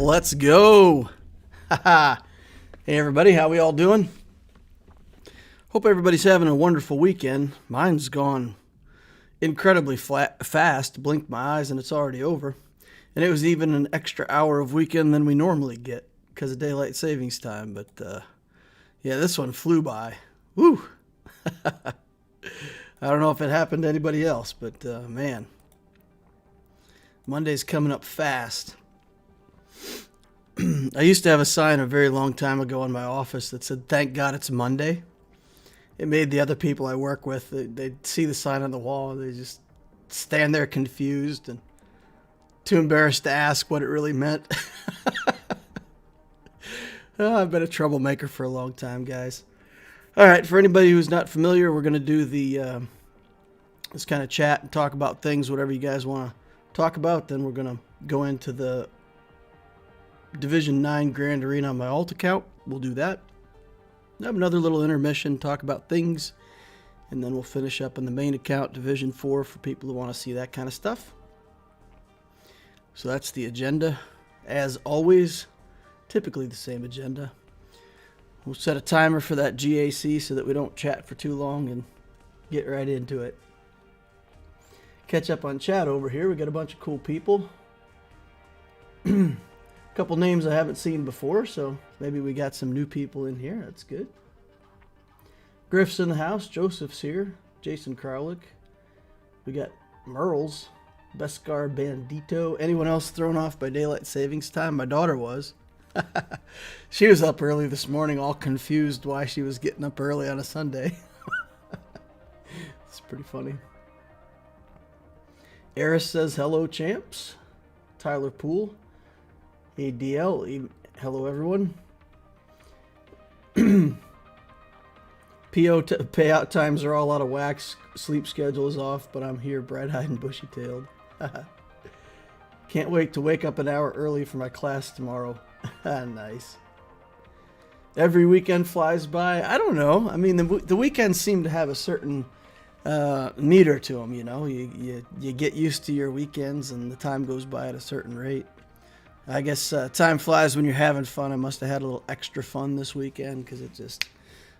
Let's go. Hey everybody, how we all doing? Hope everybody's having a wonderful weekend. Mine's gone incredibly fast. Blinked my eyes and it's already over. And it was even an extra hour of weekend than we normally get because of daylight savings time. But yeah, this one flew by. Woo! I don't know if it happened to anybody else, but man, Monday's coming up fast. I used to have a sign a very long time ago in my office that said, "Thank God it's Monday." It made the other people I work with, they'd see the sign on the wall and they just stand there confused and too embarrassed to ask what it really meant. Oh, I've been a troublemaker for a long time, guys. All right, for anybody who's not familiar, we're going to do the this kind of chat and talk about things, whatever you guys want to talk about. Then we're going to go into the Division 9 Grand Arena on my alt account. We'll do that. Have another little intermission, talk about things, and then we'll finish up on the main account, Division 4, for people who want to see that kind of stuff. So that's the agenda. As always, typically the same agenda. We'll set a timer for that GAC so that we don't chat for too long and get right into it. Catch up on chat over here. We got a bunch of cool people. Couple names I haven't seen before, so maybe we got some new people in here. That's good. Griff's in the house. Joseph's here. Jason Kraulik. We got Merles. Beskar Bandito. Anyone else thrown off by daylight savings time? My daughter was. She was up early this morning, all confused why she was getting up early on a Sunday. It's pretty funny. Eris says, "Hello, champs." Tyler Poole. ADL, hello everyone. Payout times are all out of whack. Sleep schedule is off, but I'm here, bright-eyed and bushy-tailed. Can't wait to wake up an hour early for my class tomorrow. Nice. Every weekend flies by. I don't know. I mean, the weekends seem to have a certain meter to them. You know, you get used to your weekends, and the time goes by at a certain rate. I guess time flies when you're having fun. I must have had a little extra fun this weekend because it just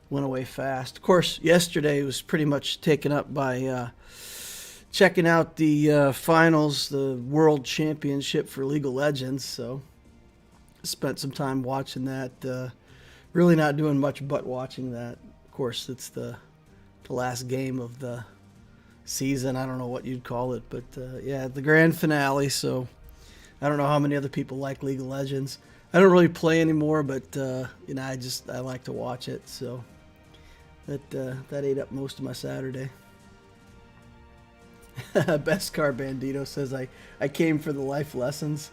went away fast. Of course, yesterday was pretty much taken up by checking out the finals, the World Championship for League of Legends. So spent some time watching that. Really not doing much but watching that. Of course, it's the last game of the season. I don't know what you'd call it, but yeah, the grand finale. So I don't know how many other people like League of Legends. I don't really play anymore, but you know, I like to watch it. So that ate up most of my Saturday. Beskar Bandito says I came for the life lessons.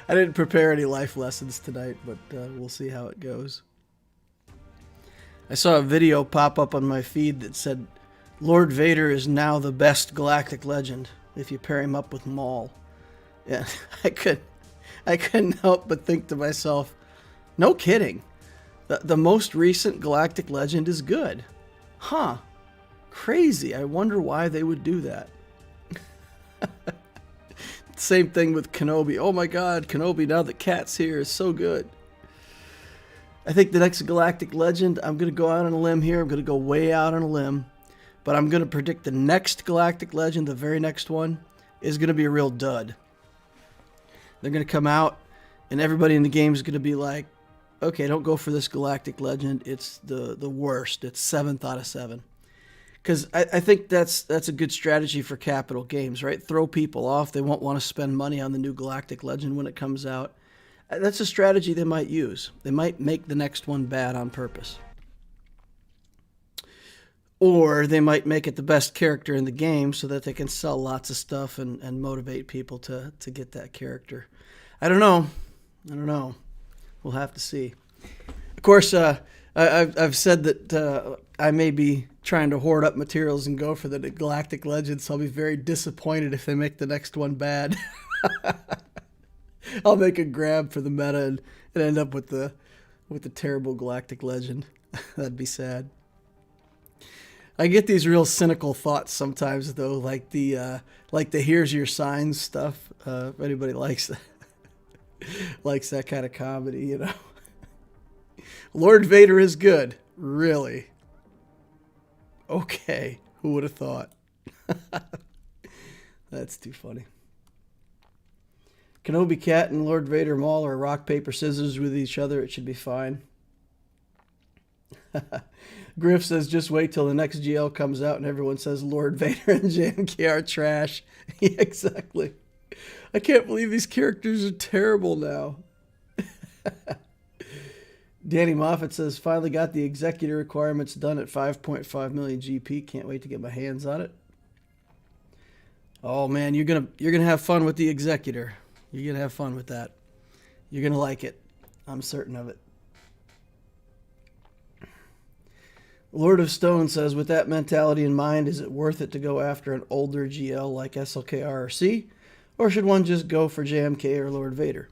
I didn't prepare any life lessons tonight, but we'll see how it goes. I saw a video pop up on my feed that said Lord Vader is now the best galactic legend if you pair him up with Maul. Yeah, I couldn't help but think to myself, no kidding. The most recent galactic legend is good. Huh. Crazy. I wonder why they would do that. Same thing with Kenobi. Oh my God, Kenobi, now that Kat's here, is so good. I think the next galactic legend, I'm going to go out on a limb here. I'm going to go way out on a limb. But I'm going to predict the next galactic legend, the very next one, is going to be a real dud. They're going to come out, and everybody in the game is going to be like, okay, don't go for this galactic legend. It's the worst. It's 7th out of 7. Because I think that's a good strategy for Capital Games, right? Throw people off. They won't want to spend money on the new galactic legend when it comes out. That's a strategy they might use. They might make the next one bad on purpose. Or they might make it the best character in the game so that they can sell lots of stuff and motivate people to get that character. I don't know. We'll have to see. Of course, I've said that I may be trying to hoard up materials and go for the Galactic Legends, so I'll be very disappointed if they make the next one bad. I'll make a grab for the meta and end up with the terrible Galactic Legend. That'd be sad. I get these real cynical thoughts sometimes, though, like the here's your signs stuff. If anybody likes that. Likes that kind of comedy, you know. Lord Vader is good. Really? Okay. Who would have thought? That's too funny. Kenobi Cat and Lord Vader Maul are rock, paper, scissors with each other. It should be fine. Griff says, just wait till the next GL comes out and everyone says Lord Vader and JMK are trash. Yeah, exactly. I can't believe these characters are terrible now. Danny Moffat says, finally got the executor requirements done at 5.5 million GP. Can't wait to get my hands on it. Oh man, you're gonna have fun with the executor. You're gonna have fun with that. You're gonna like it. I'm certain of it. Lord of Stone says, with that mentality in mind, is it worth it to go after an older GL like SLKR or C? Or should one just go for JMK or Lord Vader?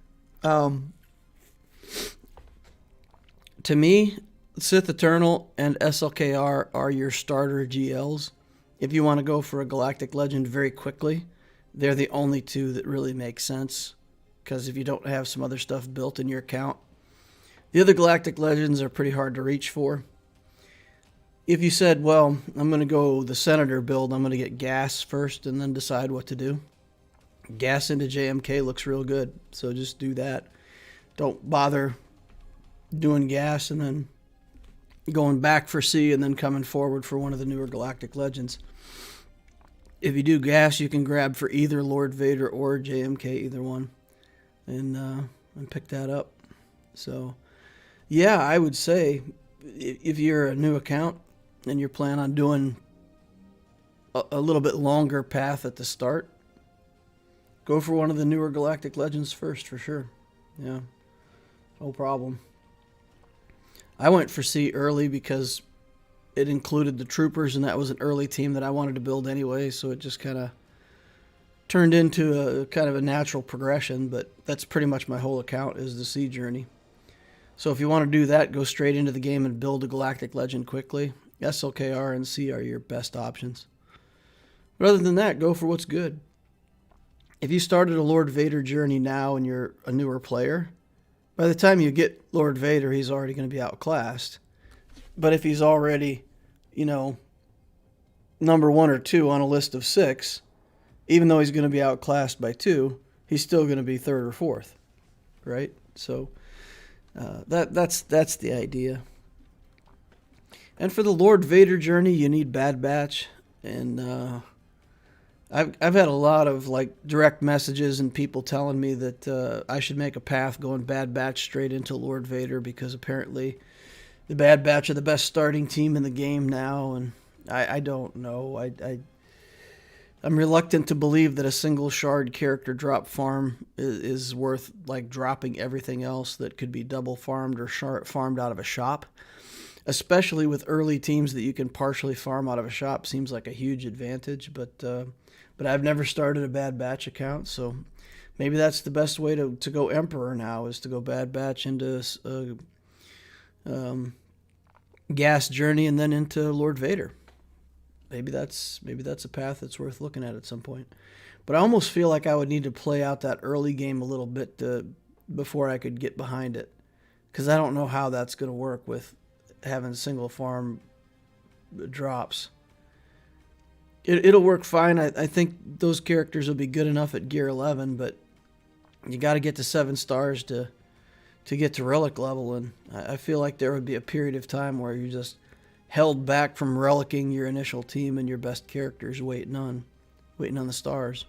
To me, Sith Eternal and SLKR are your starter GLs. If you want to go for a Galactic Legend very quickly, they're the only two that really make sense. Because if you don't have some other stuff built in your account, the other Galactic Legends are pretty hard to reach for. If you said, well, I'm going to go the Senator build, I'm going to get gas first and then decide what to do. Gas into JMK looks real good, so just do that. Don't bother doing gas and then going back for C and then coming forward for one of the newer Galactic Legends. If you do gas, you can grab for either Lord Vader or JMK, either one, and pick that up. So, yeah, I would say if you're a new account and you're planning on doing a little bit longer path at the start, go for one of the newer Galactic Legends first, for sure. Yeah, no problem. I went for C early because it included the Troopers, and that was an early team that I wanted to build anyway, so it just kind of turned into a kind of a natural progression, but that's pretty much my whole account is the C journey. So if you want to do that, go straight into the game and build a Galactic Legend quickly. SLKR and C are your best options. But other than that, go for what's good. If you started a Lord Vader journey now and you're a newer player, by the time you get Lord Vader, he's already going to be outclassed. But if he's already, number 1 or 2 on a list of 6, even though he's going to be outclassed by 2, he's still going to be 3rd or 4th, right? So that's the idea. And for the Lord Vader journey, you need Bad Batch, and I've had a lot of direct messages and people telling me that I should make a path going Bad Batch straight into Lord Vader because apparently the Bad Batch are the best starting team in the game now, and I don't know. I'm reluctant to believe that a single shard character drop farm is worth dropping everything else that could be double farmed or farmed out of a shop. Especially with early teams that you can partially farm out of a shop seems like a huge advantage, but I've never started a Bad Batch account, so maybe that's the best way to go Emperor now, is to go Bad Batch into Gas Journey and then into Lord Vader. Maybe that's a path that's worth looking at some point. But I almost feel like I would need to play out that early game a little bit before I could get behind it, because I don't know how that's going to work with having single farm drops. It'll work fine. I think those characters will be good enough at gear 11, but you got to get to 7 stars to get to relic level, and I feel like there would be a period of time where you just held back from relicking your initial team and your best characters, waiting on the stars.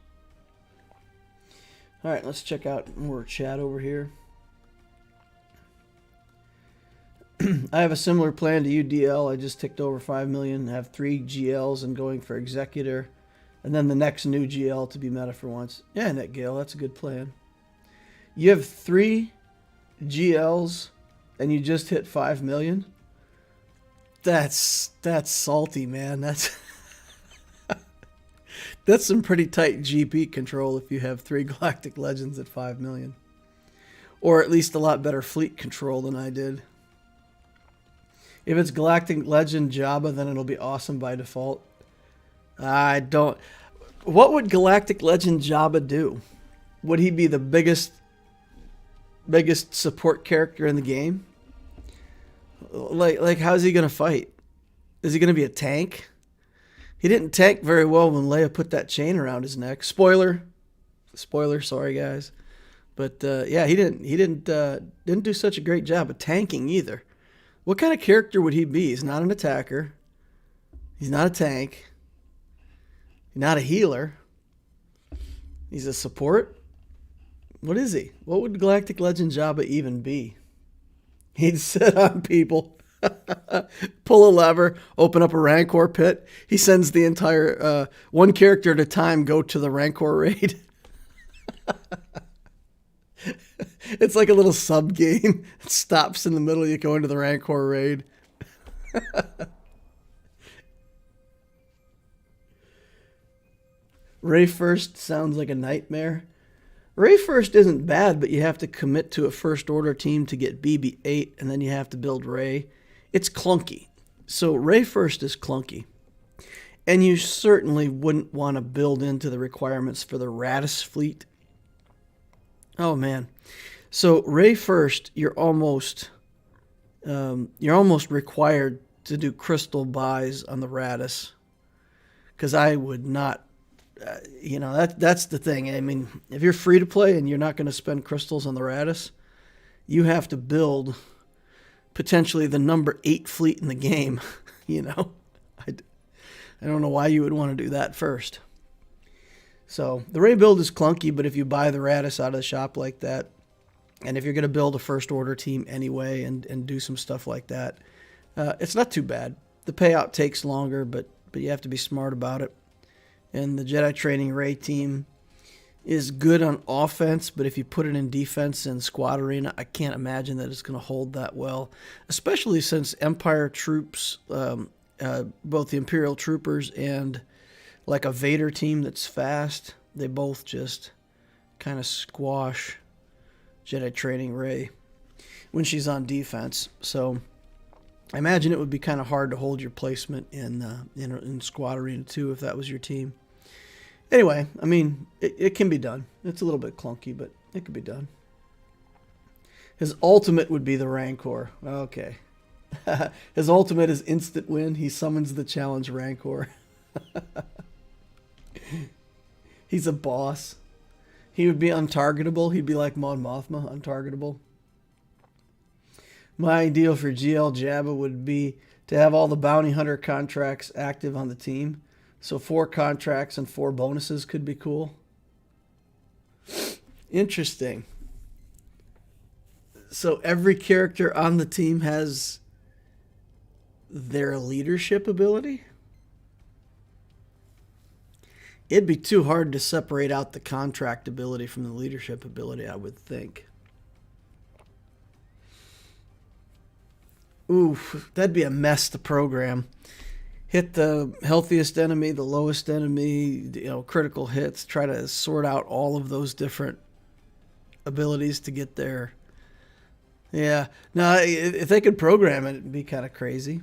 All right, let's check out more chat over here. I have a similar plan to you, DL. I just ticked over 5 million, have 3 GLs and going for Executor, and then the next new GL to be meta for once. Yeah, Net Gale, that's a good plan. You have 3 GLs and you just hit 5 million? That's salty, man. That's some pretty tight GP control if you have 3 Galactic Legends at 5 million. Or at least a lot better fleet control than I did. If it's Galactic Legend Jabba, then it'll be awesome by default. I don't... What would Galactic Legend Jabba do? Would he be the biggest biggest support character in the game. Like how's he gonna fight? Is he gonna be a tank? He didn't tank very well when Leia put that chain around his neck. Spoiler, sorry guys, but yeah, he didn't do such a great job of tanking either. What kind of character would he be? He's not an attacker. He's not a tank. He's not a healer. He's a support. What is he? What would Galactic Legend Jabba even be? He'd sit on people, pull a lever, open up a Rancor pit. He sends the entire, one character at a time, go to the Rancor raid. It's like a little sub game. It stops in the middle. You go into the Rancor raid. Ray First sounds like a nightmare. Ray First isn't bad, but you have to commit to a First Order team to get BB-8, and then you have to build Ray. It's clunky. So Ray First is clunky. And you certainly wouldn't want to build into the requirements for the Raddus fleet. Oh, man. So Ray First, you're almost required to do crystal buys on the Raddus. Because I would not... that's the thing. I mean, if you're free to play and you're not going to spend crystals on the Raddus, you have to build potentially the number 8 fleet in the game. I don't know why you would want to do that first. So the Ray build is clunky, but if you buy the Raddus out of the shop like that, and if you're going to build a First Order team anyway and do some stuff like that, it's not too bad. The payout takes longer, but you have to be smart about it. And the Jedi Training Ray team is good on offense, but if you put it in defense and squad arena, I can't imagine that it's going to hold that well, especially since Empire troops, both the Imperial troopers and like a Vader team that's fast, they both just kind of squash Jedi Training Ray when she's on defense. So I imagine it would be kind of hard to hold your placement in squad arena too if that was your team. Anyway, I mean, it can be done. It's a little bit clunky, but it can be done. His ultimate would be the Rancor. Okay. His ultimate is instant win. He summons the challenge Rancor. He's a boss. He would be untargetable. He'd be like Mon Mothma, untargetable. My ideal for GL Jabba would be to have all the bounty hunter contracts active on the team. So 4 contracts and 4 bonuses could be cool. Interesting. So every character on the team has their leadership ability? It'd be too hard to separate out the contract ability from the leadership ability, I would think. Oof, that'd be a mess to program. Hit the healthiest enemy, the lowest enemy, critical hits, try to sort out all of those different abilities to get there. Yeah, no, if they could program it, it'd be kind of crazy.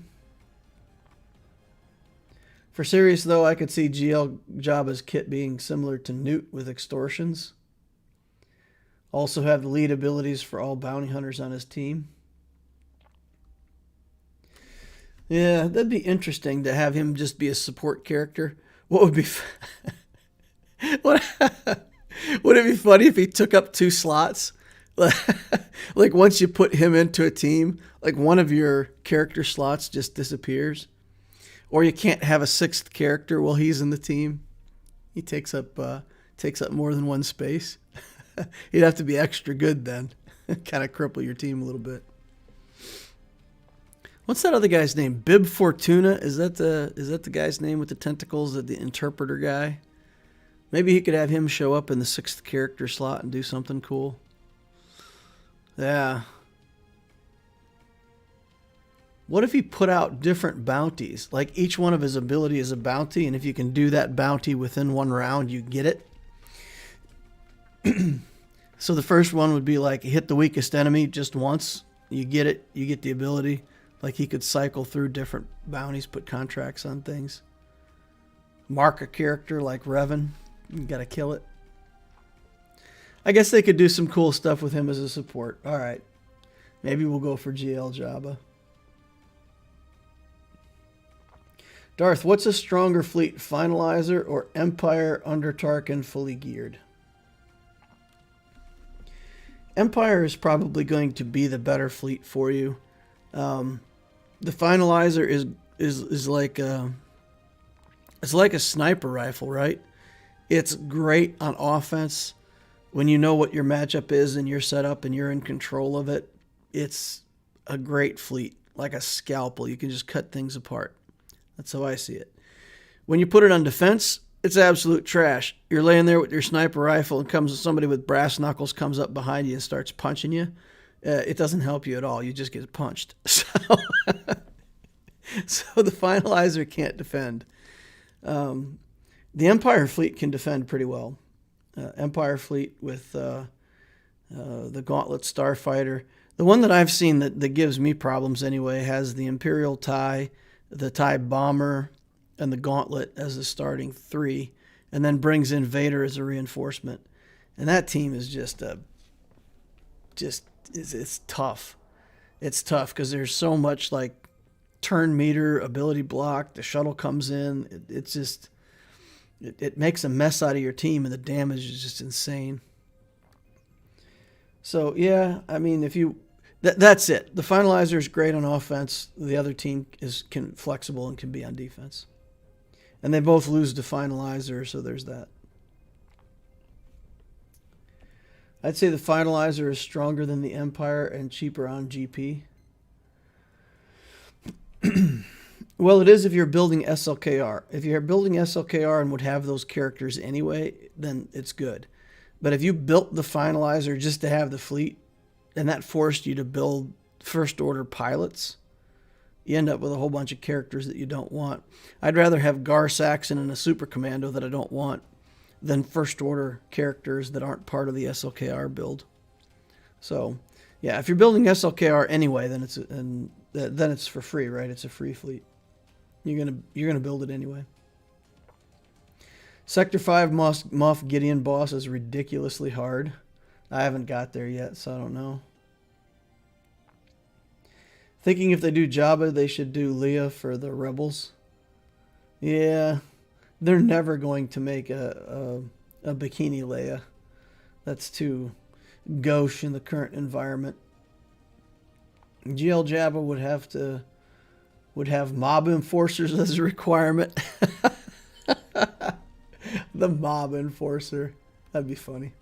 For serious, though, I could see GL Jabba's kit being similar to Nute with extortions. Also have the lead abilities for all bounty hunters on his team. Yeah, that'd be interesting to have him just be a support character. What would be... Would it be funny if he took up 2 slots? Like once you put him into a team, like one of your character slots just disappears. Or you can't have a 6th character while he's in the team. He takes up more than 1 space. He'd have to be extra good then. Kind of cripple your team a little bit. What's that other guy's name? Bib Fortuna? Is that the guy's name with the tentacles, the interpreter guy? Maybe he could have him show up in the 6th character slot and do something cool. Yeah. What if he put out different bounties? Like each one of his ability is a bounty, and if you can do that bounty within 1 round, you get it. So the first one would be like hit the weakest enemy just once. You get it. You get the ability. Like he could cycle through different bounties, put contracts on things. Mark a character like Revan. You got to kill it. I guess they could do some cool stuff with him as a support. All right. Maybe we'll go for GL Jabba. Darth, what's a stronger fleet, Finalizer or Empire under Tarkin fully geared? Empire is probably going to be the better fleet for you. The Finalizer is like it's like a sniper rifle, right? It's great on offense when you know what your matchup is and you're set up and you're in control of it. It's a great fleet, like a scalpel. You can just cut things apart. That's how I see it. When you put it on defense, it's absolute trash. You're laying there with your sniper rifle and somebody with brass knuckles comes up behind you and starts punching you. It doesn't help you at all. You just get punched. So the Finalizer can't defend. The Empire fleet can defend pretty well. Empire fleet with the Gauntlet Starfighter. The one that I've seen that gives me problems anyway has the Imperial TIE, the TIE Bomber, and the Gauntlet as the starting three, and then brings in Vader as a reinforcement. And that team is it's tough. It's tough because there's so much like turn meter, ability block, the shuttle comes in. It makes a mess out of your team, and the damage is just insane. So, yeah, I mean, that's it. The Finalizer is great on offense. The other team is flexible and can be on defense. And they both lose to Finalizer, so there's that. I'd say the Finalizer is stronger than the Empire and cheaper on GP. Well, it is if you're building SLKR. If you're building SLKR and would have those characters anyway, then it's good. But if you built the Finalizer just to have the fleet, and that forced you to build first order pilots, you end up with a whole bunch of characters that you don't want. I'd rather have Gar Saxon and a Super Commando that I don't want than first order characters that aren't part of the SLKR build. So, yeah, if you're building SLKR anyway, then it's for free, right? It's a free fleet. You're gonna build it anyway. Sector 5 Moff Gideon boss is ridiculously hard. I haven't got there yet, so I don't know. Thinking if they do Jabba, they should do Leia for the Rebels. Yeah, they're never going to make a bikini Leia. That's too gauche in the current environment. GL Jabba would have mob enforcers as a requirement. The mob enforcer. That'd be funny.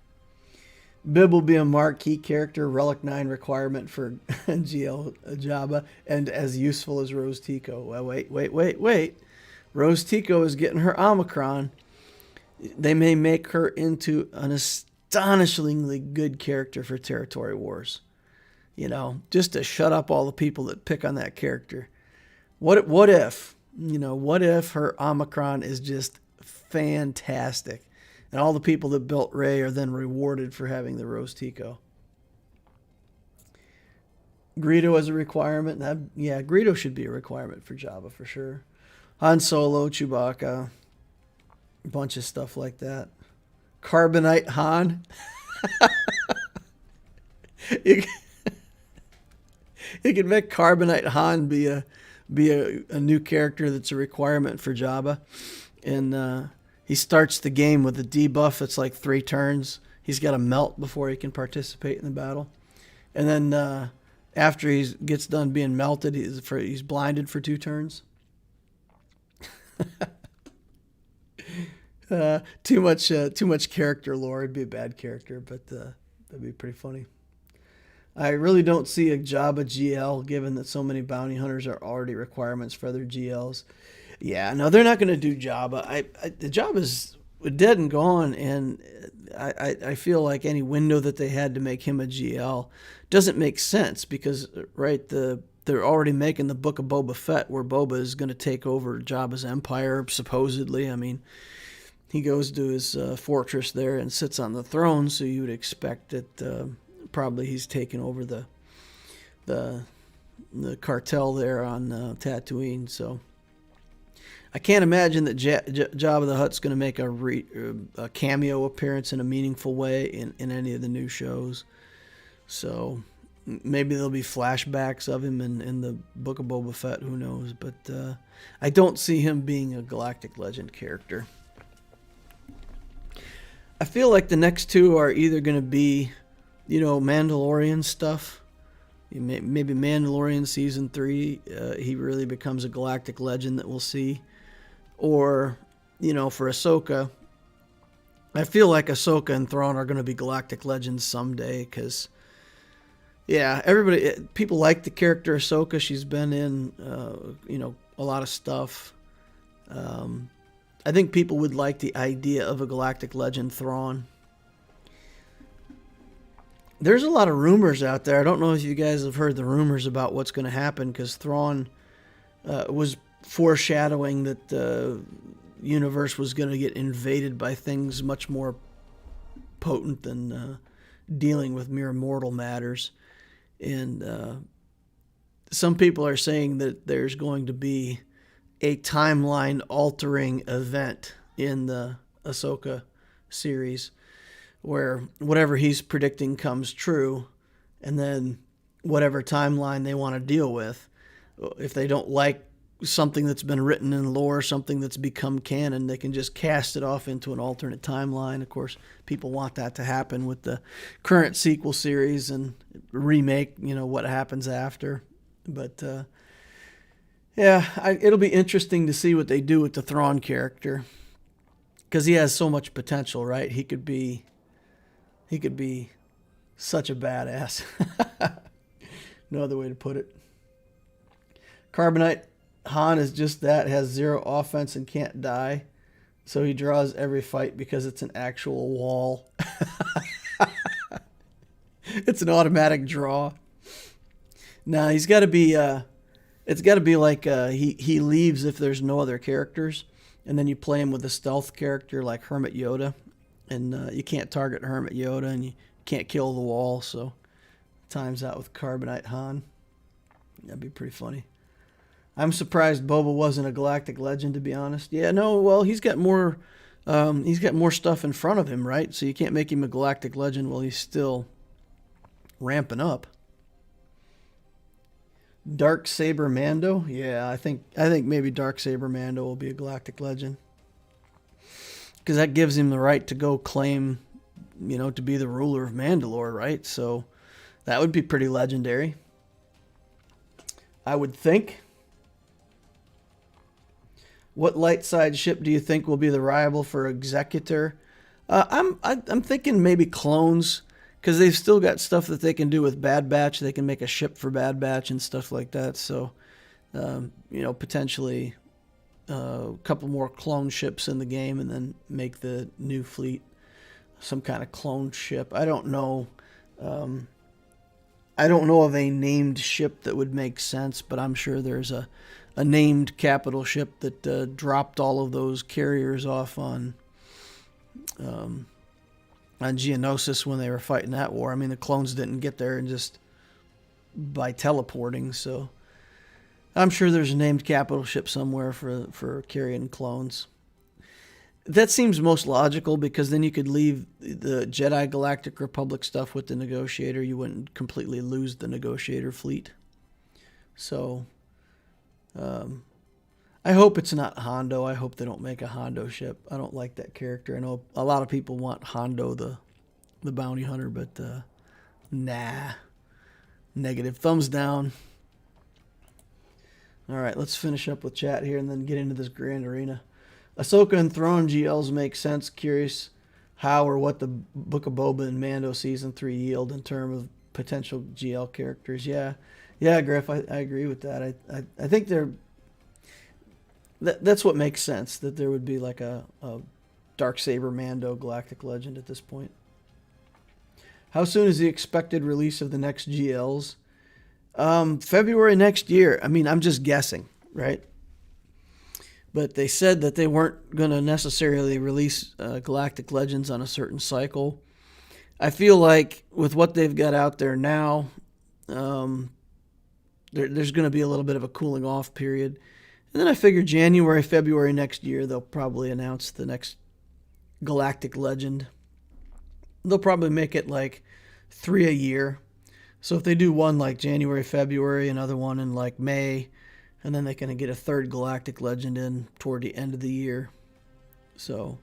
Bib will be a marquee character, Relic 9 requirement for GL Jabba, and as useful as Rose Tico. Well, wait. Rose Tico is getting her Omicron. They may make her into an astonishingly good character for Territory Wars. You know, just to shut up all the people that pick on that character. What if her Omicron is just fantastic, and all the people that built Rey are then rewarded for having the Rose Tico? Greedo as a requirement. Greedo should be a requirement for Jabba for sure. Han Solo, Chewbacca, a bunch of stuff like that. Carbonite Han. You can make Carbonite Han be a new character that's a requirement for Jabba. And he starts the game with a debuff that's like 3 turns. He's got to melt before he can participate in the battle. And then after he gets done being melted, he's blinded for 2 turns. Too much character lore. It'd be a bad character, but that'd be pretty funny. I really don't see a Jabba GL, given that so many bounty hunters are already requirements for other GLs. Yeah, no, they're not going to do Jabba. The Jabba's dead and gone, and I feel like any window that they had to make him a GL doesn't make sense because, right, they're already making the Book of Boba Fett where Boba is going to take over Jabba's empire, supposedly. I mean, he goes to his fortress there and sits on the throne, so you would expect that probably he's taken over the cartel there on Tatooine. So I can't imagine that Jabba the Hutt's going to make a cameo appearance in a meaningful way in any of the new shows. So maybe there'll be flashbacks of him in the Book of Boba Fett. Who knows? But I don't see him being a Galactic Legend character. I feel like the next two are either going to be, Mandalorian stuff. Maybe Mandalorian Season 3, he really becomes a Galactic Legend that we'll see. Or, for Ahsoka, I feel like Ahsoka and Thrawn are going to be Galactic Legends someday because, people like the character Ahsoka. She's been in, a lot of stuff. I think people would like the idea of a Galactic Legend Thrawn. There's a lot of rumors out there. I don't know if you guys have heard the rumors about what's going to happen because Thrawn was foreshadowing that the universe was going to get invaded by things much more potent than dealing with mere mortal matters. And some people are saying that there's going to be a timeline-altering event in the Ahsoka series where whatever he's predicting comes true, and then whatever timeline they want to deal with, if they don't like something that's been written in lore, something that's become canon, they can just cast it off into an alternate timeline. Of course, people want that to happen with the current sequel series and remake, what happens after. But it'll be interesting to see what they do with the Thrawn character because he has so much potential, right? He could be such a badass. No other way to put it. Carbonite Han is just that, has 0 offense and can't die. So he draws every fight because it's an actual wall. It's an automatic draw. Now he's got to be it's got to be like he leaves if there's no other characters, and then you play him with a stealth character like Hermit Yoda, and you can't target Hermit Yoda, and you can't kill the wall, so times out with Carbonite Han. That'd be pretty funny. I'm surprised Boba wasn't a Galactic Legend, to be honest. Yeah, no, well, he's got more stuff in front of him, right? So you can't make him a Galactic Legend while he's still ramping up. Dark Saber Mando? Yeah, I think maybe Dark Saber Mando will be a Galactic Legend. Because that gives him the right to go claim, to be the ruler of Mandalore, right? So that would be pretty legendary, I would think. What light side ship do you think will be the rival for Executor? I'm thinking maybe clones, because they've still got stuff that they can do with Bad Batch. They can make a ship for Bad Batch and stuff like that. So, potentially a couple more clone ships in the game, and then make the new fleet some kind of clone ship. I don't know. I don't know of a named ship that would make sense, but I'm sure there's a named capital ship that dropped all of those carriers off on Geonosis when they were fighting that war. I mean, the clones didn't get there and just by teleporting, so I'm sure there's a named capital ship somewhere for carrying clones. That seems most logical because then you could leave the Jedi Galactic Republic stuff with the Negotiator. You wouldn't completely lose the Negotiator fleet. So I hope it's not Hondo. I hope they don't make a Hondo ship. I don't like that character. I know a lot of people want Hondo the bounty hunter, but nah. Negative. Thumbs down. All right, let's finish up with chat here and then get into this grand arena. Ahsoka and Thrawn GLs make sense. Curious how or what the Book of Boba and Mando Season 3 yield in terms of potential GL characters. Yeah, Griff, I agree with that. I think that's what makes sense, that there would be like a Darksaber Mando Galactic Legend at this point. How soon is the expected release of the next GLs? February next year. I mean, I'm just guessing, right? But they said that they weren't going to necessarily release Galactic Legends on a certain cycle. I feel like with what they've got out there now, there's going to be a little bit of a cooling off period. And then I figure January, February next year, they'll probably announce the next Galactic Legend. They'll probably make it like 3 a year. So if they do one like January, February, another one in like May, and then they can get a third Galactic Legend in toward the end of the year. So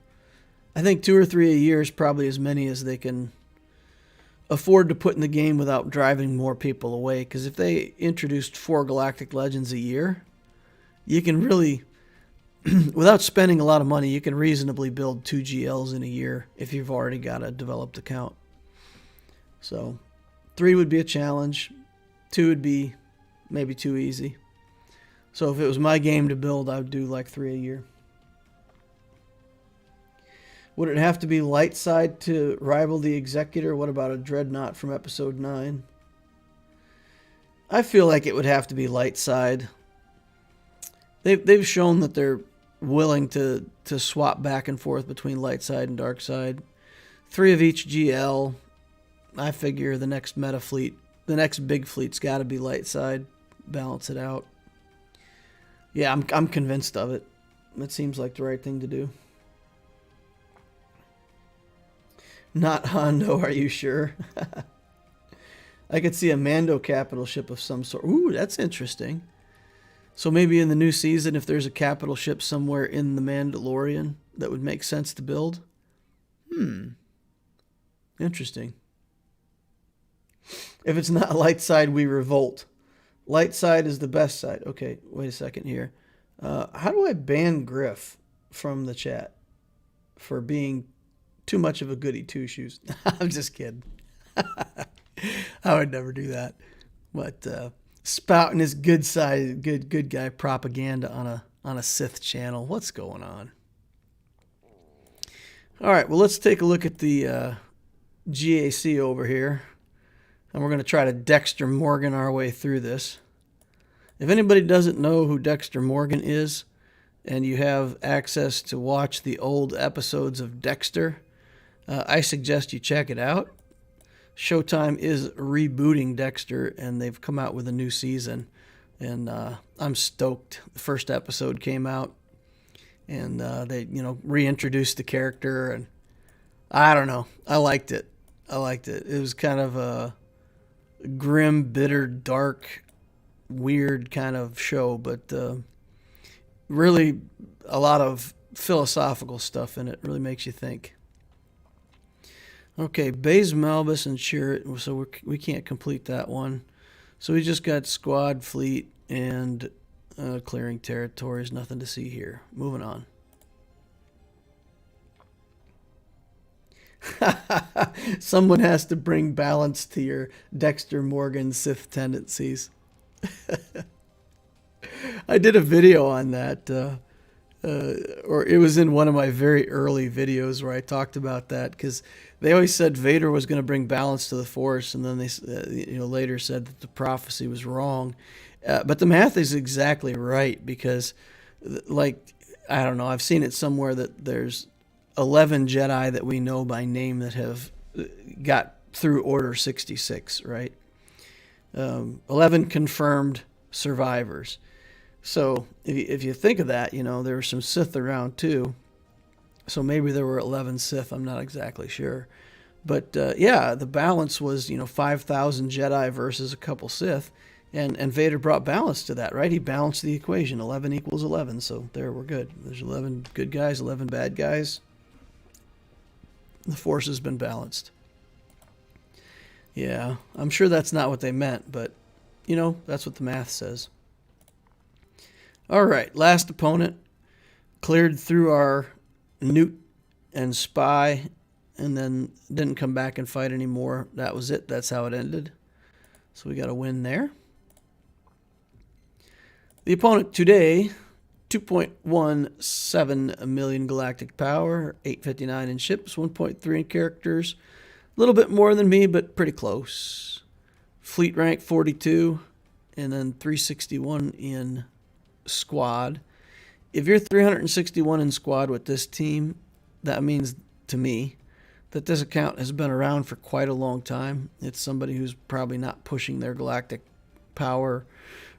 I think 2 or 3 a year is probably as many as they can afford to put in the game without driving more people away. Because if they introduced 4 Galactic Legends a year, you can really, without spending a lot of money, you can reasonably build 2 GLs in a year if you've already got a developed account. So 3 would be a challenge. 2 would be maybe too easy. So if it was my game to build, I would do like 3 a year. Would it have to be light side to rival the Executor? What about a Dreadnought from Episode 9? I feel like it would have to be light side. They've shown that they're willing to swap back and forth between light side and dark side. 3 of each GL. I figure the next meta fleet, the next big fleet's got to be light side. Balance it out. Yeah, I'm convinced of it. It seems like the right thing to do. Not Hondo, are you sure? I could see a Mando capital ship of some sort. Ooh, that's interesting. So maybe in the new season, if there's a capital ship somewhere in the Mandalorian that would make sense to build. Interesting. If it's not light side, we revolt. Light side is the best side. Okay, wait a second here. How do I ban Griff from the chat for being too much of a goody two-shoes? I'm just kidding. I would never do that. But spouting his good side, good guy propaganda on a Sith channel. What's going on? All right, well, let's take a look at the GAC over here. And we're going to try to Dexter Morgan our way through this. If anybody doesn't know who Dexter Morgan is, and you have access to watch the old episodes of Dexter, I suggest you check it out. Showtime is rebooting Dexter, and they've come out with a new season. And I'm stoked. The first episode came out, and they reintroduced the character, and I don't know. I liked it. It was kind of a grim, bitter, dark, weird kind of show, but really a lot of philosophical stuff in it. Really makes you think. Okay, Baze Malbus and Chirrut, so we can't complete that one. So we just got squad, fleet, and clearing territories. Nothing to see here. Moving on. Someone has to bring balance to your Dexter Morgan Sith tendencies. I did a video on that, or it was in one of my very early videos where I talked about that, because they always said Vader was going to bring balance to the Force, and then they later said that the prophecy was wrong. But the math is exactly right, because, like, I don't know, I've seen it somewhere that there's 11 Jedi that we know by name that have got through Order 66, right? 11 confirmed survivors. So if you think of that, there were some Sith around too. So maybe there were 11 Sith. I'm not exactly sure. But yeah, the balance was 5,000 Jedi versus a couple Sith. And Vader brought balance to that, right? He balanced the equation. 11 equals 11. So there, we're good. There's 11 good guys, 11 bad guys. The Force has been balanced. Yeah, I'm sure that's not what they meant, but, that's what the math says. All right, last opponent. Cleared through our Nute and Spy, and then didn't come back and fight anymore. That was it. That's how it ended. So we got a win there. The opponent today, 2.17 million galactic power, 859 in ships, 1.3 in characters. A little bit more than me, but pretty close. Fleet rank 42, and then 361 in squad. If you're 361 in squad with this team, that means to me that this account has been around for quite a long time. It's somebody who's probably not pushing their galactic power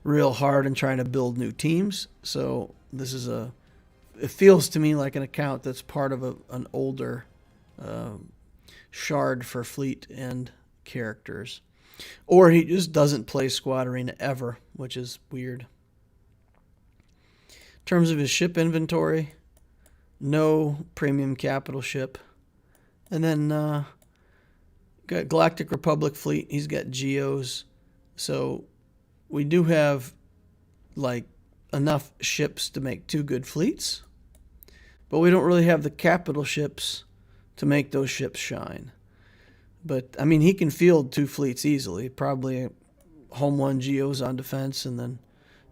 real hard and trying to build new teams. So this is it feels to me like an account that's part of an older shard for fleet and characters. Or he just doesn't play Squad Arena ever, which is weird. In terms of his ship inventory, no premium capital ship. And then got Galactic Republic fleet. He's got Geos. So we do have like enough ships to make 2 good fleets. But we don't really have the capital ships to make those ships shine. But, I mean, he can field 2 fleets easily. Probably home 1 Geos on defense and then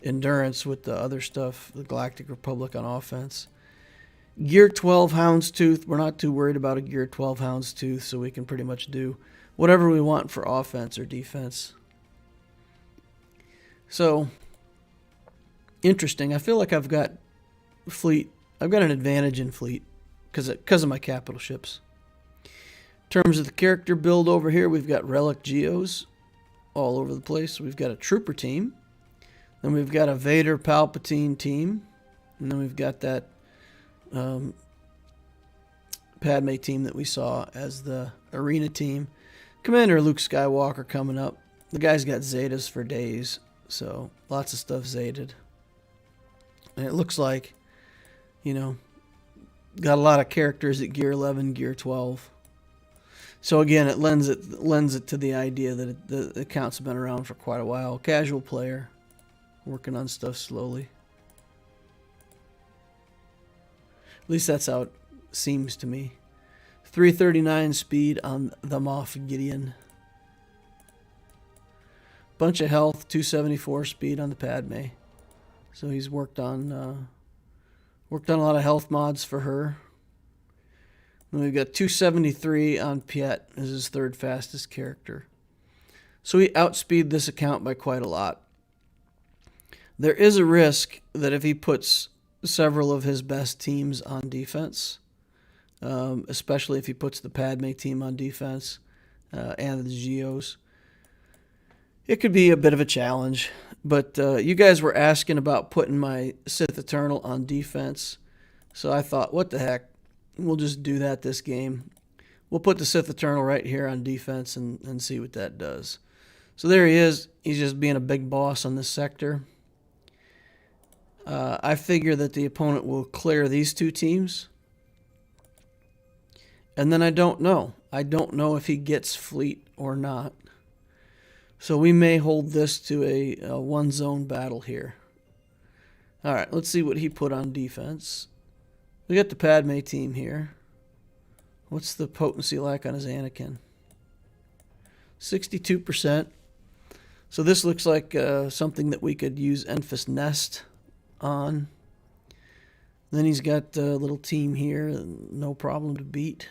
Endurance with the other stuff, the Galactic Republic on offense. Gear 12 Houndstooth. We're not too worried about a Gear 12 Houndstooth, so we can pretty much do whatever we want for offense or defense. So, interesting. I feel like I've got an advantage in fleet because of my capital ships. In terms of the character build over here, we've got Relic Geos all over the place. We've got a Trooper team. Then we've got a Vader Palpatine team. And then we've got that Padme team that we saw as the arena team. Commander Luke Skywalker coming up. The guy's got Zetas for days, so lots of stuff Zeted. And it looks like, you know, got a lot of characters at Gear 11, Gear 12. So again, it lends it to the idea that the account's been around for quite a while. Casual player, working on stuff slowly. At least that's how it seems to me. 339 speed on the Moff Gideon. Bunch of health, 274 speed on the Padme. So he's worked on a lot of health mods for her. And we've got 273 on Piet as his 3rd fastest character. So he outspeed this account by quite a lot. There is a risk that if he puts several of his best teams on defense, especially if he puts the Padme team on defense and the Geos, it could be a bit of a challenge. But you guys were asking about putting my Sith Eternal on defense. So I thought, what the heck? We'll just do that this game. We'll put the Sith Eternal right here on defense and see what that does. So there he is. He's just being a big boss on this sector. I figure that the opponent will clear these 2 teams. And then I don't know. I don't know if he gets fleet or not. So we may hold this to a one-zone battle here. All right, let's see what he put on defense. We got the Padme team here. What's the potency like on his Anakin? 62%. So this looks like something that we could use Enfys Nest on. Then he's got a little team here, no problem to beat.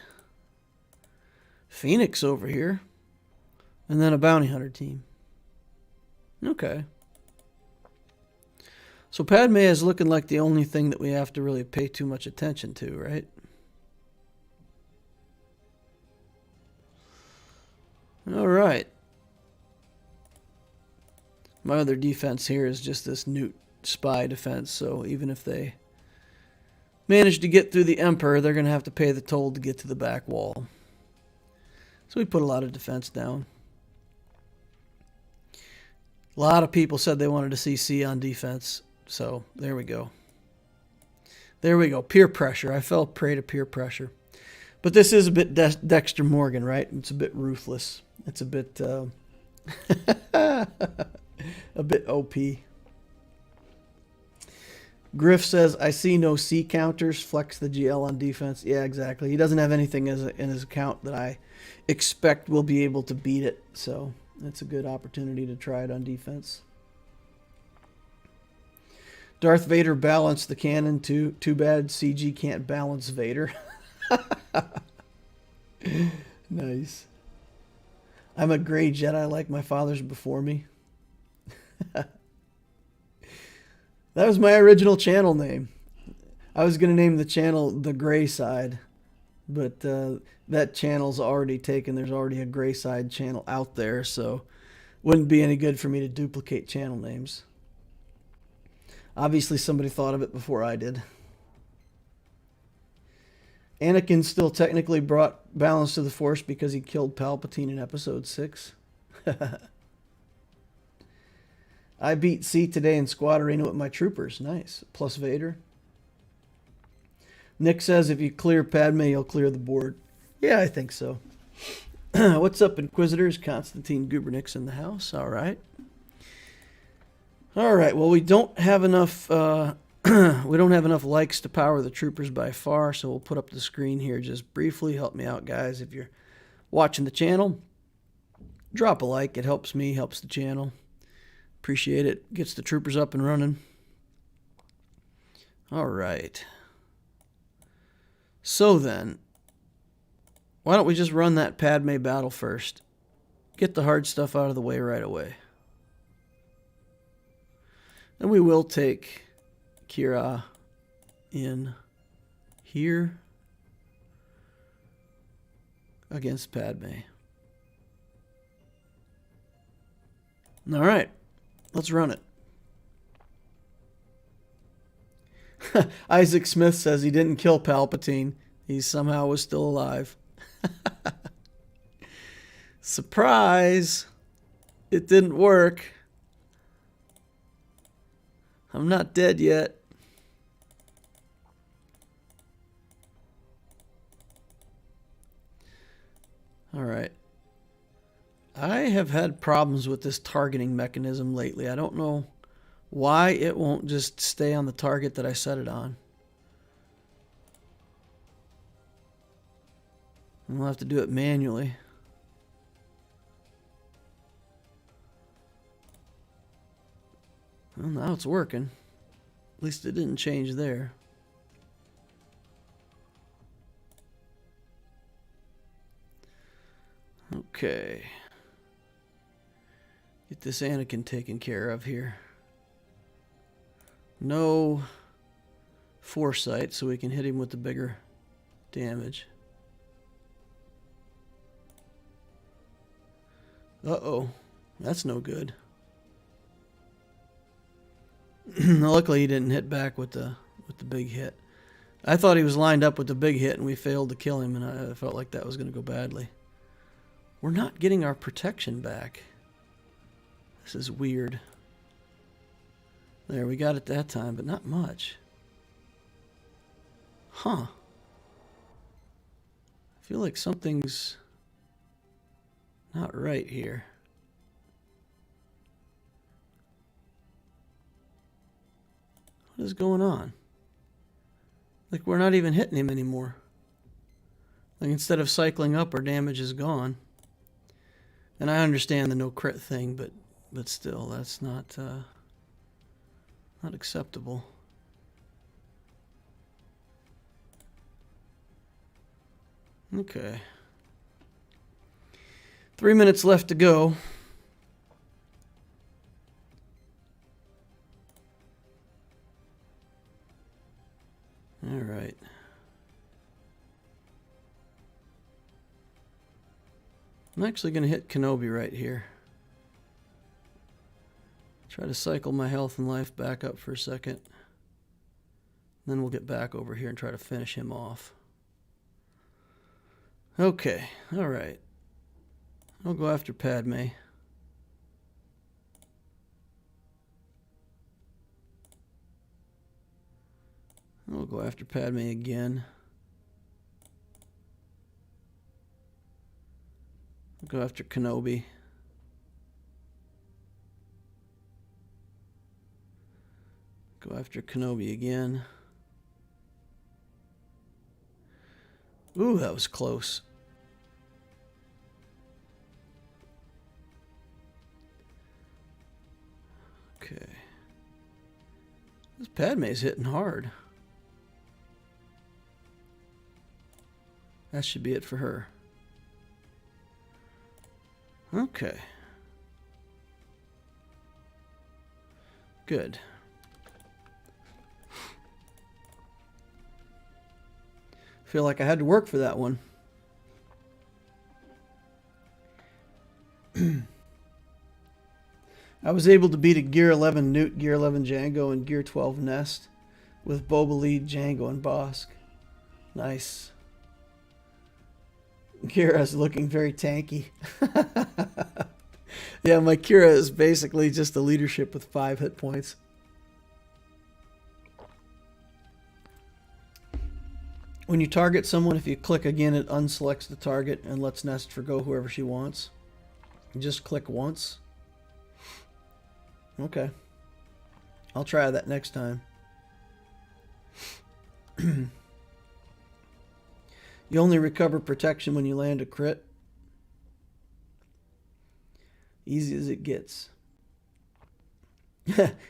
Phoenix over here. And then a Bounty Hunter team. Okay. So Padme is looking like the only thing that we have to really pay too much attention to, right? All right. My other defense here is just this Nute spy defense, so even if they manage to get through the Emperor, they're going to have to pay the toll to get to the back wall. So we put a lot of defense down. A lot of people said they wanted to see C on defense. So, there we go. There we go. Peer pressure. I fell prey to peer pressure. But this is a bit Dexter Morgan, right? It's a bit ruthless. It's a bit a bit OP. Griff says, I see no C counters. Flex the GL on defense. Yeah, exactly. He doesn't have anything in his account that I expect will be able to beat it. So, that's a good opportunity to try it on defense. Darth Vader balanced the cannon too. Too bad CG can't balance Vader. Nice. I'm a gray Jedi like my fathers before me. That was my original channel name. I was going to name the channel The Gray Side, but that channel's already taken. There's already a Gray Side channel out there, so Wouldn't be any good for me to duplicate channel names. Obviously, somebody thought of it before I did. Anakin still technically brought balance to the Force because he killed Palpatine in Episode 6. I beat C today in Squad Arena with my troopers. Nice. Plus Vader. Nick says if you clear Padme, you'll clear the board. Yeah, I think so. What's up, Inquisitors? Constantine Gubernick's in the house. All right. All right. Well, we don't have enough. We don't have enough likes to power the troopers by far, so we'll put up the screen here just briefly. Help me out, guys. If you're watching the channel, drop a like. It helps me, helps the channel. Appreciate it. Gets the troopers up and running. All right. So then, why don't we just run that Padme battle first? Get the hard stuff out of the way right away. And we will take Kira in here against Padme. All right, let's run it. Isaac Smith says he didn't kill Palpatine. He somehow was still alive. Surprise! It didn't work. I'm not dead yet. All right. I have had problems with this targeting mechanism lately. I don't know why it won't just stay on the target that I set it on. I'll have to do it manually. Well, now it's working. At least it didn't change there. Okay. Get this Anakin taken care of here. No foresight, so we can hit him with the bigger damage. Uh-oh. That's no good. Luckily he didn't hit back with the big hit. I thought he was lined up with the big hit and we failed to kill him, and I felt like that was going to go badly. We're not getting our protection back. This is weird. There, we got it that time, but not much. Huh. I feel like something's not right here. What is going on? Like, we're not even hitting him anymore. Like, instead of cycling up, our damage is gone. And I understand the no crit thing, but still, that's not acceptable. Okay. 3 minutes left to go. All right. I'm actually going to hit Kenobi right here. Try to cycle my health and life back up for a second. Then we'll get back over here and try to finish him off. Okay, all right. I'll go after Padme. I'll go after Padme again. I'll go after Kenobi. Go after Kenobi again. Ooh, that was close. Okay. This Padme's hitting hard. That should be it for her. Okay. Good. Feel like I had to work for that one. was able to beat a Gear 11 Nute, Gear 11 Django, and Gear 12 Nest with Boba Lead, Django, and Bosk. Nice. Kira's looking very tanky. Yeah, my Kira is basically just a leadership with 5 hit points. When you target someone, if you click again, it unselects the target and lets Nest forgo whoever she wants. You just click once. Okay. I'll try that next time. You only recover protection when you land a crit. Easy as it gets.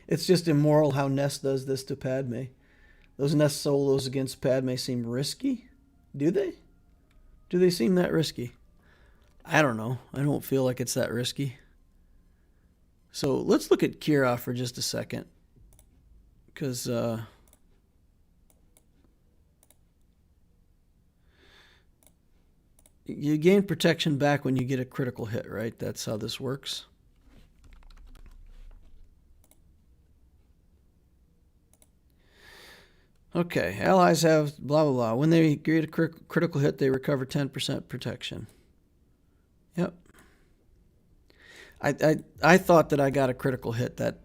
It's just immoral how Nest does this to Padme. Those Nest solos against Padme seem risky. Do they? Do they seem that risky? I don't know. I don't feel like it's that risky. So let's look at Kira for just a second. Because you gain protection back when you get a critical hit, right? That's how this works. Okay, allies have blah, blah, blah. When they get a critical hit, they recover 10% protection. Yep. I thought that I got a critical hit that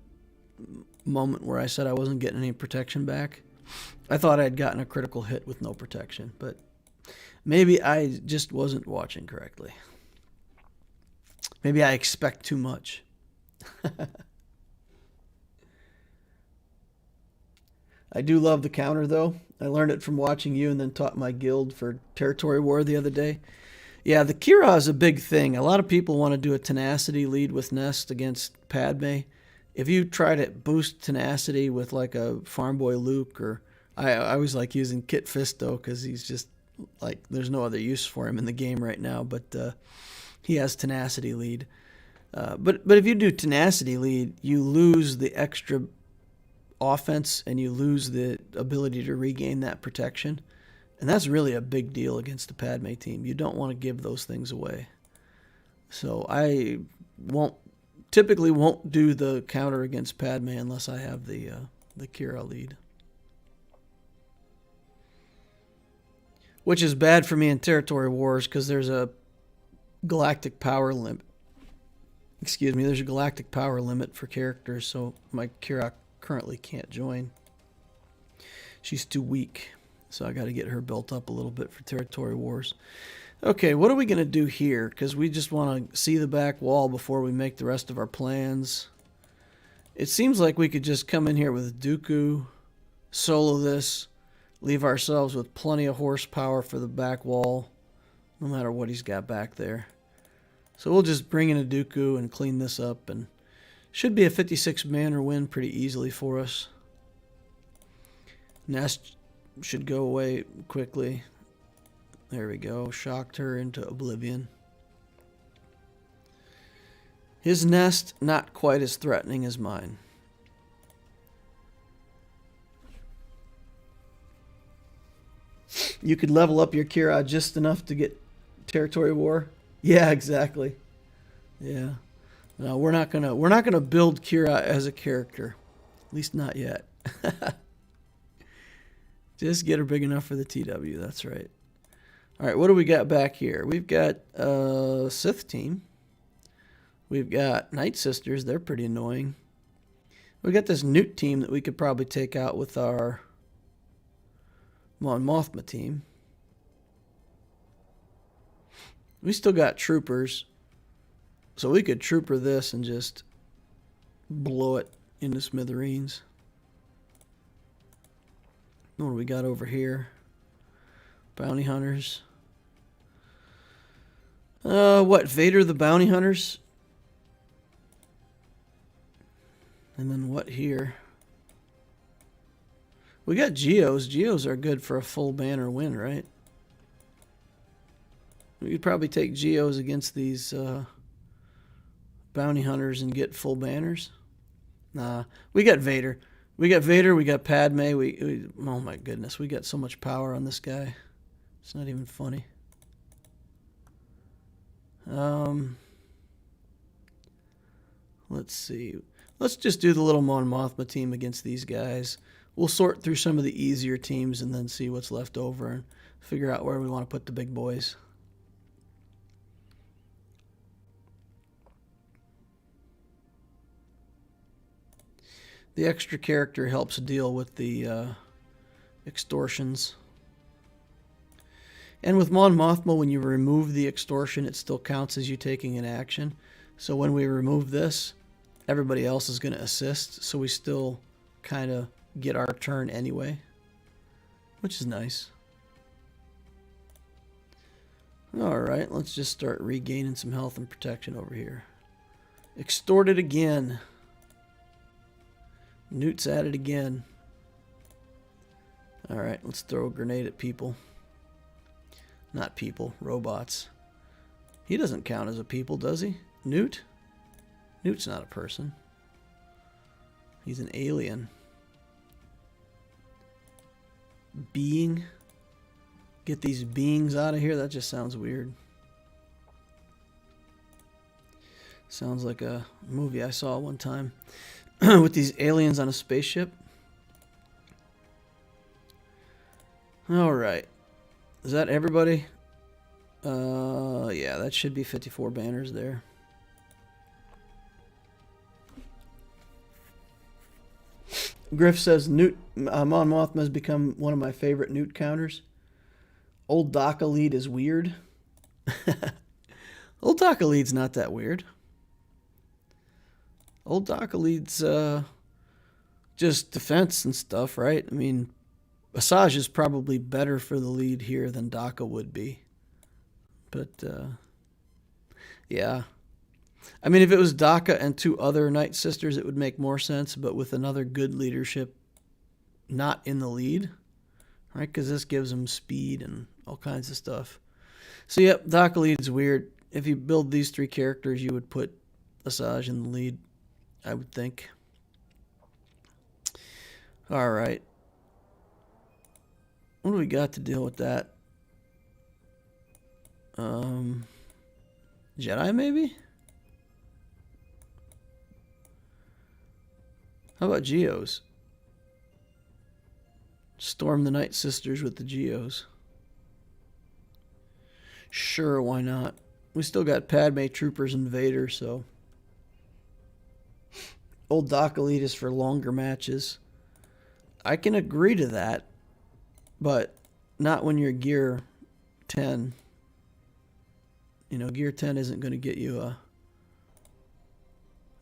moment where I said I wasn't getting any protection back. I thought I'd gotten a critical hit with no protection, but maybe I just wasn't watching correctly. Maybe I expect too much. I do love the counter, though. I learned it from watching you and then taught my guild for Territory War the other day. Yeah, the Kira is a big thing. A lot of people want to do a tenacity lead with Nest against Padme. If you try to boost tenacity with like a Farm Boy Luke, or I always like using Kit Fisto because he's just like, there's no other use for him in the game right now, but he has tenacity lead. But if you do tenacity lead, you lose the extra offense and you lose the ability to regain that protection. And that's really a big deal against the Padme team. You don't want to give those things away. So I typically won't do the counter against Padme unless I have the Kira lead. Which is bad for me in Territory Wars because there's a galactic power limit. Excuse me, there's a galactic power limit for characters, so my Kira currently can't join. She's too weak, so I got to get her built up a little bit for Territory Wars. Okay, what are we going to do here? Because we just want to see the back wall before we make the rest of our plans. It seems like we could just come in here with Dooku, solo this, leave ourselves with plenty of horsepower for the back wall, no matter what he's got back there. So we'll just bring in a Dooku and clean this up, and should be a 56-manner win pretty easily for us. Nest should go away quickly. There we go. Shocked her into oblivion. His Nest, not quite as threatening as mine. You could level up your Kira just enough to get Territory War. Yeah, exactly. Yeah. No, we're not gonna build Kira as a character. At least not yet. Just get her big enough for the TW, that's right. Alright, what do we got back here? We've got Sith team. We've got Night Sisters, they're pretty annoying. We got this Nute team that we could probably take out with our Mon Mothma team. We still got troopers. So we could trooper this and just blow it into smithereens. What do we got over here? Bounty hunters. What? Vader the bounty hunters? And then what here? We got Geos. Geos are good for a full banner win, right? We could probably take Geos against these bounty hunters and get full banners. Nah, we got Vader. We got Vader, we got Padme. Oh my goodness, we got so much power on this guy. It's not even funny. Let's see. Let's just do the little Mon Mothma team against these guys. We'll sort through some of the easier teams and then see what's left over and figure out where we want to put the big boys. The extra character helps deal with the extortions. And with Mon Mothma, when you remove the extortion, it still counts as you taking an action. So when we remove this, everybody else is going to assist. So we still kind of get our turn anyway, which is nice. Alright, let's just start regaining some health and protection over here. Extorted again. Nute's at it again. Alright, let's throw a grenade at people. Not people, robots. He doesn't count as a people, does he? Nute? Nute's not a person. He's an alien. Being? Get these beings out of here? That just sounds weird. Sounds like a movie I saw one time with these aliens on a spaceship. Alright. Is that everybody? Yeah, that should be 54 banners there. Griff says, Nute, Mon Mothma has become one of my favorite Nute counters. Old DACA lead is weird. Old DACA lead's not that weird. Old DACA lead's just defense and stuff, right? I mean, Asajj is probably better for the lead here than DACA would be. But, yeah. I mean, if it was DACA and 2 other Night Sisters, it would make more sense. But with another good leadership not in the lead, right? Because this gives them speed and all kinds of stuff. So, yep, DACA lead's weird. If you build these 3 characters, you would put Asajj in the lead, I would think. All right. What do we got to deal with that? Jedi, maybe? How about Geos? Storm the Night Sisters with the Geos. Sure, why not? We still got Padme, Troopers, and Vader, so... Old DACA lead is for longer matches. I can agree to that, but not when you're gear 10. You know, gear 10 isn't going to get you a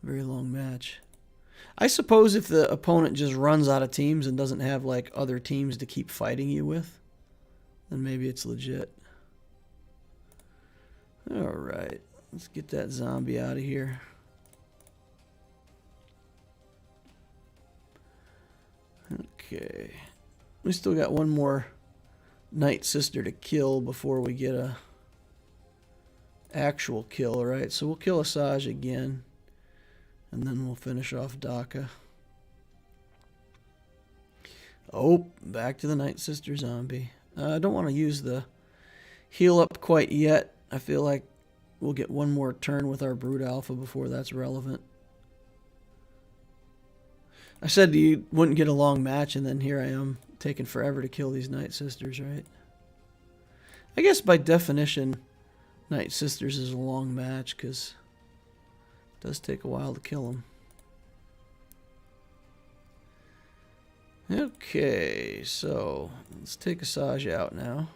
very long match. I suppose if the opponent just runs out of teams and doesn't have like other teams to keep fighting you with, then maybe it's legit. Alright, let's get that zombie out of here. Okay. We still got one more Night Sister to kill before we get a actual kill, right? So we'll kill Asajj again, and then we'll finish off DACA. Oh, back to the Night Sister zombie. I don't want to use the heal up quite yet. I feel like we'll get one more turn with our Brood Alpha before that's relevant. I said you wouldn't get a long match, and then here I am taking forever to kill these Night Sisters, right? I guess by definition, Night Sisters is a long match because it does take a while to kill them. Okay, so let's take Asajj out now.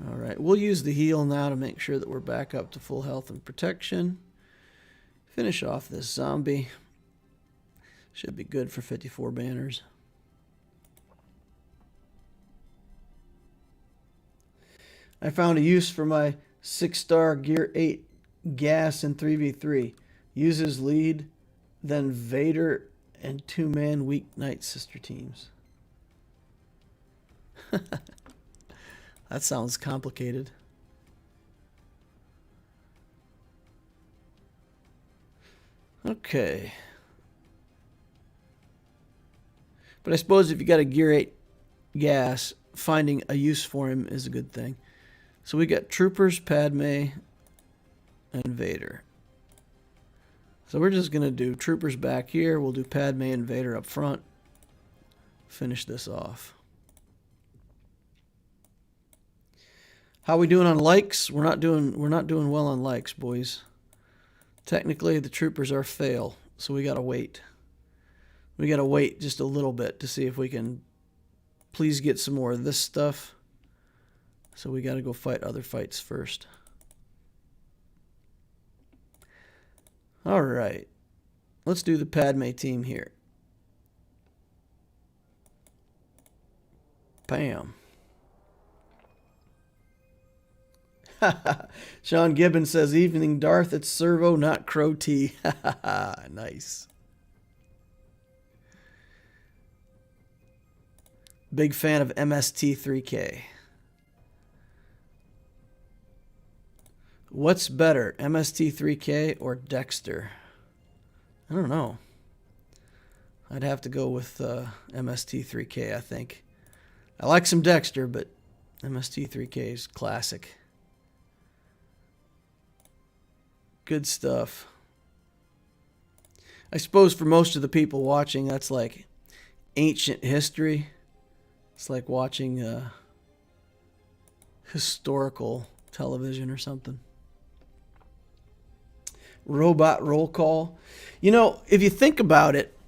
Alright, we'll use the heal now to make sure that we're back up to full health and protection. Finish off this zombie. Should be good for 54 banners. I found a use for my 6-star Gear 8 gas in 3v3. Uses lead, then Vader and 2-man weak Night Sister teams. That sounds complicated. Okay. But I suppose if you got a Gear 8 gas, finding a use for him is a good thing. So we got Troopers, Padme, and Vader. So we're just going to do troopers back here. We'll do Padme and Vader up front. Finish this off. How we doing on likes? We're not doing well on likes, boys. Technically, the troopers are fail, so we got to wait. We got to wait just a little bit to see if we can please get some more of this stuff. So we got to go fight other fights first. All right. Let's do the Padme team here. Bam. Sean Gibbons says, "Evening, Darth. It's Servo, not Crow T." Nice. Big fan of MST3K. What's better, MST3K or Dexter? I don't know. I'd have to go with MST3K, I think. I like some Dexter, but MST3K is classic. Good stuff. I suppose for most of the people watching, that's like ancient history. It's like watching historical television or something. Robot roll call. You know, if you think about it,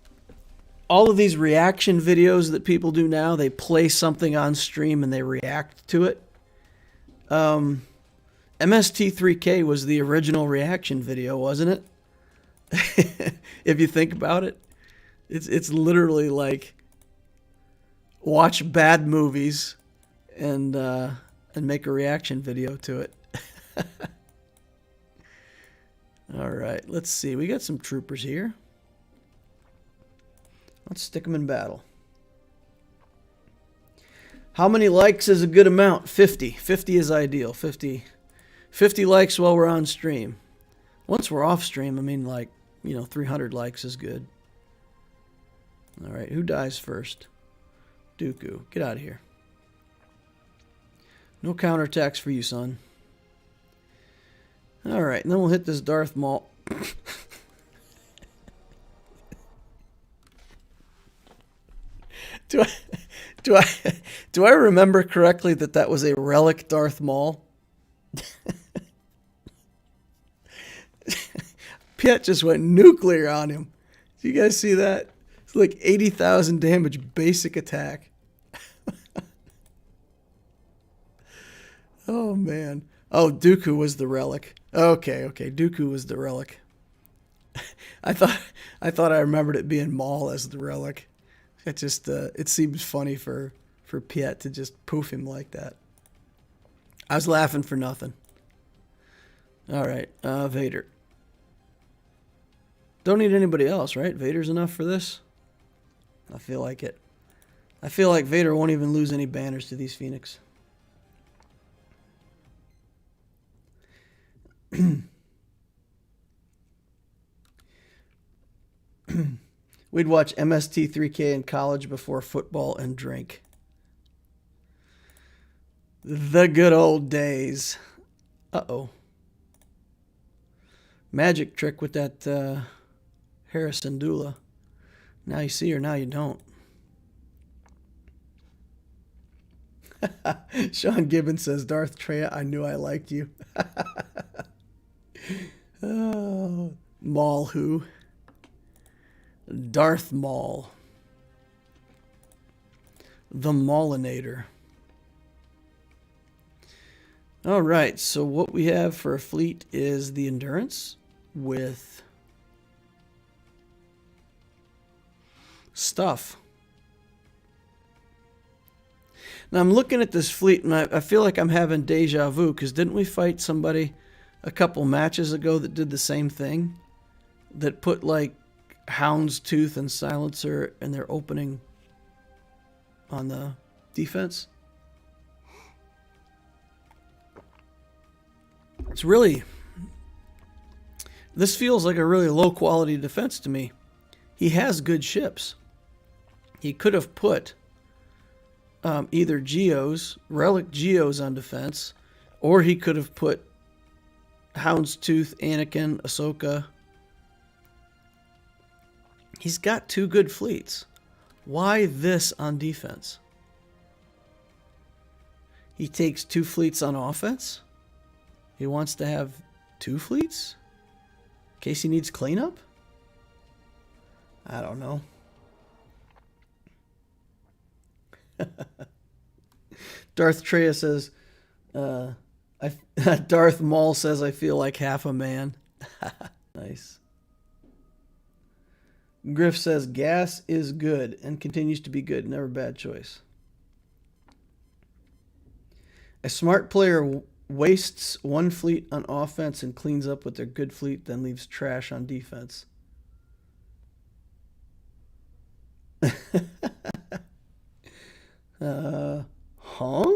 all of these reaction videos that people do now, they play something on stream and they react to it. MST3K was the original reaction video, wasn't it? If you think about it, it's literally like watch bad movies and make a reaction video to it. All right, let's see. We got some troopers here. Let's stick them in battle. How many likes is a good amount? 50. 50 is ideal. 50 likes while we're on stream. Once we're off stream, I mean, like, 300 likes is good. All right, who dies first? Dooku. Get out of here. No counterattacks for you, son. All right, and then we'll hit this Darth Maul. Do I remember correctly that was a relic Darth Maul? Piet just went nuclear on him. Do you guys see that? It's like 80,000 damage basic attack. Oh man. Oh, Dooku was the relic. Okay, Dooku was the relic. I thought I remembered it being Maul as the relic. It just it seems funny for Piet to just poof him like that. I was laughing for nothing. All right, Vader. Don't need anybody else, right? Vader's enough for this? I feel like it. I feel like Vader won't even lose any banners to these Phoenix. We'd watch MST3K in college before football and drink. The good old days. Uh-oh. Magic trick with that Harrison Dula. Now you see her, now you don't. Sean Gibbons says, "Darth Treya, I knew I liked you." Oh, Maul who? Darth Maul. The Maulinator. All right, so what we have for a fleet is the Endurance with stuff. Now I'm looking at this fleet and I feel like I'm having deja vu, because didn't we fight somebody a couple matches ago that did the same thing? That put like Hound's Tooth and Silencer in their opening on the defense? It's really... This feels like a really low quality defense to me. He has good ships. He could have put either Geos, relic Geos on defense, or he could have put Hound's Tooth, Anakin, Ahsoka, He's got 2 good fleets. Why this on defense? He takes 2 fleets on offense? He wants to have 2 fleets? In case he needs cleanup? I don't know. Darth Treya says, Darth Maul says, I feel like half a man. Nice. Griff says, gas is good and continues to be good. Never bad choice. A smart player wastes 1 fleet on offense and cleans up with their good fleet, then leaves trash on defense. Huh?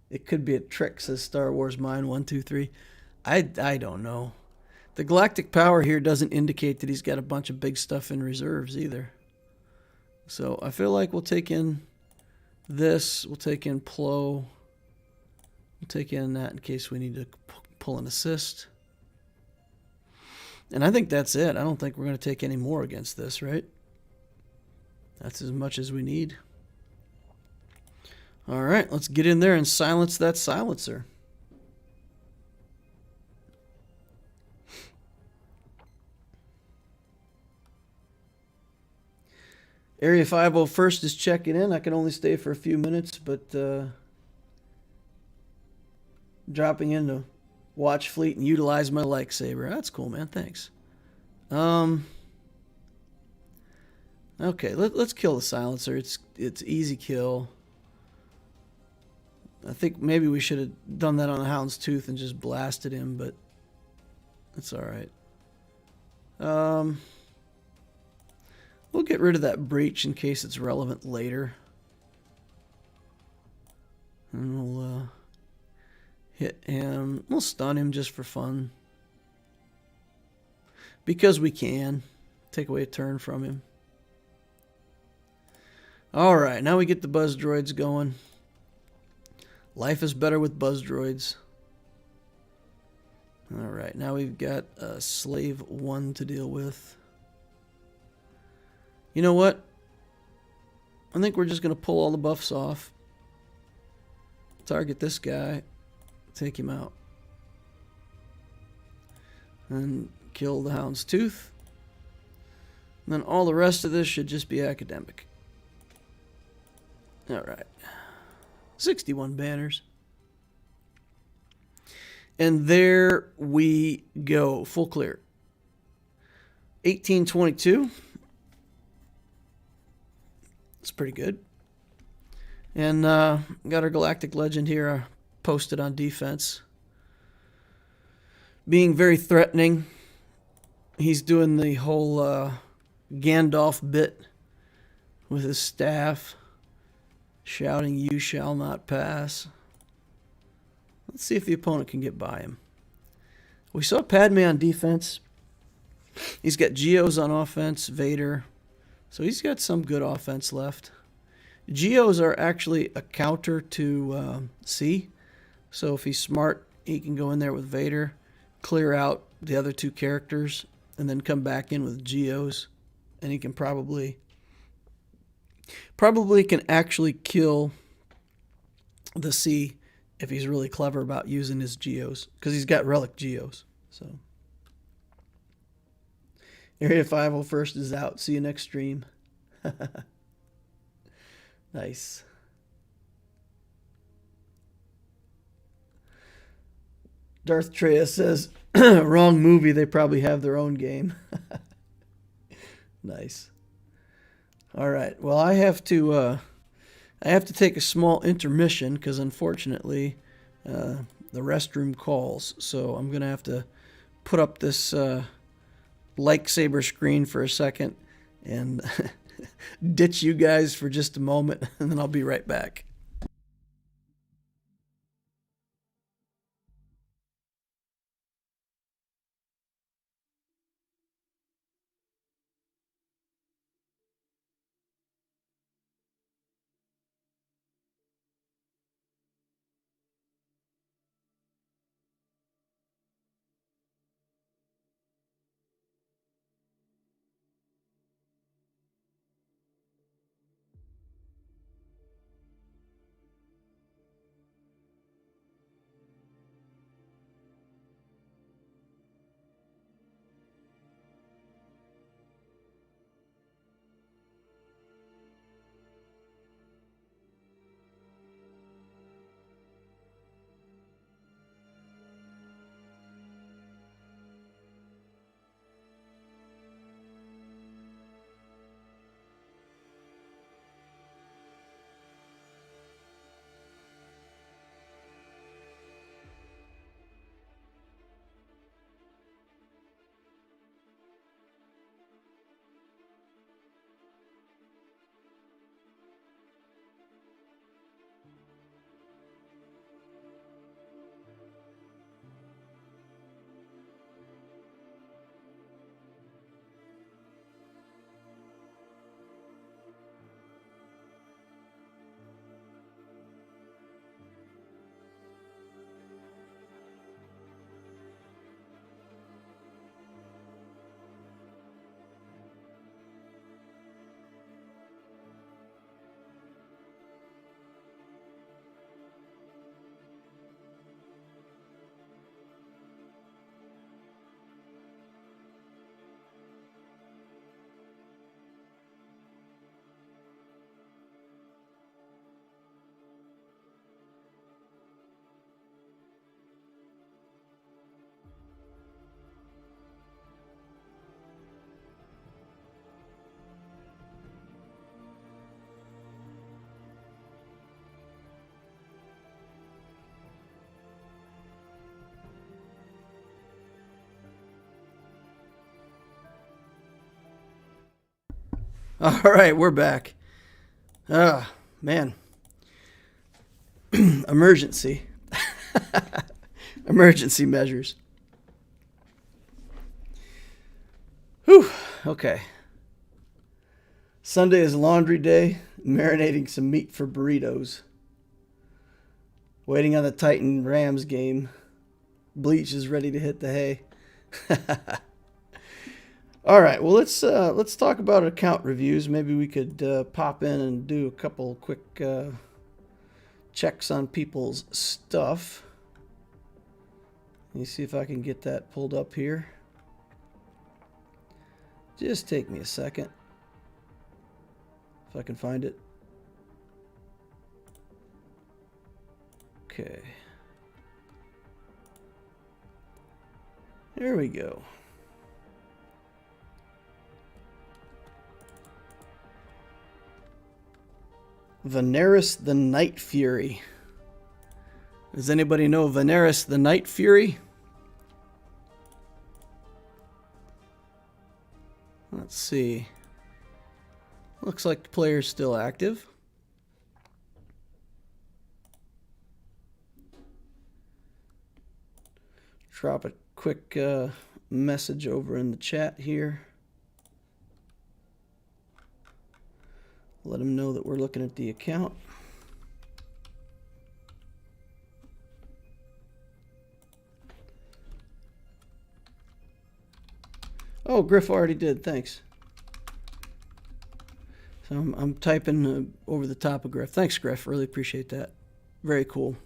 It could be a trick, says Star Wars Mind 123. I don't know. The galactic power here doesn't indicate that he's got a bunch of big stuff in reserves either. So I feel like we'll take in this. We'll take in Plo. We'll take in that in case we need to pull an assist. And I think that's it. I don't think we're going to take any more against this, right? That's as much as we need. All right, let's get in there and silence that silencer. Area 501st is checking in. I can only stay for a few minutes, but dropping in to watch fleet and utilize my lightsaber. That's cool, man. Thanks. Okay, let's kill the silencer. It's easy kill. I think maybe we should have done that on the Hound's Tooth and just blasted him, but that's all right. We'll get rid of that breach in case it's relevant later. And we'll hit him. We'll stun him just for fun. Because we can. Take away a turn from him. Alright, now we get the buzz droids going. Life is better with buzz droids. Alright, now we've got Slave 1 to deal with. You know what? I think we're just going to pull all the buffs off. Target this guy. Take him out. And kill the Hound's Tooth. And then all the rest of this should just be academic. Alright. 61 banners. And there we go. Full clear. 1822. It's pretty good. And got our Galactic Legend here posted on defense. Being very threatening. He's doing the whole Gandalf bit with his staff. Shouting, "You shall not pass." Let's see if the opponent can get by him. We saw Padme on defense. He's got Geos on offense, Vader. So he's got some good offense left. Geos are actually a counter to C. So if he's smart, he can go in there with Vader, clear out the other 2 characters, and then come back in with Geos. And he can probably can actually kill the C if he's really clever about using his Geos, because he's got relic Geos. So Area 501st is out. See you next stream. Nice. Darth Treya says, wrong movie. They probably have their own game. Nice. All right. Well, I have to take a small intermission because unfortunately the restroom calls. So I'm going to have to put up this lightsaber screen for a second and ditch you guys for just a moment, and then I'll be right back. All right, we're back. Ah, man. Emergency. Emergency measures. Whew. Okay. Sunday is laundry day. Marinating some meat for burritos. Waiting on the Titan Rams game. Bleach is ready to hit the hay. All right, well let's talk about account reviews. Maybe we could pop in and do a couple quick checks on people's stuff. Let me see if I can get that pulled up here. Just take me a second, if I can find it. Okay. There we go. Vanaris the Night Fury. Does anybody know Vanaris the Night Fury? Let's see. Looks like the player's still active. Drop a quick message over in the chat here. Let them know that we're looking at the account. Oh, Griff already did. Thanks. So I'm typing over the top of Griff. Thanks, Griff. Really appreciate that. Very cool.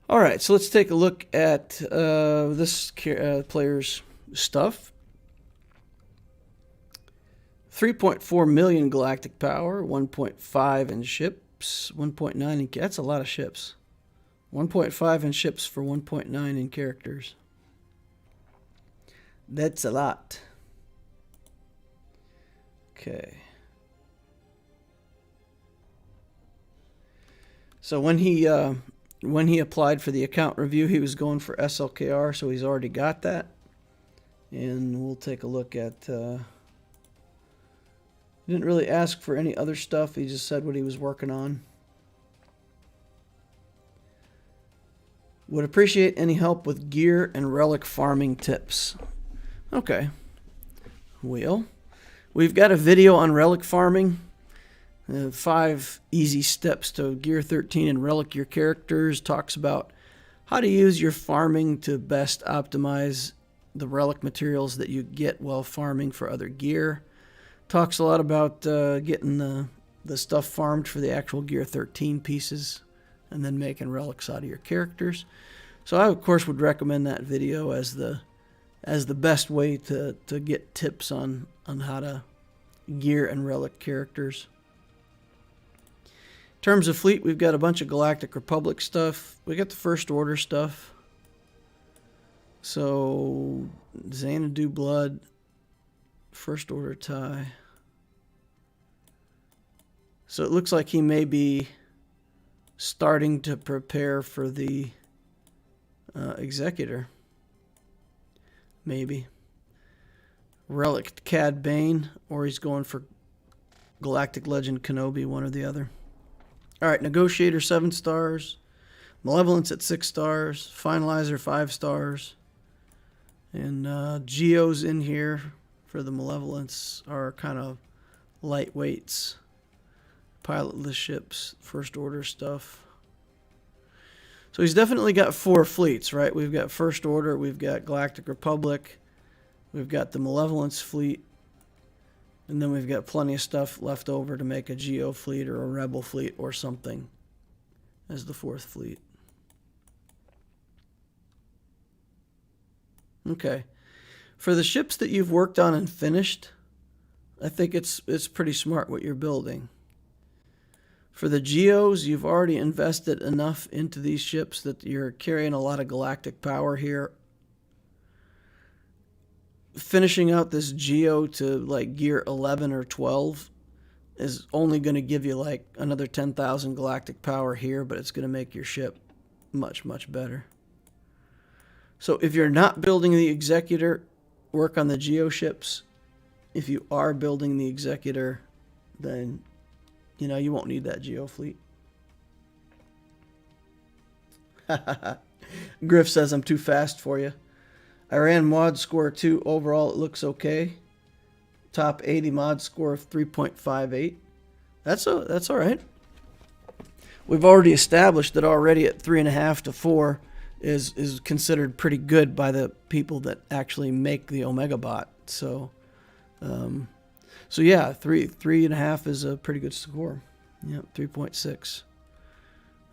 All right, so let's take a look at this player's stuff. 3.4 million galactic power, 1.5 in ships, 1.9 in... That's a lot of ships. 1.5 in ships for 1.9 in characters. That's a lot. Okay. So when he applied for the account review, he was going for SLKR, so he's already got that. And we'll take a look at... He didn't really ask for any other stuff. He just said what he was working on. Would appreciate any help with gear and relic farming tips. Okay. Well, we've got a video on relic farming. 5 easy steps to gear 13 and relic your characters. Talks about how to use your farming to best optimize the relic materials that you get while farming for other gear. Talks a lot about getting the stuff farmed for the actual gear 13 pieces and then making relics out of your characters. So I, of course, would recommend that video as the best way to get tips on how to gear and relic characters. In terms of fleet, we've got a bunch of Galactic Republic stuff. We got the First Order stuff. So, Xanadu Blood, First Order tie. So it looks like he may be starting to prepare for the Executor. Maybe. Relic Cad Bane, or he's going for Galactic Legend Kenobi, one or the other. Alright, Negotiator 7 stars. Malevolence at 6 stars. Finalizer 5 stars. And Geos in here for the Malevolence are kind of lightweights. Pilotless ships, First Order stuff. So he's definitely got 4 fleets, right? We've got First Order, we've got Galactic Republic, we've got the Malevolence fleet, and then we've got plenty of stuff left over to make a Geo fleet or a Rebel fleet or something as the 4th fleet. Okay. For the ships that you've worked on and finished, I think it's pretty smart what you're building. For the Geos, you've already invested enough into these ships that you're carrying a lot of galactic power here. Finishing out this Geo to like gear 11 or 12 is only going to give you like another 10,000 galactic power here, but it's going to make your ship much, much better. So if you're not building the Executor, work on the Geo ships. if you are building the Executor, then, you know, you won't need that Geo fleet. Griff says I'm too fast for you. I ran mod score 2. Overall, it looks okay. Top 80 mod score of 3.58. That's all right. We've already established that already at 3.5 to 4 is considered pretty good by the people that actually make the Omega bot. So yeah, 3.5 is a pretty good score. Yep, 3.6.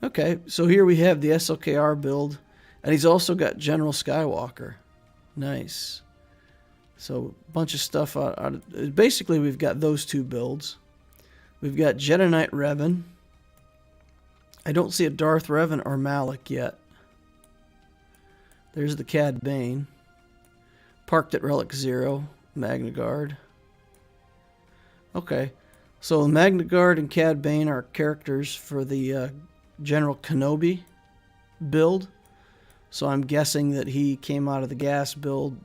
Okay, so here we have the SLKR build, and he's also got General Skywalker. Nice. So a bunch of stuff basically we've got those two builds. We've got Jedi Knight Revan. I don't see a Darth Revan or Malak yet. There's the Cad Bane. Parked at Relic 0, Magna Guard. Okay, so Magna Guard and Cad Bane are characters for the General Kenobi build. So I'm guessing that he came out of the gas build,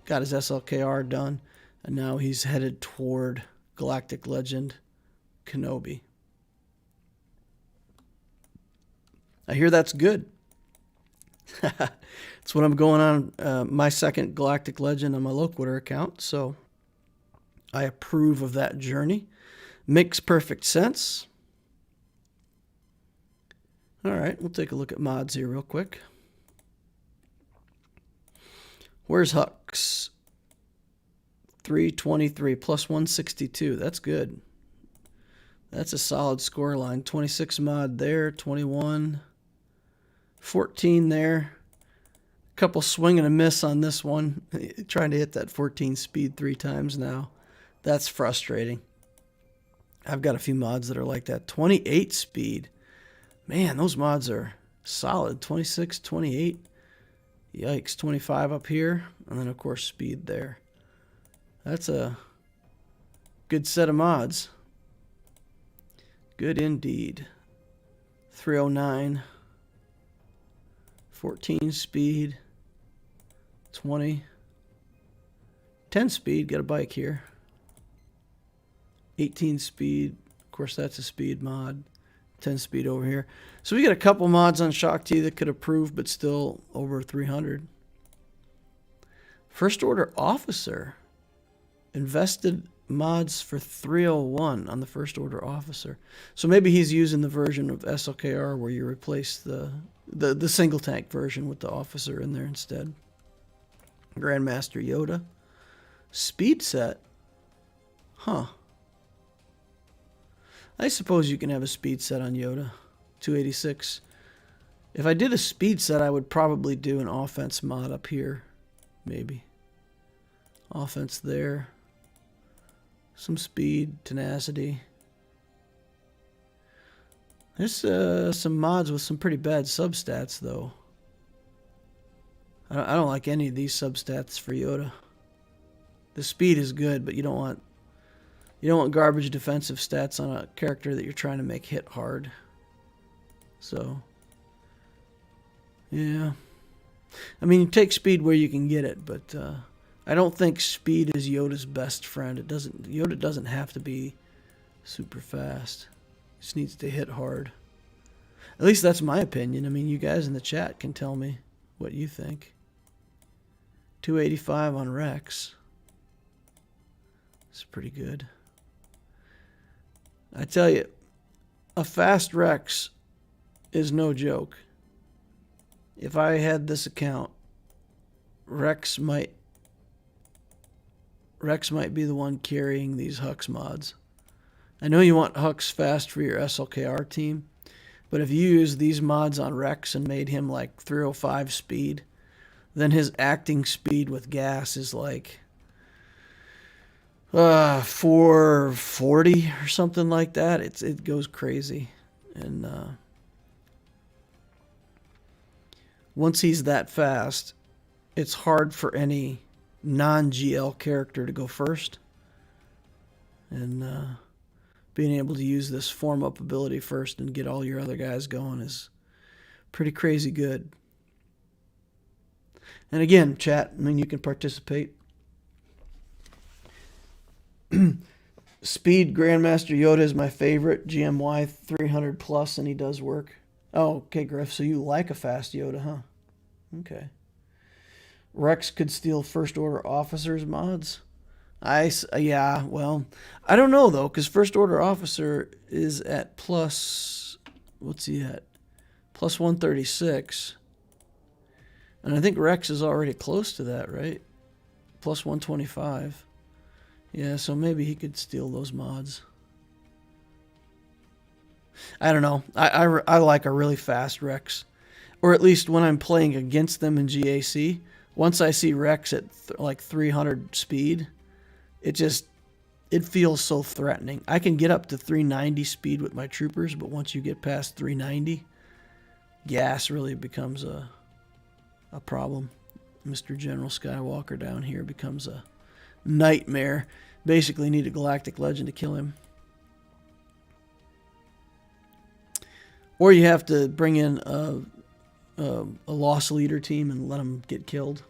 got his SLKR done, and now he's headed toward Galactic Legend Kenobi. I hear that's good. That's what I'm going on my second Galactic Legend on my Loquitur account, so I approve of that journey. Makes perfect sense. All right, we'll take a look at mods here real quick. Where's Hux? 323 plus 162. That's good. That's a solid score line. 26 mod there, 21, 14 there. Couple swing and a miss on this one. Trying to hit that 14 speed 3 times now. That's frustrating. I've got a few mods that are like that. 28 speed. Man, those mods are solid. 26, 28. Yikes, 25 up here. And then, of course, speed there. That's a good set of mods. Good indeed. 309. 14 speed. 20. 10 speed. Got a bike here. 18 speed. Of course, that's a speed mod. 10 speed over here. So we got a couple mods on Shock T that could approve, but still over 300. First Order Officer. Invested mods for 301 on the First Order Officer. So maybe he's using the version of SLKR where you replace the single tank version with the officer in there instead. Grandmaster Yoda. Speed set. Huh. I suppose you can have a speed set on Yoda. 286. If I did a speed set, I would probably do an offense mod up here. Maybe. Offense there. Some speed, tenacity. There's some mods with some pretty bad substats, though. I don't like any of these substats for Yoda. The speed is good, but you don't want garbage defensive stats on a character that you're trying to make hit hard. So, yeah. I mean, you take speed where you can get it, but I don't think speed is Yoda's best friend. Yoda doesn't have to be super fast. He just needs to hit hard. At least that's my opinion. I mean, you guys in the chat can tell me what you think. 285 on Rex. It's pretty good. I tell you, a fast Rex is no joke. If I had this account, Rex might be the one carrying these Hux mods. I know you want Hux fast for your SLKR team, but if you use these mods on Rex and made him like 305 speed, then his acting speed with gas is like 440 or something like that. It goes crazy. And once he's that fast, it's hard for any non-GL character to go first. And being able to use this form-up ability first and get all your other guys going is pretty crazy good. And again, chat, I mean, you can participate. Speed Grandmaster Yoda is my favorite. GMY 300 plus, and he does work. Oh, okay, Griff. So you like a fast Yoda, huh? Okay. Rex could steal First Order officers mods. Yeah, well, I don't know though, because First Order officer is at plus, what's he at? Plus 136. And I think Rex is already close to that, right? Plus 125. Yeah, so maybe he could steal those mods. I don't know. I like a really fast Rex. Or at least when I'm playing against them in GAC. Once I see Rex at like 300 speed, it feels so threatening. I can get up to 390 speed with my troopers, but once you get past 390, gas really becomes a problem. Mr. General Skywalker down here becomes a nightmare. Basically need a galactic legend to kill him. Or you have to bring in a lost leader team and let them get killed.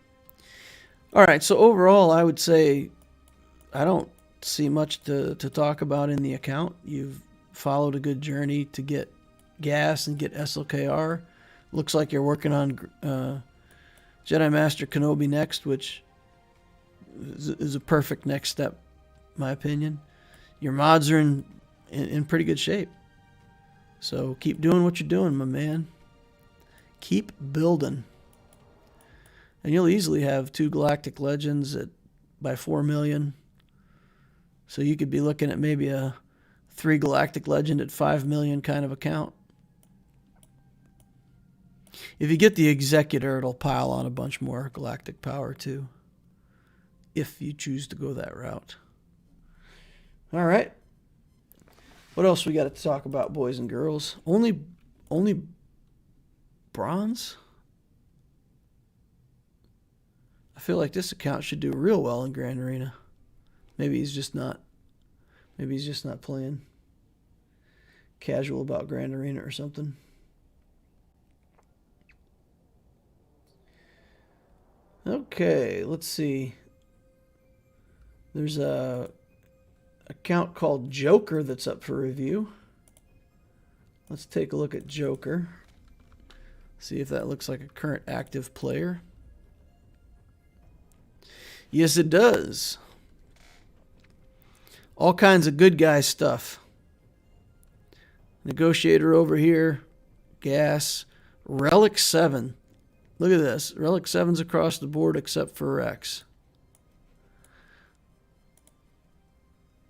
Alright, so overall I would say I don't see much to talk about in the account. You've followed a good journey to get gas and get SLKR. Looks like you're working on Jedi Master Kenobi next, which is a perfect next step, in my opinion. Your mods are in pretty good shape. So keep doing what you're doing, my man. Keep building. And you'll easily have 2 Galactic Legends by 4 million. So you could be looking at maybe a 3 Galactic Legend at 5 million kind of account. If you get the Executor, it'll pile on a bunch more galactic power too. If you choose to go that route. Alright. What else we got to talk about, boys and girls? Only bronze? I feel like this account should do real well in Grand Arena. Maybe he's just not playing casual about Grand Arena or something. Okay, let's see. There's a account called Joker that's up for review. Let's take a look at Joker. See if that looks like a current active player. Yes, it does. All kinds of good guy stuff. Negotiator over here. Gas. Relic 7. Look at this. Relic 7's across the board except for Rex.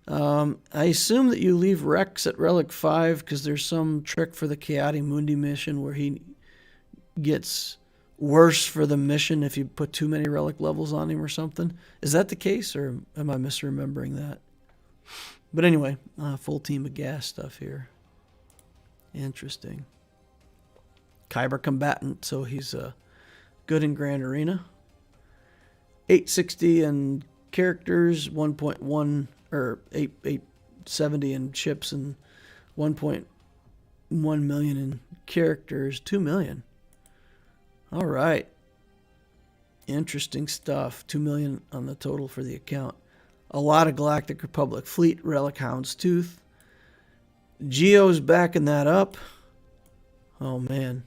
I assume that you leave Rex at Relic 5 because there's some trick for the Chaotic Mundi mission where he gets worse for the mission if you put too many Relic levels on him or something. Is that the case, or am I misremembering that? But anyway, full team of gas stuff here. Interesting. Kyber combatant, so he's good in Grand Arena. 860 in characters, 1.1 or 870 in chips, and 1.1 million in characters. 2 million. All right. Interesting stuff. 2 million on the total for the account. A lot of Galactic Republic Fleet, Relic Hound's Tooth. Geos backing that up. Oh, man.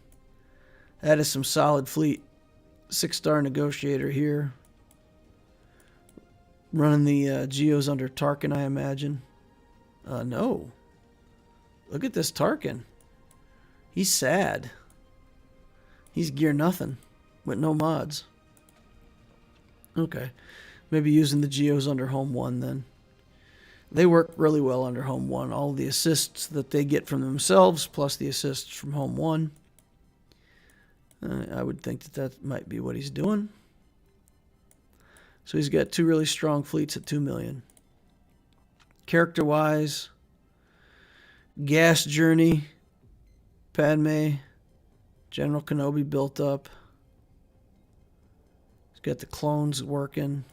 That is some solid fleet. 6-star negotiator here. Running the Geos under Tarkin, I imagine. No. Look at this Tarkin. He's sad. He's gear nothing with no mods. Okay. Maybe using the Geos under Home 1 then. They work really well under Home 1. All the assists that they get from themselves plus the assists from Home 1. I would think that might be what he's doing. So he's got 2 really strong fleets at 2 million. Character-wise, Gas Journey, Padme, General Kenobi built up. He's got the clones working.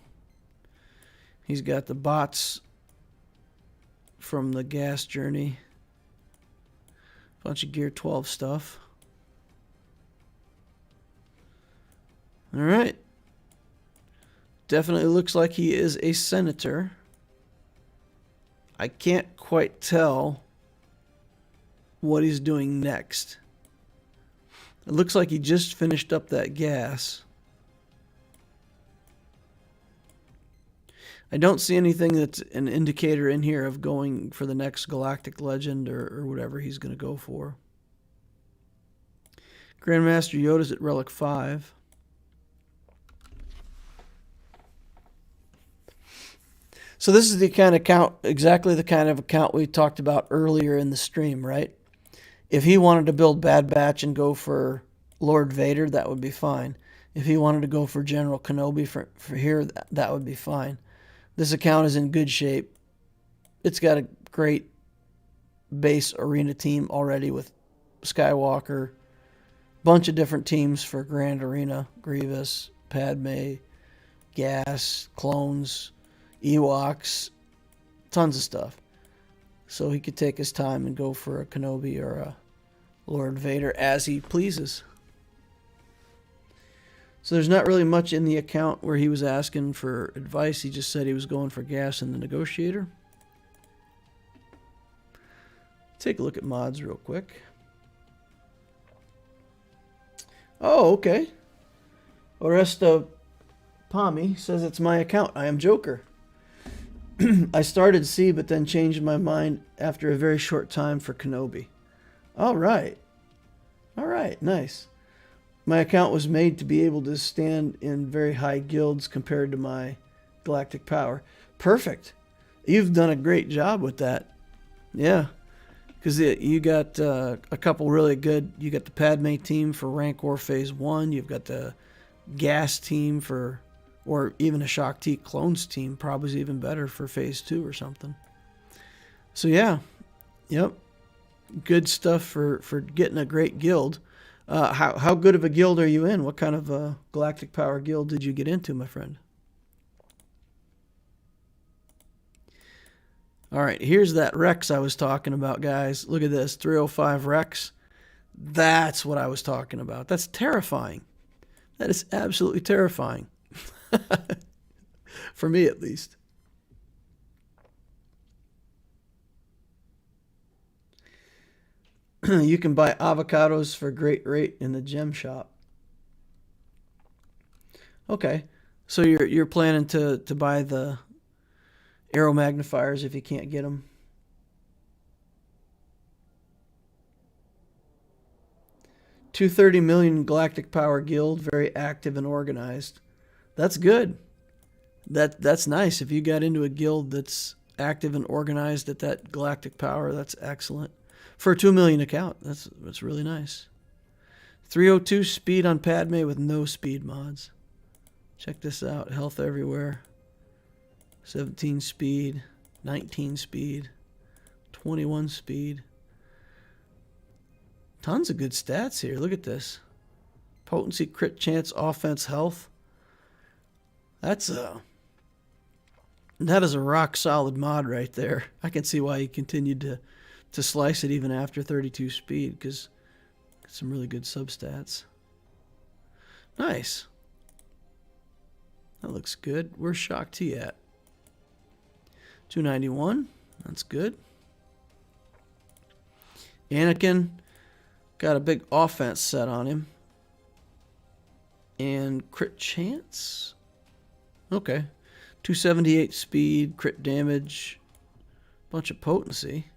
He's got the bots from the Gas Journey. Bunch of Gear 12 stuff. All right. Definitely looks like he is a senator. I can't quite tell what he's doing next. It looks like he just finished up that gas. I don't see anything that's an indicator in here of going for the next Galactic Legend or whatever he's going to go for. Grandmaster Yoda's at Relic 5. So this is the kind of account, exactly the kind of account we talked about earlier in the stream, right? If he wanted to build Bad Batch and go for Lord Vader, that would be fine. If he wanted to go for General Kenobi for here, that would be fine. This account is in good shape. It's got a great base arena team already with Skywalker. Bunch of different teams for Grand Arena. Grievous, Padme, Gas, clones, Ewoks. Tons of stuff. So he could take his time and go for a Kenobi or a Lord Vader as he pleases. So there's not really much in the account where he was asking for advice. He just said he was going for gas in the negotiator. Take a look at mods real quick. Oh, okay. Oresta Pami says it's my account. I am Joker. I started C, but then changed my mind after a very short time for Kenobi. All right. All right, nice. My account was made to be able to stand in very high guilds compared to my galactic power. Perfect. You've done a great job with that. Yeah. Because you got a couple really good... You got the Padme team for Rancor Phase 1. You've got the Gas team for... Or even a Shaak Ti Clones team. Probably is even better for Phase 2 or something. So yeah. Yep. Good stuff for getting a great guild. How good of a guild are you in? What kind of galactic power guild did you get into, my friend? All right, here's that Rex I was talking about, guys. Look at this, 305 Rex. That's what I was talking about. That's terrifying. That is absolutely terrifying. For me, at least. You can buy avocados for a great rate in the gem shop. Okay, so you're planning to buy the arrow magnifiers if you can't get them. $230 million galactic power guild, very active and organized. That's good. That's nice. If you got into a guild that's active and organized at that galactic power, that's excellent. For a 2 million account, that's really nice. 302 speed on Padme with no speed mods. Check this out. Health everywhere. 17 speed. 19 speed. 21 speed. Tons of good stats here. Look at this. Potency, crit chance, offense, health. That is a rock solid mod right there. I can see why he continued to slice it even after 32 speed, because some really good substats. Nice. That looks good. Where's Shaak Ti at? 291. That's good. Anakin got a big offense set on him. And crit chance? Okay. 278 speed, crit damage, bunch of potency.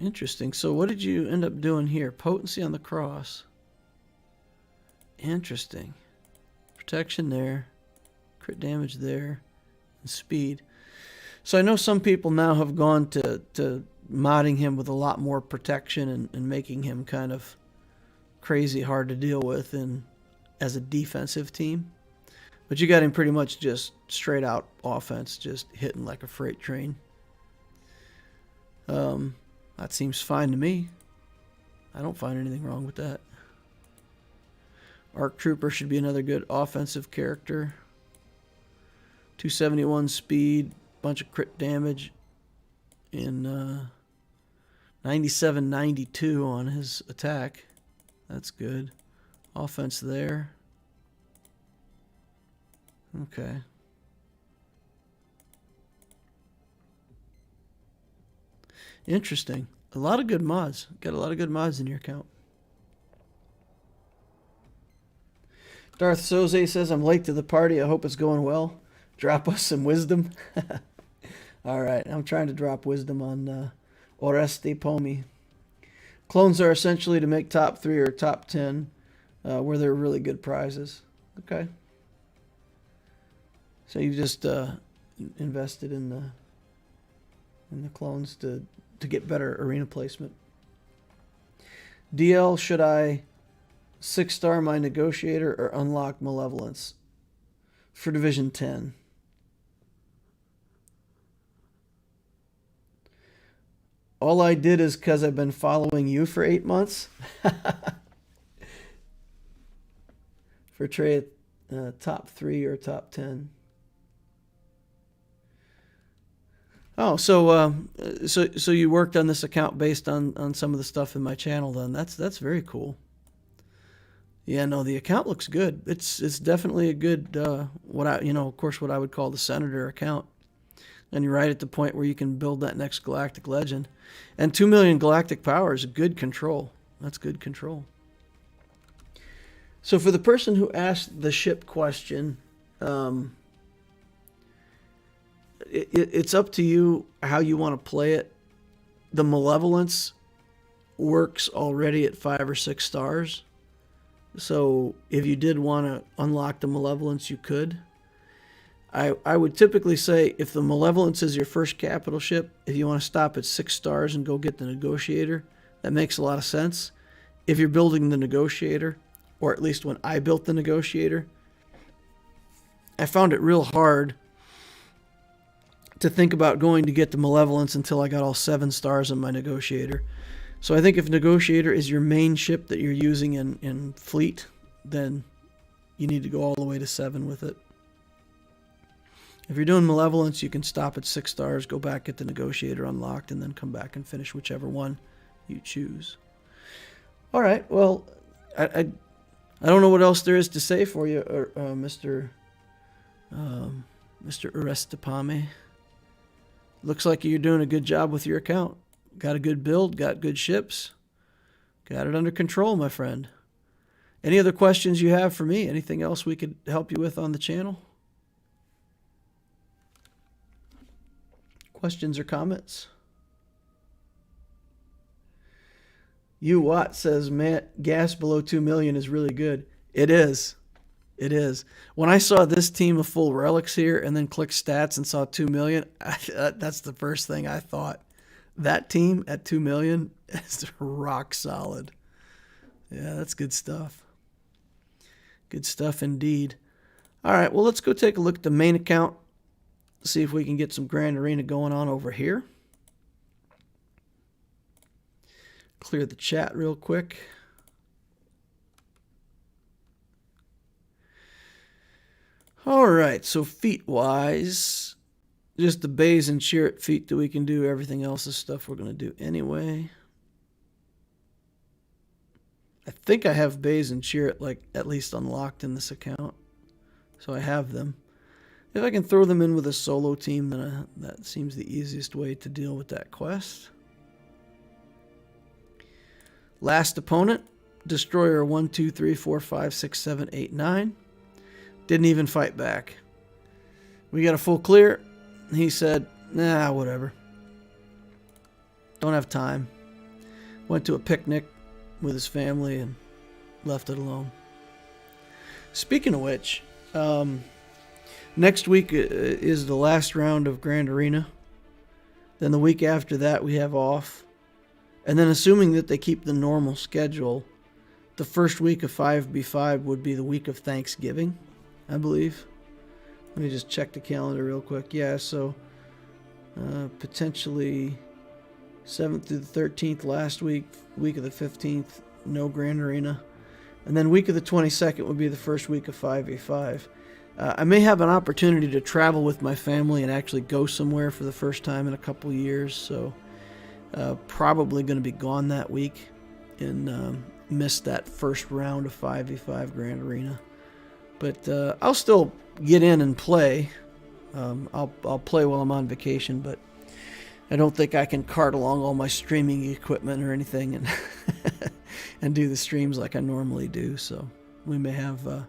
Interesting. So what did you end up doing here? Potency on the cross. Interesting. Protection there. Crit damage there. And speed. So I know some people now have gone to modding him with a lot more protection and making him kind of crazy hard to deal with as a defensive team. But you got him pretty much just straight out offense, just hitting like a freight train. That seems fine to me. I don't find anything wrong with that. Arc Trooper should be another good offensive character. 271 speed, bunch of crit damage, and 97-92 on his attack. That's good. Offense there. Okay. Interesting. A lot of good mods. Got a lot of good mods in your account. Darth Soze says, I'm late to the party. I hope it's going well. Drop us some wisdom. All right. I'm trying to drop wisdom on Oreste Pomi. Clones are essentially to make top 3 or top 10 where they're really good prizes. Okay. So you just invested in the clones to get better arena placement. DL, should I 6-star my negotiator or unlock malevolence for Division 10? All I did is because I've been following you for 8 months. For trade top 3 or top 10. Oh, so you worked on this account based on some of the stuff in my channel then. That's very cool. Yeah, no, the account looks good. It's definitely a good what I would call the Senator account. And you're right at the point where you can build that next galactic legend. And 2 million galactic power is good control. That's good control. So for the person who asked the ship question, it's up to you how you want to play it. The malevolence works already at 5 or 6 stars. So if you did want to unlock the malevolence, you could. I would typically say if the malevolence is your first capital ship, if you want to stop at 6 stars and go get the negotiator, that makes a lot of sense. If you're building the negotiator, or at least when I built the negotiator, I found it real hard to think about going to get the malevolence until I got all 7 stars on my negotiator. So I think if negotiator is your main ship that you're using in fleet, then you need to go all the way to 7 with it. If you're doing malevolence, you can stop at 6 stars, go back, get the negotiator unlocked, and then come back and finish whichever one you choose. All right, well, I don't know what else there is to say for you, Mr. Orestipame. Looks like you're doing a good job with your account. Got a good build, got good ships. Got it under control, my friend. Any other questions you have for me? Anything else we could help you with on the channel? Questions or comments? You Watt says, Matt, gas below 2 million is really good. It is. It is. When I saw this team of full relics here and then clicked stats and saw 2 million, that's the first thing I thought. That team at 2 million is rock solid. Yeah, that's good stuff. Good stuff indeed. All right, well, let's go take a look at the main account. See if we can get some Grand Arena going on over here. Clear the chat real quick. All right, so feat-wise, just the bays and chariot feat that we can do. Everything else is stuff we're going to do anyway. I think I have bays and chariot like at least unlocked in this account, so I have them. If I can throw them in with a solo team, then that seems the easiest way to deal with that quest. Last opponent, Destroyer 1, 2, 3, 4, 5, 6, 7, 8, 9. Didn't even fight back. We got a full clear. He said, nah, whatever. Don't have time. Went to a picnic with his family and left it alone. Speaking of which, next week is the last round of Grand Arena. Then the week after that we have off. And then assuming that they keep the normal schedule, the first week of 5v5 would be the week of Thanksgiving, I believe. Let me just check the calendar real quick. Yeah, so potentially 7th through the 13th last week, week of the 15th, no Grand Arena. And then week of the 22nd would be the first week of 5v5. I may have an opportunity to travel with my family and actually go somewhere for the first time in a couple years, so probably going to be gone that week and miss that first round of 5v5 Grand Arena. But I'll still get in and play. I'll play while I'm on vacation, but I don't think I can cart along all my streaming equipment or anything and and do the streams like I normally do. So we may have a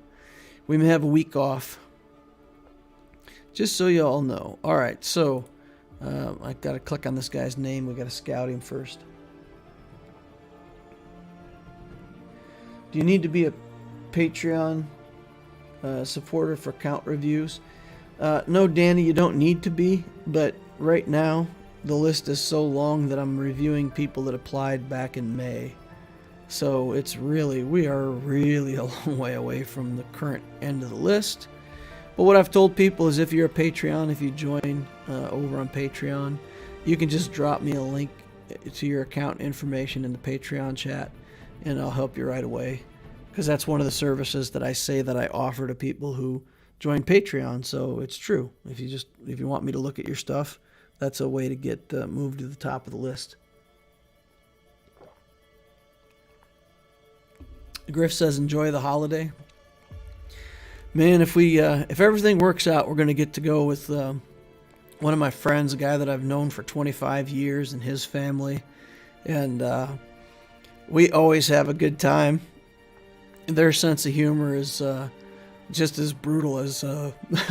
week off. Just so you all know. All right, so I got to click on this guy's name. We got to scout him first. Do you need to be a Patreon supporter for count reviews? No, Danny, you don't need to be, but right now the list is so long that I'm reviewing people that applied back in May. So it's really, we are really a long way away from the current end of the list. But what I've told people is if you're a Patreon, if you join over on Patreon, you can just drop me a link to your account information in the Patreon chat and I'll help you right away. Because that's one of the services that I say that I offer to people who join Patreon. So it's true. If you want me to look at your stuff, that's a way to get moved to the top of the list. Griff says, enjoy the holiday. Man, if everything works out, we're going to get to go with one of my friends, a guy that I've known for 25 years, and his family. And we always have a good time. Their sense of humor is just as brutal as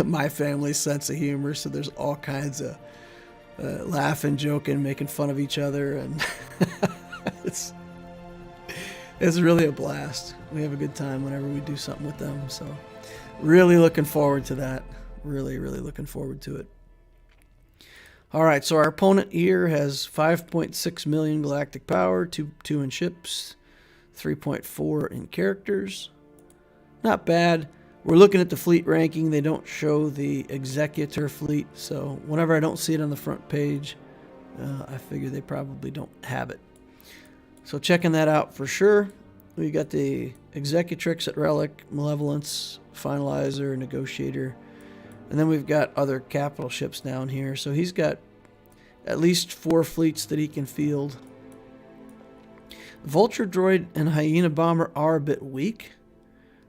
my family's sense of humor. So there's all kinds of laughing, joking, making fun of each other, and it's really a blast. We have a good time whenever we do something with them. So really looking forward to that. Really, really looking forward to it. All right, so our opponent here has 5.6 million galactic power, 2 in ships, 3.4 in characters. Not bad. We're looking at the fleet ranking. They don't show the Executor fleet, so whenever I don't see it on the front page, I figure they probably don't have it. So checking that out for sure. We got the Executrix at Relic, Malevolence, Finalizer, Negotiator, and then we've got other capital ships down here. So he's got at least 4 fleets that he can field. Vulture Droid and Hyena Bomber are a bit weak.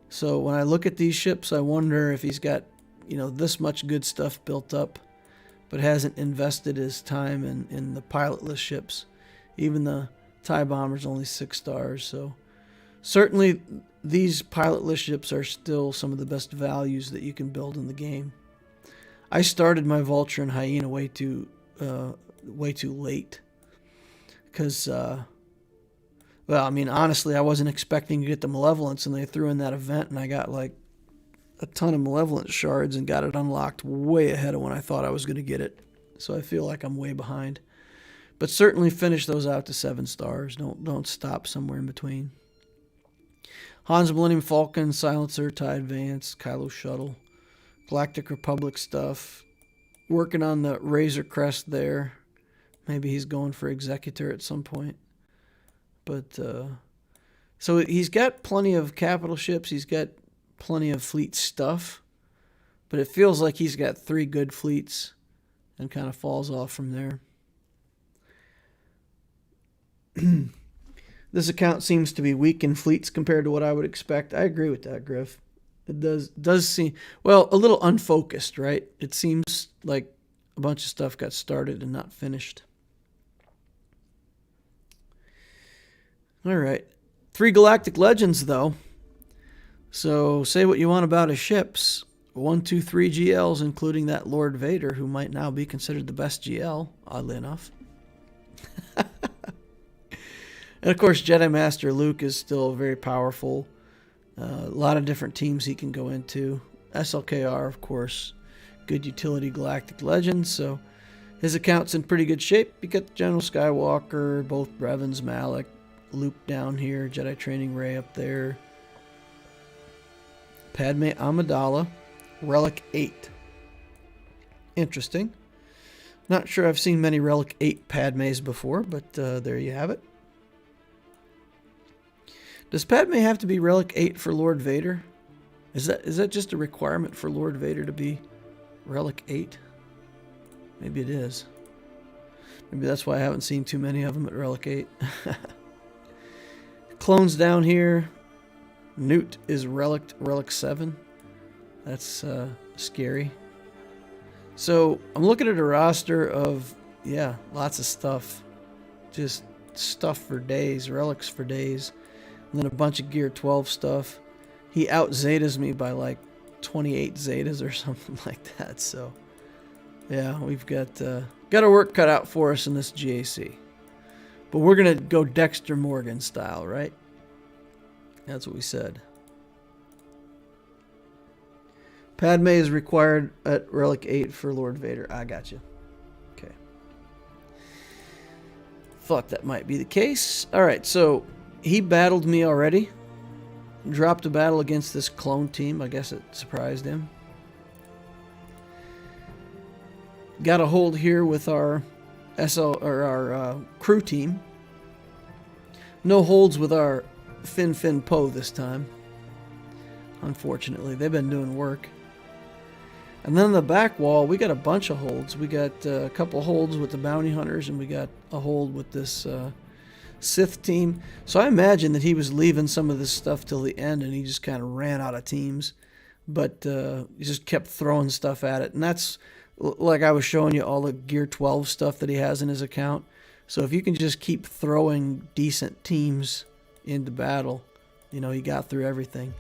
So when I look at these ships, I wonder if he's got, this much good stuff built up, but hasn't invested his time in the pilotless ships. Even the TIE Bomber's only 6 stars, so certainly these pilotless ships are still some of the best values that you can build in the game. I started my Vulture and Hyena way too late, because honestly, I wasn't expecting to get the Malevolence, and they threw in that event, and I got like a ton of Malevolence shards and got it unlocked way ahead of when I thought I was going to get it. So I feel like I'm way behind. But certainly finish those out to 7 stars. Don't stop somewhere in between. Han's Millennium Falcon, Silencer, TIE Advance, Kylo Shuttle, Galactic Republic stuff. Working on the Razor Crest there. Maybe he's going for Executor at some point. But, so he's got plenty of capital ships. He's got plenty of fleet stuff. But it feels like he's got 3 good fleets and kind of falls off from there. This account seems to be weak in fleets compared to what I would expect. I agree with that, Griff. It does seem, well, a little unfocused, right? It seems like a bunch of stuff got started and not finished. All right. 3 Galactic Legends, though. So say what you want about his ships. 1, 2, 3 GLs, including that Lord Vader, who might now be considered the best GL, oddly enough. And, of course, Jedi Master Luke is still very powerful. A lot of different teams he can go into. SLKR, of course, good utility Galactic Legends. So his account's in pretty good shape. You got General Skywalker, both Brevins, Malak, Luke down here, Jedi Training Ray up there. Padme Amidala, Relic 8. Interesting. Not sure I've seen many Relic 8 Padmes before, but there you have it. Does Padme have to be Relic 8 for Lord Vader? Is that just a requirement for Lord Vader to be Relic 8? Maybe it is. Maybe that's why I haven't seen too many of them at Relic 8. Clones down here. Nute is Relic 7. That's scary. So I'm looking at a roster of yeah, lots of stuff. Just stuff for days, relics for days. And then a bunch of Gear 12 stuff. He out-Zetas me by like 28 Zetas or something like that. So, yeah, we've got our work cut out for us in this GAC. But we're going to go Dexter Morgan style, right? That's what we said. Padme is required at Relic 8 for Lord Vader. I got you. Okay. Thought that might be the case. Alright, so he battled me already. Dropped a battle against this clone team. I guess it surprised him. Got a hold here with our crew team. No holds with our Fin Poe this time. Unfortunately, they've been doing work. And then on the back wall, we got a bunch of holds. We got a couple holds with the bounty hunters, and we got a hold with this Sith team. So I imagine that he was leaving some of this stuff till the end, and he just kind of ran out of teams. But he just kept throwing stuff at it. And that's, like I was showing you, all the Gear 12 stuff that he has in his account. So if you can just keep throwing decent teams into battle, you know, he got through everything.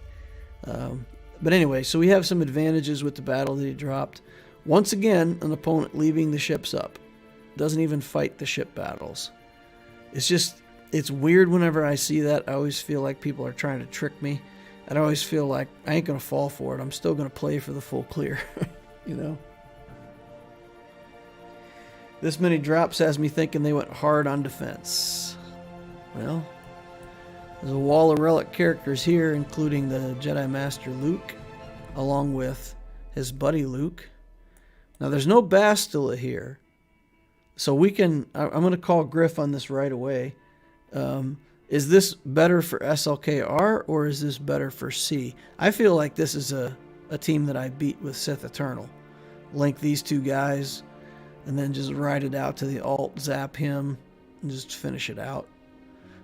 But anyway, so we have some advantages with the battle that he dropped. Once again, an opponent leaving the ships up. Doesn't even fight the ship battles. It's weird whenever I see that. I always feel like people are trying to trick me. And I always feel like I ain't going to fall for it. I'm still going to play for the full clear, you know? This many drops has me thinking they went hard on defense. Well, there's a wall of relic characters here, including the Jedi Master Luke, along with his buddy Luke. Now, there's no Bastila here, so we can... I'm going to call Griff on this right away. Is this better for SLKR, or is this better for C? I feel like this is a team that I beat with Sith Eternal. Link these two guys, and then just ride it out to the alt, zap him, and just finish it out.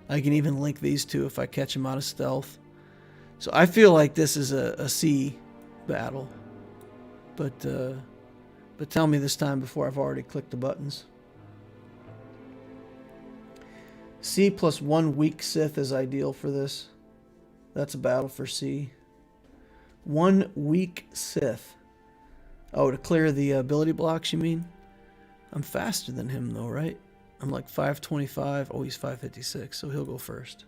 I can even link these two if I catch him out of stealth. So I feel like this is a C battle. But tell me this time before I've already clicked the buttons. C plus 1 weak Sith is ideal for this. That's a battle for C. 1 weak Sith. Oh, to clear the ability blocks, you mean? I'm faster than him, though, right? I'm like 525. Oh, he's 556, so he'll go first.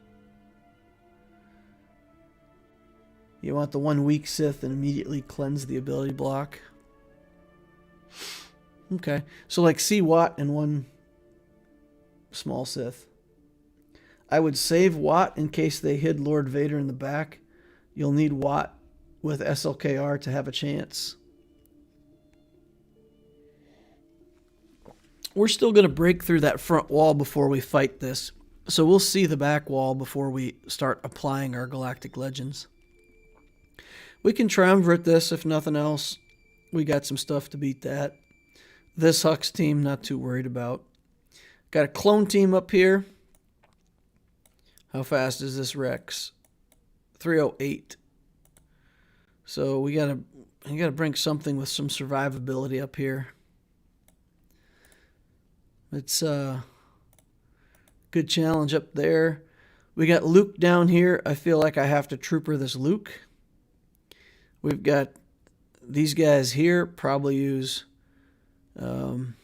You want the 1 weak Sith and immediately cleanse the ability block. Okay, so like C Watt and 1 small Sith. I would save Watt in case they hid Lord Vader in the back. You'll need Watt with SLKR to have a chance. We're still going to break through that front wall before we fight this. So we'll see the back wall before we start applying our Galactic Legends. We can Triumvirate this if nothing else. We got some stuff to beat that. This Hux team, not too worried about. Got a clone team up here. How fast is this Rex? 308. So we gotta bring something with some survivability up here. It's a good challenge up there. We got Luke down here. I feel like I have to trooper this Luke. We've got these guys here. Probably use... well,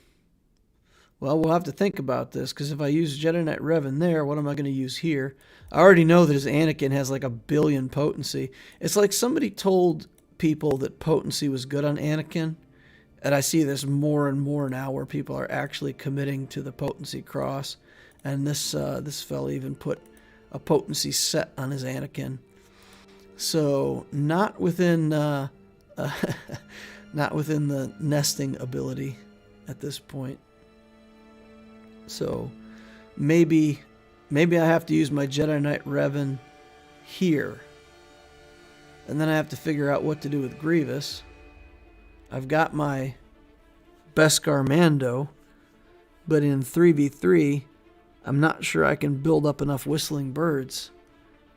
we'll have to think about this, because if I use Jedi Knight Revan there, what am I going to use here? I already know that his Anakin has like 1 billion potency. It's like somebody told people that potency was good on Anakin. And I see this more and more now where people are actually committing to the potency cross. And this fella even put a potency set on his Anakin. So not within not within the nesting ability at this point. So maybe I have to use my Jedi Knight Revan here. And then I have to figure out what to do with Grievous. I've got my Beskar Mando, but in 3v3, I'm not sure I can build up enough Whistling Birds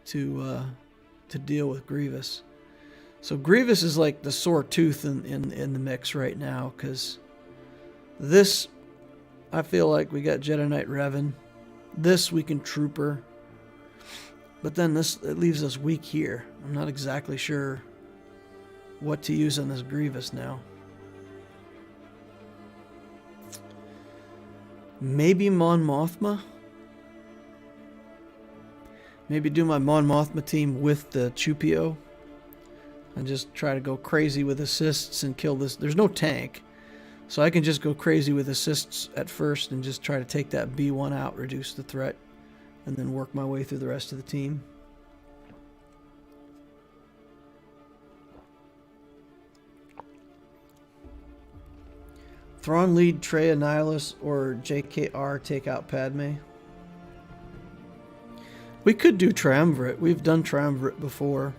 to deal with Grievous. So Grievous is like the sore tooth in the mix right now, because this I feel like we got Jedi Knight Revan. This we can Trooper. But then this, it leaves us weak here. I'm not exactly sure what to use on this Grievous now. Maybe Mon Mothma? Maybe do my Mon Mothma team with the Chupio. And just try to go crazy with assists and kill this. There's no tank. So I can just go crazy with assists at first and just try to take that B1 out, reduce the threat, and then work my way through the rest of the team. Thrawn lead Trey Annihilus or JKR take out Padme. We could do Triumvirate. We've done Triumvirate before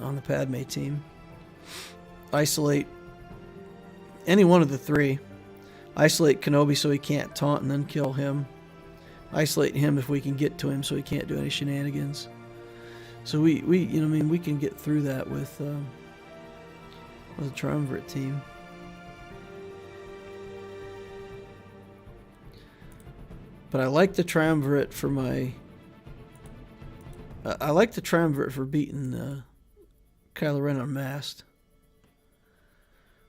on the Padme team. Isolate any one of the three. Isolate Kenobi so he can't taunt and then kill him. Isolate him if we can get to him so he can't do any shenanigans. So we you know, I mean, we can get through that with a Triumvirate team. But I like the Triumvirate for my... I like the Triumvirate for beating Kylo Ren unmasked.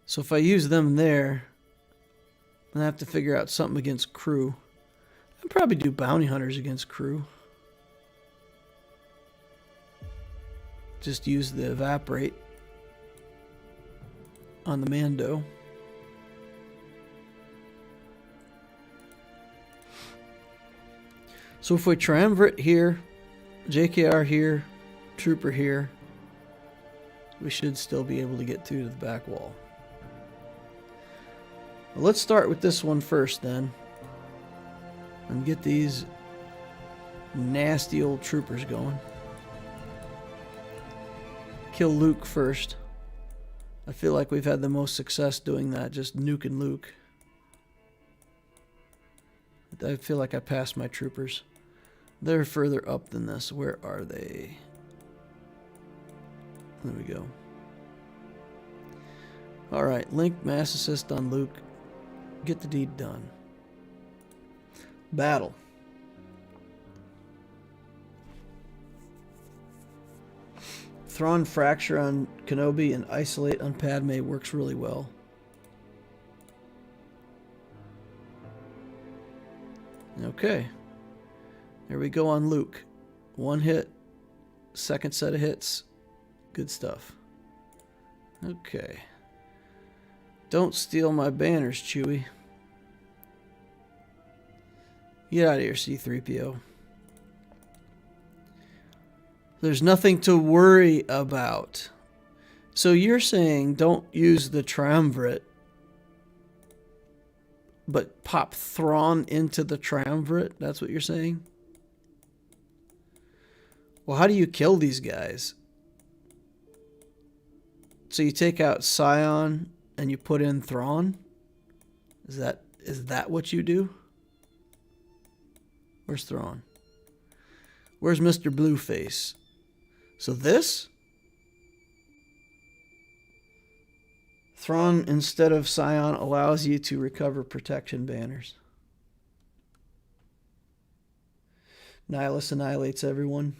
So if I use them there, then I have to figure out something against crew. I'd probably do bounty hunters against crew. Just use the evaporate on the Mando. So if we Triumvirate here, JKR here, Trooper here, we should still be able to get through to the back wall. Well, let's start with this one first then. And get these nasty old troopers going. Kill Luke first. I feel like we've had the most success doing that, just nuking Luke. I feel like I passed my troopers. They're further up than this. Where are they? There we go. Alright, Link mass assist on Luke. Get the deed done. Battle. Thrawn fracture on Kenobi and isolate on Padme works really well. Okay. There we go on Luke. One hit. Second set of hits. Good stuff. Okay. Don't steal my banners, Chewie. Get out of here, C-3PO. There's nothing to worry about. So you're saying don't use the Triumvirate, but pop Thrawn into the Triumvirate? That's what you're saying? Well, how do you kill these guys? So you take out Scion and you put in Thrawn? Is that what you do? Where's Thrawn? Where's Mr. Blueface? So this? Thrawn instead of Scion allows you to recover protection banners. Nihilus annihilates everyone.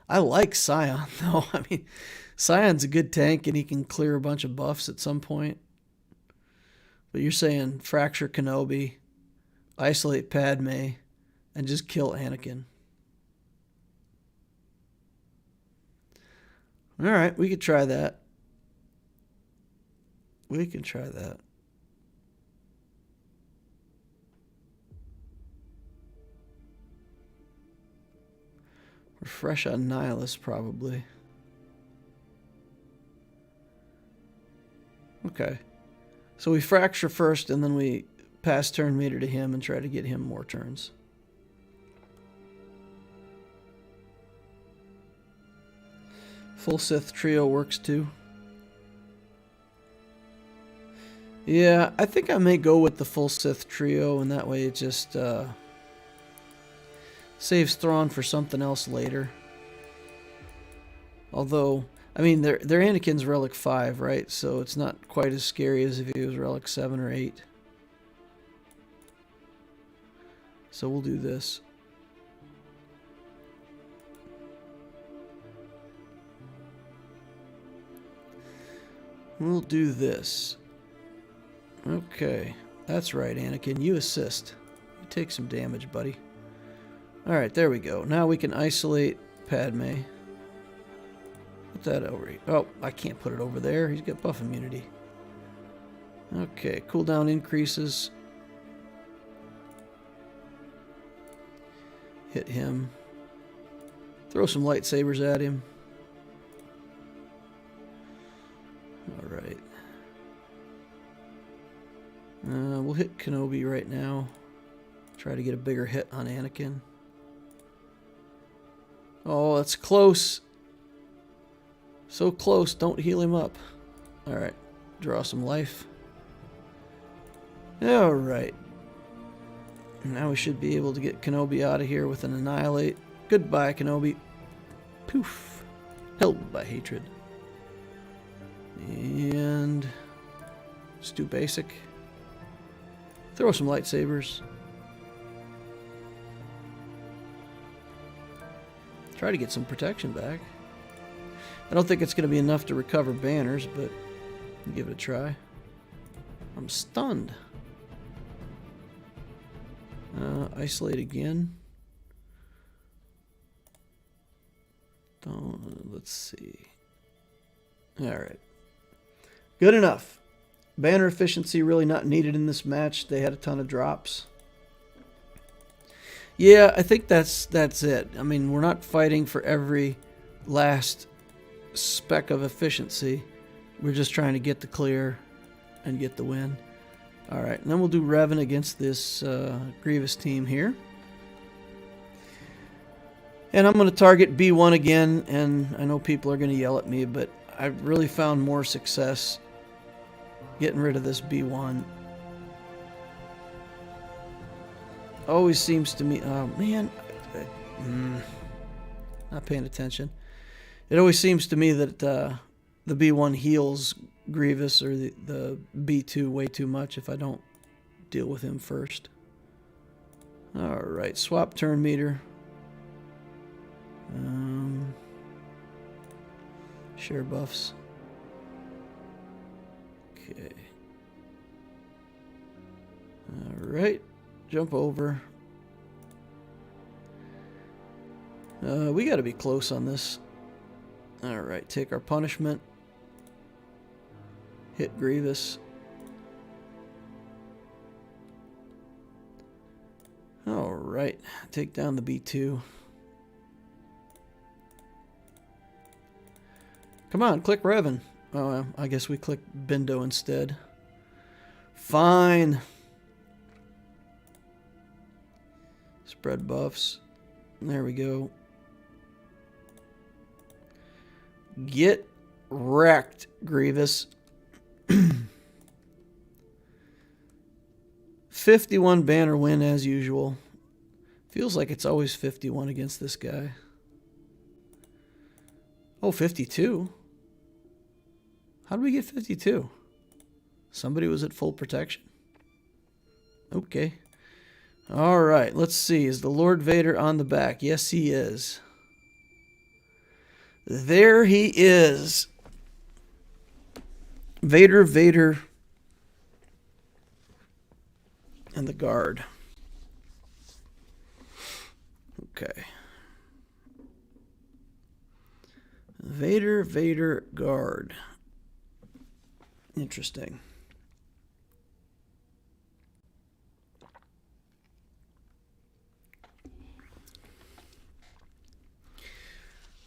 I like Scion though. I mean, Scion's a good tank and he can clear a bunch of buffs at some point. But you're saying fracture Kenobi, isolate Padme, and just kill Anakin. Alright, we could try that. We can try that. We're fresh on Nihilus, probably. Okay. So we fracture first, and then we pass turn meter to him and try to get him more turns. Full Sith trio works too. Yeah, I think I may go with the full Sith trio, and that way it just saves Thrawn for something else later. Although, I mean, their Anakin's Relic 5, right? So it's not quite as scary as if he was Relic 7 or 8. So we'll do this. We'll do this. Okay. That's right, Anakin. You assist. You take some damage, buddy. Alright, there we go. Now we can isolate Padme. Put that over here. Oh, I can't put it over there. He's got buff immunity. Okay, cooldown increases. Hit him. Throw some lightsabers at him. Alright. We'll hit Kenobi right now. Try to get a bigger hit on Anakin. Oh, that's close. So close. Don't heal him up. Alright. Draw some life. Alright. Now we should be able to get Kenobi out of here with an Annihilate. Goodbye, Kenobi. Poof. Held by hatred. And let's do basic. Throw some lightsabers. Try to get some protection back. I don't think it's going to be enough to recover banners, but give it a try. I'm stunned. Isolate again. Let's see. Alright. Good enough. Banner efficiency really not needed in this match. They had a ton of drops. Yeah, I think that's it. I mean, we're not fighting for every last speck of efficiency. We're just trying to get the clear and get the win. Alright, and then we'll do Revan against this Grievous team here. And I'm going to target B1 again, and I know people are going to yell at me, but I've really found more success getting rid of this B1. Always seems to me... Oh, man. Not paying attention. It always seems to me that the B1 heals Grievous or the B2 way too much if I don't deal with him first. Alright, swap turn meter. Share buffs. Okay. Alright, jump over. We gotta be close on this. Alright, take our punishment. Hit Grievous. Alright, take down the B2. Come on, click Revan. Oh, I guess we click Bindo instead. Fine. Spread buffs. There we go. Get wrecked, Grievous. 51 banner win as usual. Feels like it's always 51 against this guy. Oh, 52. How did we get 52? Somebody was at full protection. Okay. All right, let's see. Is the Lord Vader on the back? Yes, he is. There he is. Vader, and the guard. Okay. Vader, guard. Interesting.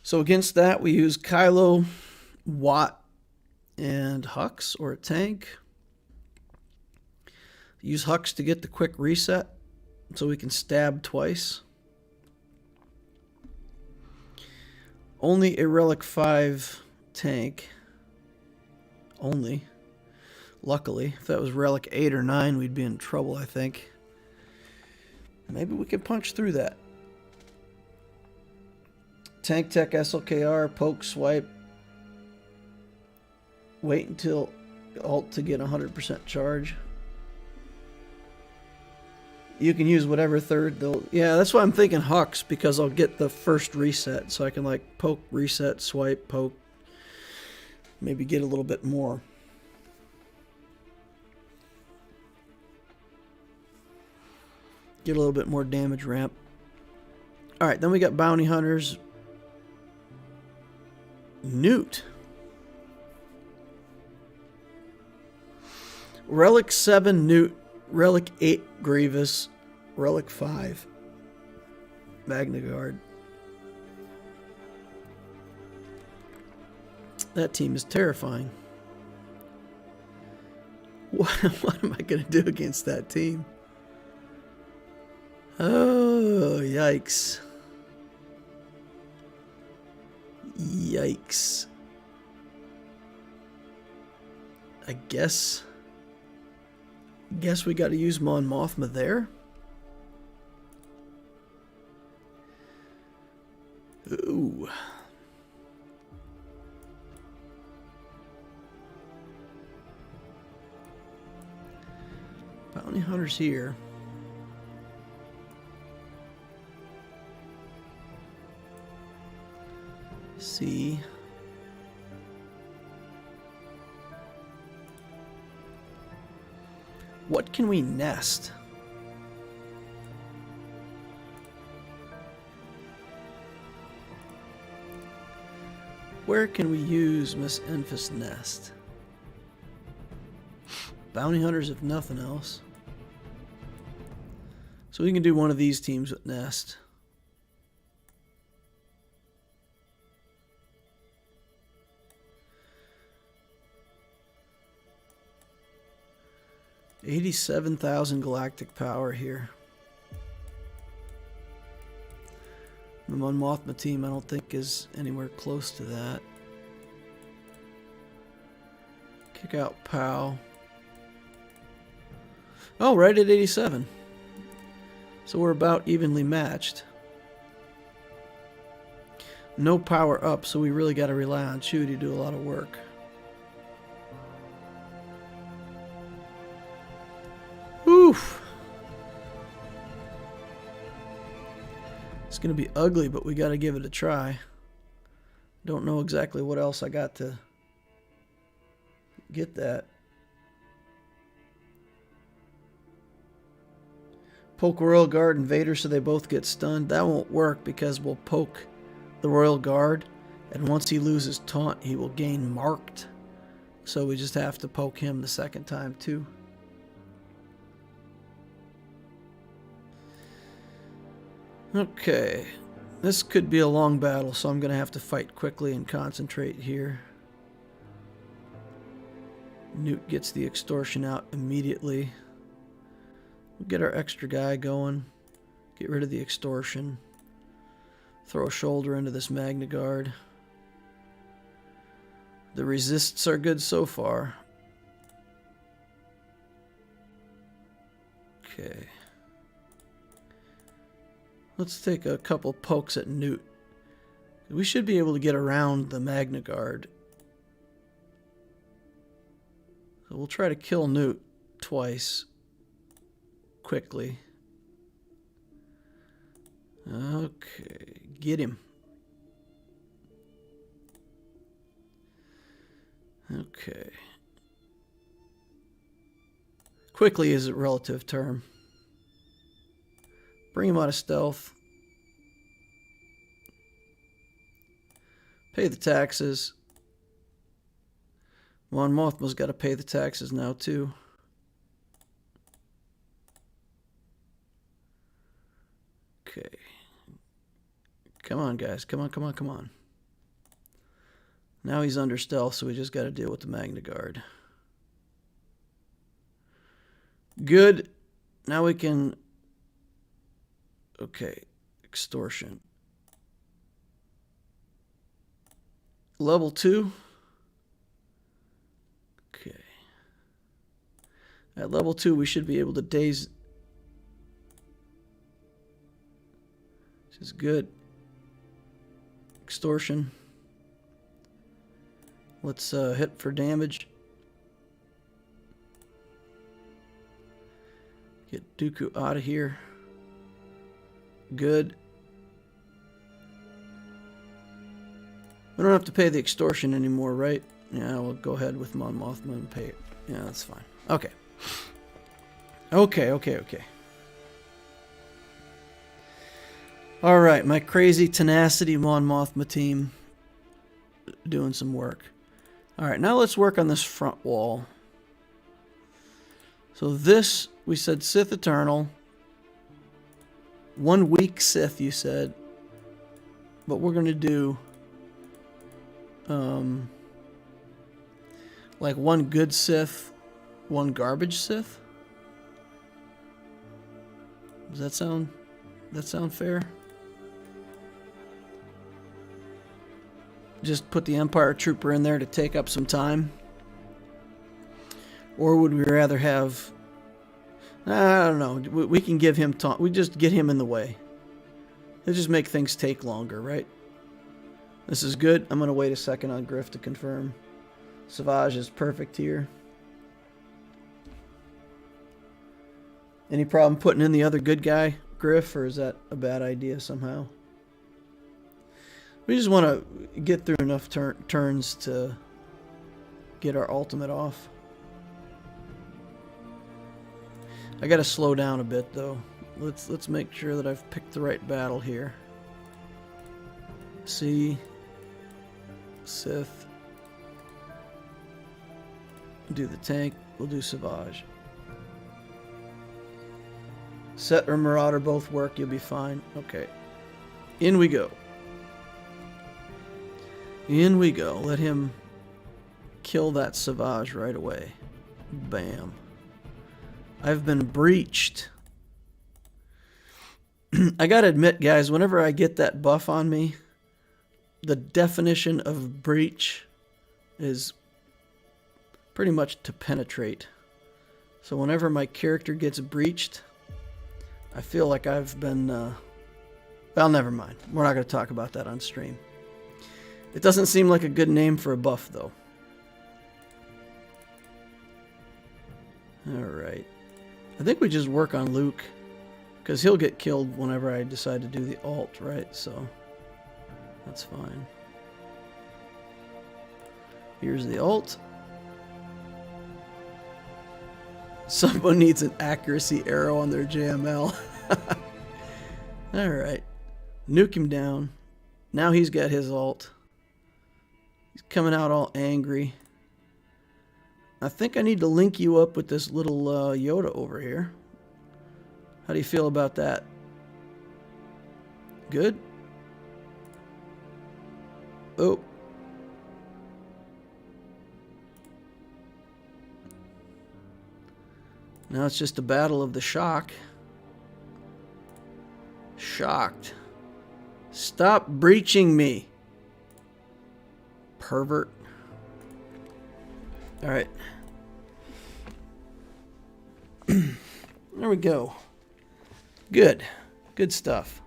So against that, we use Kylo, Watt, and Hux, or a tank. Use Hux to get the quick reset, so we can stab twice. Only a Relic 5 tank. Only. Luckily, if that was Relic 8 or 9, we'd be in trouble, I think. Maybe we can punch through that. Tank Tech SLKR, poke, swipe. Wait until alt to get 100% charge. You can use whatever third they'll... Yeah, that's why I'm thinking Hux, because I'll get the first reset. So I can like poke, reset, swipe, poke. Maybe get a little bit more. Get a little bit more damage ramp. Alright, then we got Bounty Hunters. Nute. Relic 7 Nute. Relic 8 Grievous. Relic 5 Magna Guard. That team is terrifying. What am I going to do against that team? Oh, yikes. Yikes. I guess we got to use Mon Mothma there. Ooh. Bounty Hunters here. See. What can we nest? Where can we use Miss Enfys nest? Bounty Hunters, if nothing else. So we can do one of these teams with nest. $87,000 galactic power here. The Mon Mothma team, I don't think, is anywhere close to that. Kick out Pow. Oh, right at 87. So we're about evenly matched. No power up, so we really got to rely on Chewie to do a lot of work. Oof. It's going to be ugly, but we got to give it a try. Don't know exactly what else I got to get that. Poke Royal Guard and Vader so they both get stunned. That won't work because we'll poke the Royal Guard, and once he loses taunt, he will gain marked. So we just have to poke him the second time too. Okay, this could be a long battle, so I'm going to have to fight quickly and concentrate here. Nute gets the extortion out immediately. We'll get our extra guy going. Get rid of the extortion. Throw a shoulder into this Magna Guard. The resists are good so far. Okay. Let's take a couple pokes at Nute. We should be able to get around the Magna Guard. So we'll try to kill Nute twice. Quickly. Okay, get him. Okay. Quickly is a relative term. Bring him out of stealth. Pay the taxes. Mon Mothma's got to pay the taxes now too. Okay. Come on, guys. Come on, come on, come on. Now he's under stealth, so we just got to deal with the Magna Guard. Good. Now we can... Okay. Extortion. Level 2. Okay. At level 2, we should be able to daze... This is good. Extortion. Let's hit for damage. Get Dooku out of here. Good. We don't have to pay the extortion anymore, right? Yeah, we'll go ahead with Mon Mothma and pay it. Yeah, that's fine. Okay. Okay. Alright, my crazy tenacity Mon Mothma team doing some work. Alright, now let's work on this front wall. So this, we said Sith Eternal. 1 weak Sith, you said. But we're going to do... like 1 good Sith, 1 garbage Sith? Does that sound fair? Just put the Empire Trooper in there to take up some time? Or would we rather have... I don't know. We can give him time. We just get him in the way. It'll just make things take longer, right? This is good. I'm going to wait a second on Griff to confirm. Savage is perfect here. Any problem putting in the other good guy, Griff, or is that a bad idea somehow? We just want to get through enough turns to get our ultimate off. I got to slow down a bit though. Let's make sure that I've picked the right battle here. See, Sith. Do the tank. We'll do Savage. Set or Marauder both work. You'll be fine. Okay. In we go. In we go. Let him kill that Savage right away. Bam. I've been breached. I gotta admit, guys, whenever I get that buff on me, the definition of breach is pretty much to penetrate. So whenever my character gets breached, I feel like I've been... well, never mind. We're not going to talk about that on stream. It doesn't seem like a good name for a buff, though. Alright. I think we just work on Luke, because he'll get killed whenever I decide to do the ult, right? So, that's fine. Here's the ult. Someone needs an accuracy arrow on their JML. Alright. Nuke him down. Now he's got his ult. He's coming out all angry. I think I need to link you up with this little Yoda over here. How do you feel about that? Good? Oh. Now it's just a battle of the shock. Shocked. Stop breaching me. Pervert. Alright. There we go. Good. Good stuff.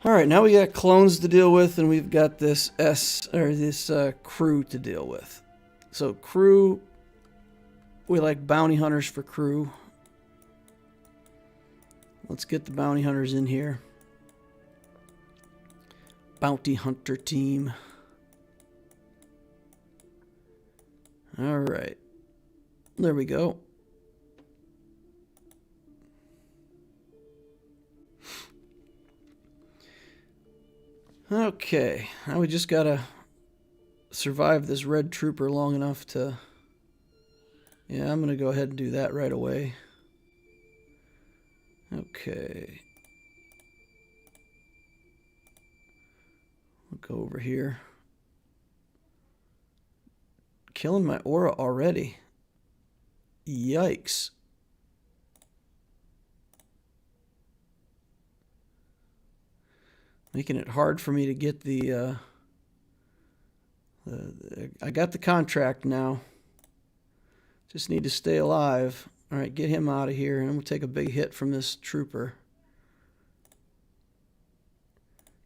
Alright, now we got clones to deal with, and we've got this crew to deal with. So crew, we like bounty hunters for crew. Let's get the bounty hunters in here. Bounty hunter team. Alright. There we go. Okay. Now we just gotta survive this red trooper long enough to... Yeah, I'm gonna go ahead and do that right away. Okay. We'll go over here. Killing my aura already. Yikes. Making it hard for me to get the I got the contract now. Just need to stay alive. Alright, get him out of here, and I'm going to take a big hit from this trooper.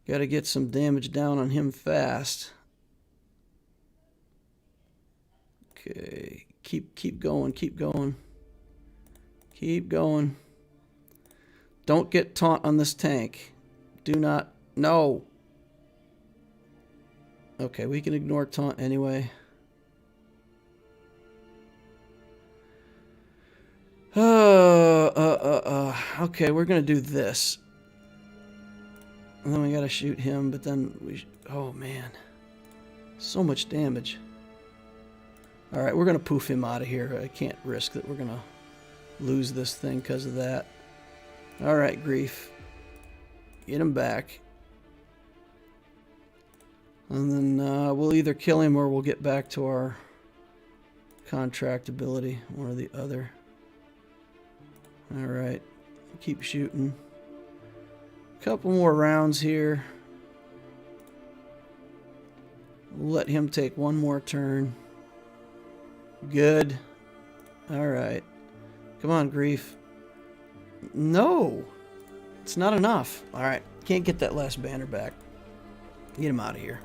Got to get some damage down on him fast. Okay. Keep going. Keep going. Keep going. Don't get taunt on this tank. Do not. No. Okay, we can ignore taunt anyway. Okay, we're gonna do this. And then we gotta shoot him, but then we... Oh, man. So much damage. Alright, we're gonna poof him out of here. I can't risk that we're gonna lose this thing because of that. Alright, Grief. Get him back. And then we'll either kill him or we'll get back to our contract ability. One or the other. Alright. Keep shooting. Couple more rounds here. Let him take one more turn. Good. Alright. Come on, Grief. No! It's not enough. Alright. Can't get that last banner back. Get him out of here.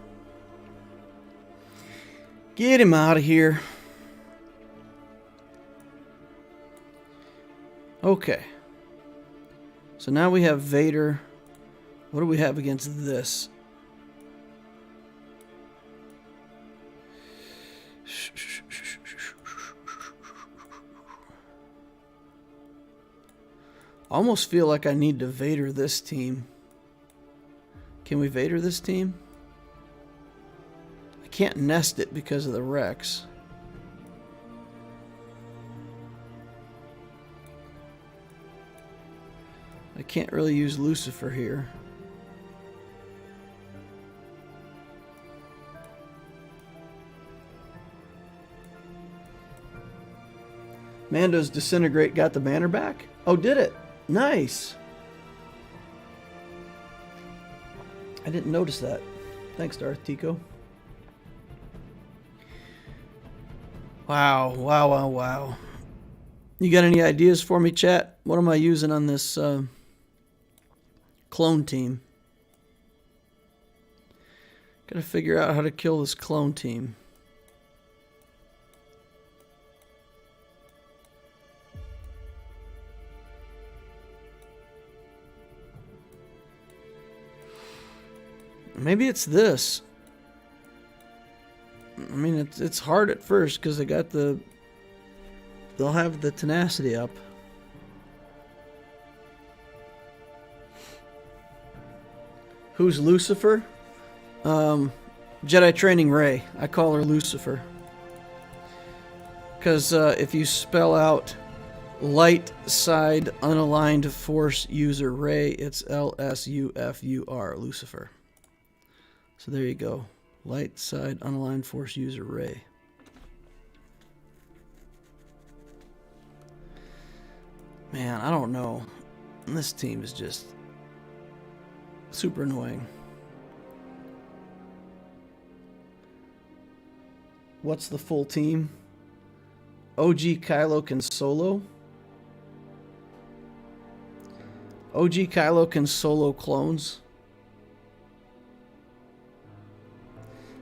Get him out of here. Okay. So now we have Vader. What do we have against this? I almost feel like I need to Vader this team. Can we Vader this team? I can't nest it because of the Rex. I can't really use LSUFUR here. Mando's Disintegrate got the banner back? Oh, did it? Nice. I didn't notice that. Thanks, Darth Tico. Wow, wow, wow, wow. You got any ideas for me, chat? What am I using on this clone team? Gotta figure out how to kill this clone team. Maybe it's this. I mean, it's hard at first because they got the... They'll have the tenacity up. Who's LSUFUR? Jedi Training Rey. I call her LSUFUR. Because if you spell out light side unaligned force user Rey, it's LSUFUR, LSUFUR. So there you go. Light side unaligned force user Rey. Man, I don't know. This team is just super annoying. What's the full team? OG Kylo can solo. OG Kylo can solo clones.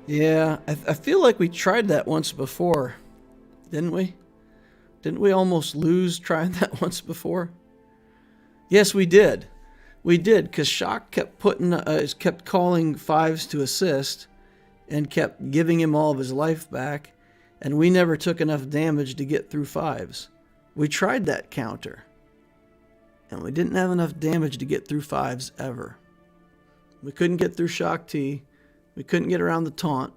Yeah, I feel like we tried that once before, didn't we? Didn't we almost lose trying that once before? Yes, we did. We did, because Shock kept kept calling fives to assist, and kept giving him all of his life back, and we never took enough damage to get through fives. We tried that counter, and we didn't have enough damage to get through fives ever. We couldn't get through Shock T. We couldn't get around the taunt.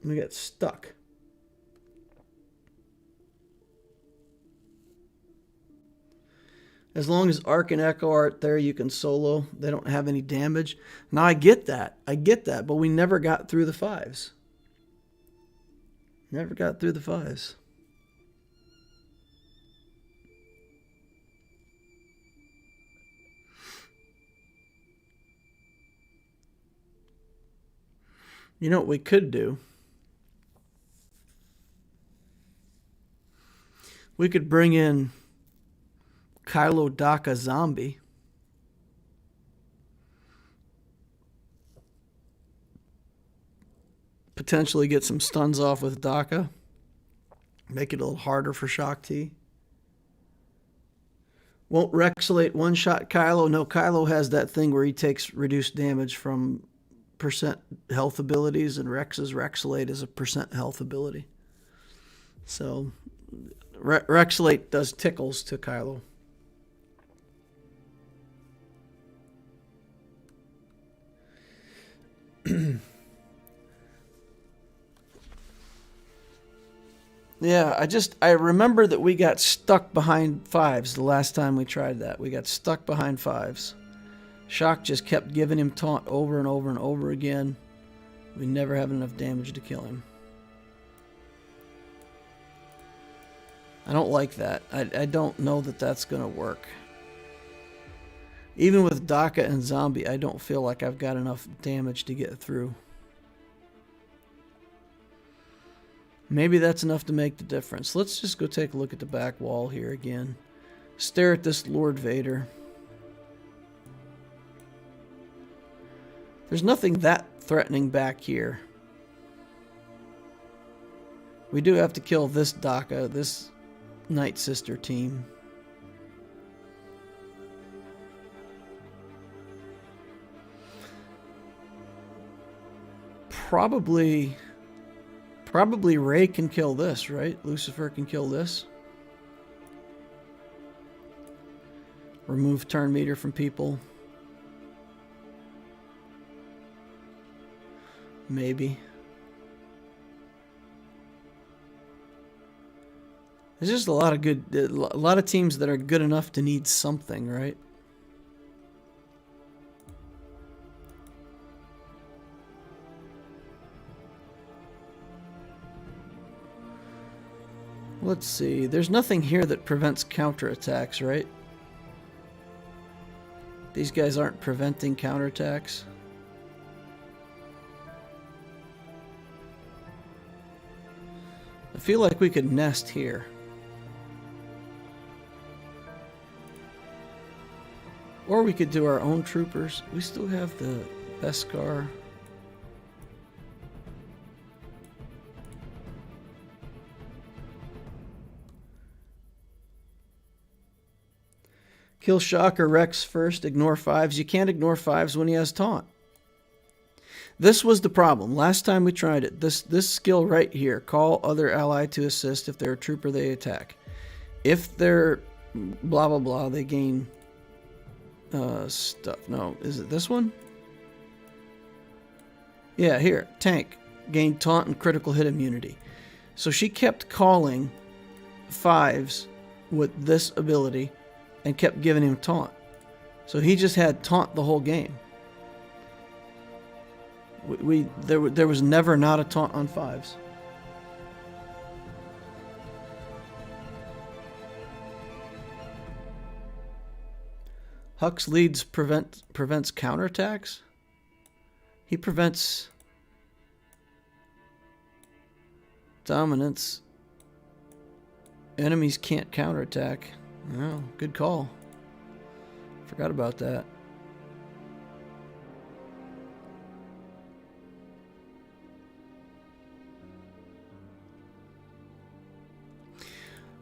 We got stuck. As long as Arc and Echo aren't there, you can solo. They don't have any damage. Now, I get that. I get that. But we never got through the fives. Never got through the fives. You know what we could do? We could bring in Kylo Daka Zombie. Potentially get some stuns off with Daka. Make it a little harder for Shock T. Won't Rexolate one-shot Kylo? No, Kylo has that thing where he takes reduced damage from percent health abilities, and Rex's Rexolate is a percent health ability. So Rexolate does tickles to Kylo. Yeah, I remember that we got stuck behind 5s the last time we tried that. We got stuck behind 5s. Shock just kept giving him taunt over and over and over again. We never have enough damage to kill him. I don't like that. I don't know that that's going to work. Even with Daka and Zombie, I don't feel like I've got enough damage to get through. Maybe that's enough to make the difference. Let's just go take a look at the back wall here again. Stare at this Lord Vader. There's nothing that threatening back here. We do have to kill this Daka, this Night Sister team. Probably Rey can kill this, right? Lucifer can kill this. Remove turn meter from people. Maybe. There's just a lot of teams that are good enough to need something, right? Let's see. There's nothing here that prevents counterattacks, right? These guys aren't preventing counterattacks. I feel like we could nest here. Or we could do our own troopers. We still have the Beskar. Kill Shock or Rex first. Ignore 5s. You can't ignore 5s when he has taunt. This was the problem. Last time we tried it. This skill right here. Call other ally to assist. If they're a trooper, they attack. If they're blah, blah, blah, they gain stuff. No, is it this one? Yeah, here. Tank. Gain taunt and critical hit immunity. So she kept calling 5s with this ability and kept giving him taunt. So he just had taunt the whole game. There was never not a taunt on 5s. Hux leads prevents counterattacks. He prevents dominance. Enemies can't counterattack. Oh, good call. Forgot about that.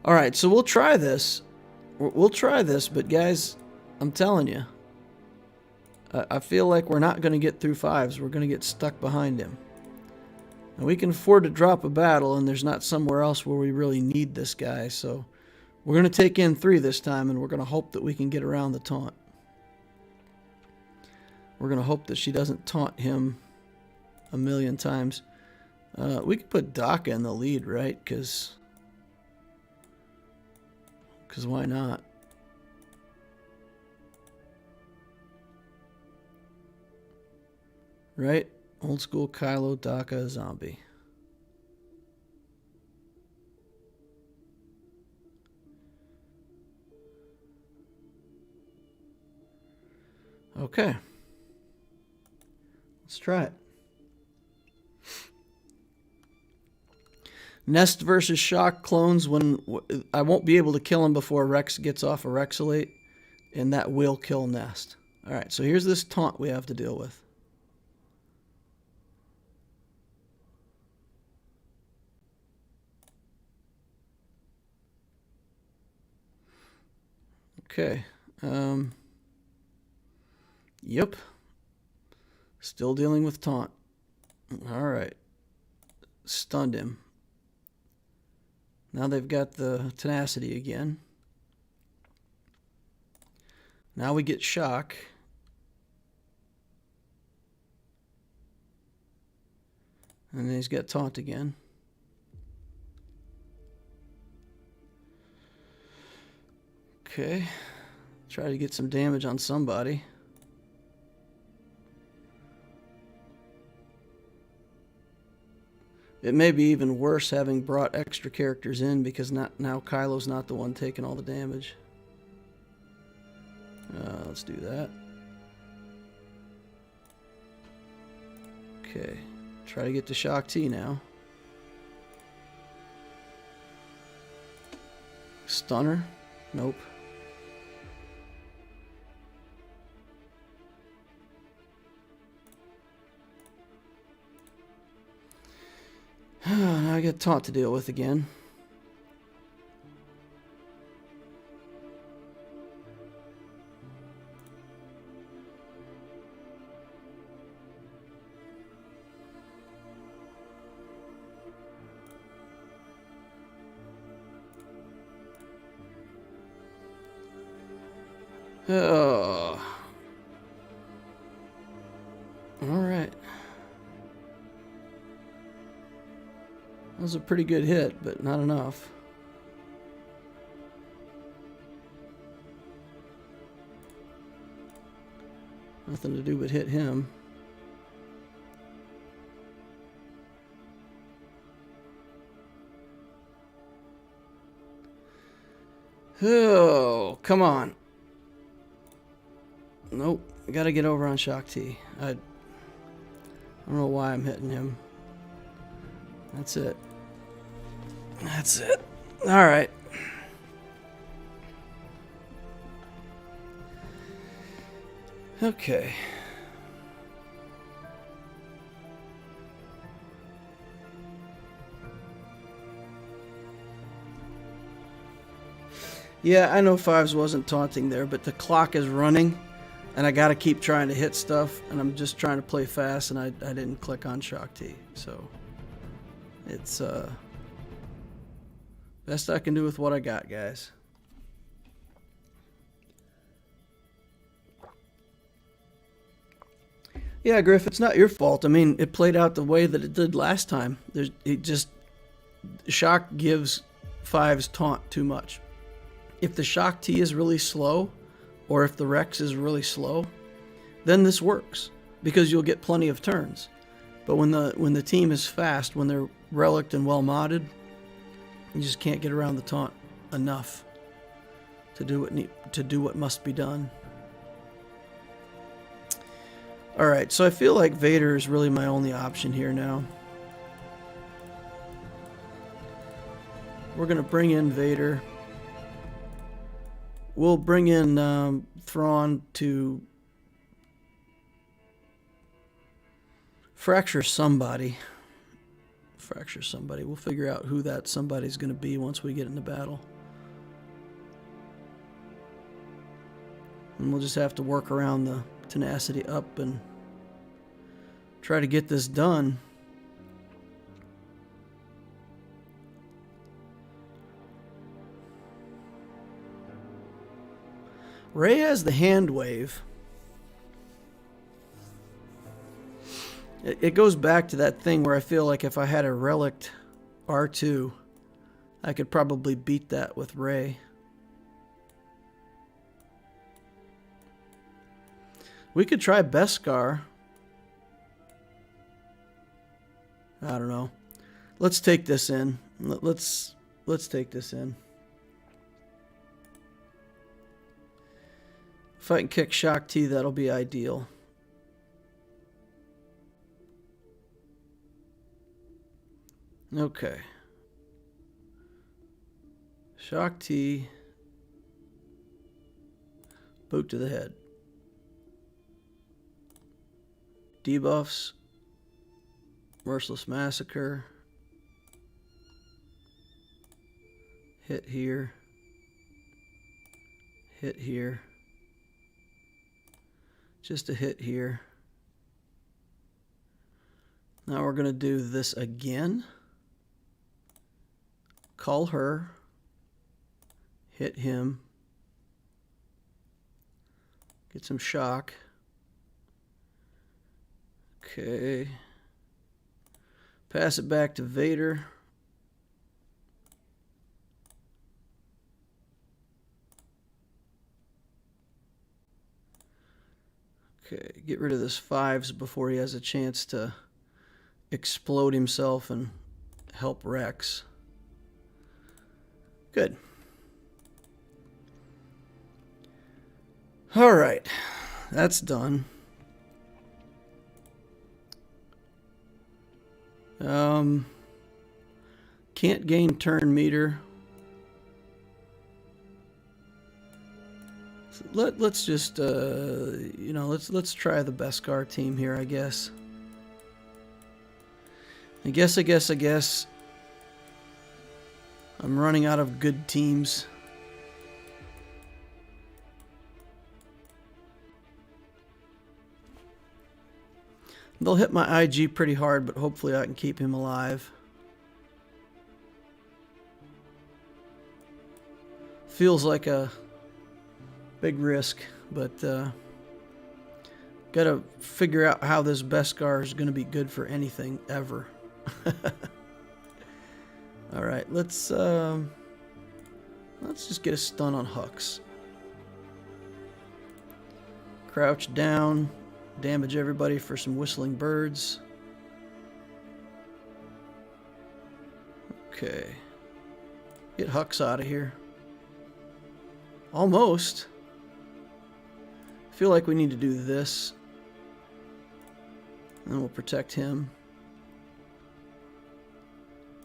All right, so we'll try this. We'll try this, but guys, I'm telling you, I feel like we're not going to get through 5s. We're going to get stuck behind him. And we can afford to drop a battle, and there's not somewhere else where we really need this guy, so we're going to take in 3 this time, and we're going to hope that we can get around the taunt. We're going to hope that she doesn't taunt him a million times. We could put Daka in the lead, right? Because why not? Right? Old school Kylo, Daka, Zombie. Okay. Let's try it. Nest versus Shock clones. When I won't be able to kill him before Rex gets off a Rexolate, and that will kill Nest. All right, so here's this taunt we have to deal with. Okay. Yep. Still dealing with taunt. Alright. Stunned him. Now they've got the tenacity again. Now we get shock. And then he's got taunt again. Okay. Try to get some damage on somebody. It may be even worse having brought extra characters in because now Kylo's not the one taking all the damage. Let's do that. Okay. Try to get to Shock T now. Stunner? Nope. Now I got taunt to deal with again. Oh. All right. That was a pretty good hit, but not enough. Nothing to do but hit him. Oh, come on. Nope. Got to get over on Shock T. I don't know why I'm hitting him. That's it. That's it. All right. Okay. Yeah, I know Fives wasn't taunting there, but the clock is running. And I got to keep trying to hit stuff, and I'm just trying to play fast, and I didn't click on Shock T. So it's best I can do with what I got, guys. Yeah, Griff, it's not your fault. I mean, it played out the way that it did last time. Shock gives Fives taunt too much. If the Shock T is really slow, or if the Rex is really slow, then this works because you'll get plenty of turns. But when the team is fast, when they're reliced and well modded, you just can't get around the taunt enough to do what must be done. All right, so I feel like Vader is really my only option here now. We're gonna bring in Vader. We'll bring in Thrawn to fracture somebody. We'll figure out who that somebody's going to be once we get into battle. And we'll just have to work around the tenacity up and try to get this done. Rey has the hand wave. It goes back to that thing where I feel like if I had a relic R2, I could probably beat that with Rey. We could try Beskar. I don't know. Let's take this in. Let's take this in. If I can kick Shock T, that'll be ideal. Okay. Shock T. Boot to the head. Debuffs. Merciless Massacre. Hit here. hit here. Just a hit here. Now we're going to do this again. Call her. Hit him. Get some shock. Okay. Pass it back to Vader. Okay, get rid of this 5s before he has a chance to explode himself and help Rex. Good. All right, that's done. Can't gain turn meter. So let's just you know, let's try the Beskar team here, I guess. I guess I'm running out of good teams. They'll hit my IG pretty hard, but hopefully I can keep him alive. Feels like a big risk, but gotta figure out how this Beskar is gonna be good for anything ever. All right, let's just get a stun on Hux. Crouch down, damage everybody for some whistling birds. Okay, get Hux out of here. Almost. I feel like we need to do this, and we'll protect him.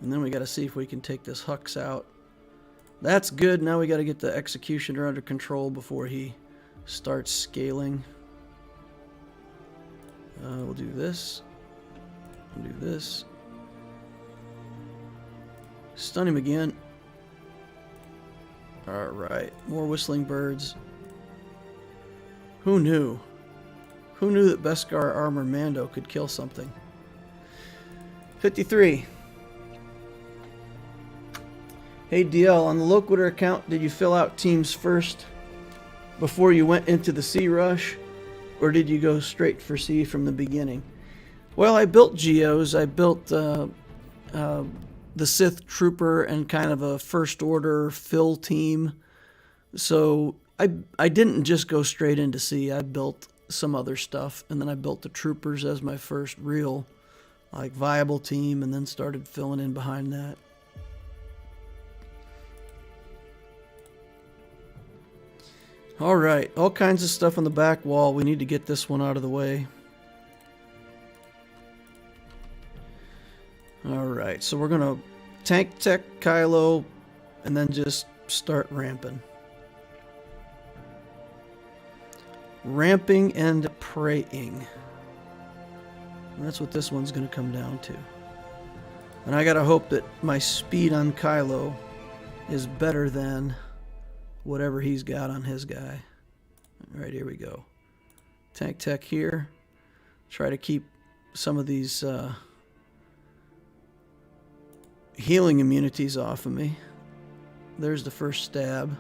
And then we got to see if we can take this Hux out. That's good. Now we got to get the Executioner under control before he starts scaling. We'll do this. We'll do this. Stun him again. Alright. More whistling birds. Who knew? Who knew that Beskar Armor Mando could kill something? 53. Hey DL, on the Loquitur account, did you fill out teams first before you went into the C rush? Or did you go straight for C from the beginning? Well, I built Geos. I built the Sith Trooper and kind of a First Order fill team. So I didn't just go straight into C. I built some other stuff. And then I built the Troopers as my first real viable team, and then started filling in behind that. Alright, all kinds of stuff on the back wall. We need to get this one out of the way. Alright, so we're going to tank tech Kylo and then just start ramping. Ramping and praying. And that's what this one's going to come down to. And I got to hope that my speed on Kylo is better than whatever he's got on his guy. All right, here we go. Tank tech here. Try to keep some of these healing immunities off of me. There's the first stab.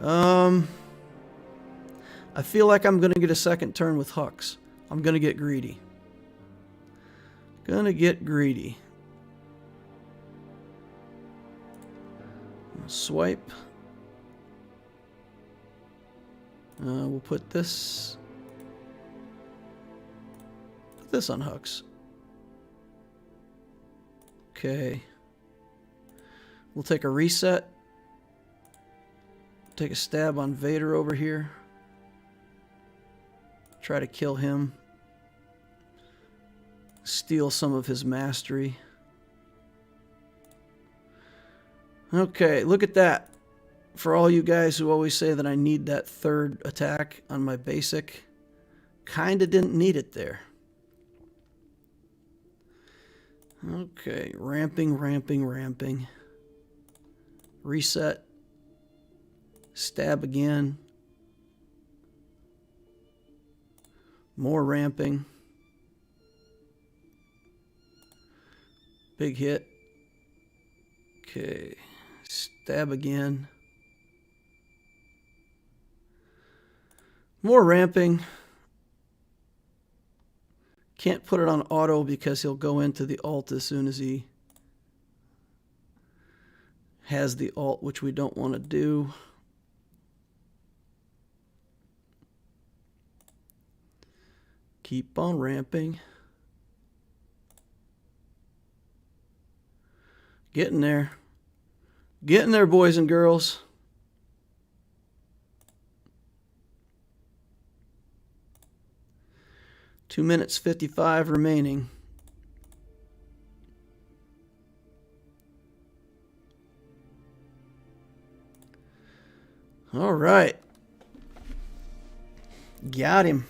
I feel like I'm going to get a second turn with Hux. I'm going to get greedy. Gonna get greedy. Swipe. We'll put this on Hux. Okay. We'll take a reset. Take a stab on Vader over here. Try to kill him. Steal some of his mastery. Okay, look at that. For all you guys who always say that I need that third attack on my basic, kinda didn't need it there. Okay, ramping. Reset. Stab again. More ramping. Big hit. Okay. Stab again. More ramping. Can't put it on auto because he'll go into the alt as soon as he has the alt, which we don't want to do. Keep on ramping. Getting there. Getting there, boys and girls. Two minutes 55 remaining. All right. Got him.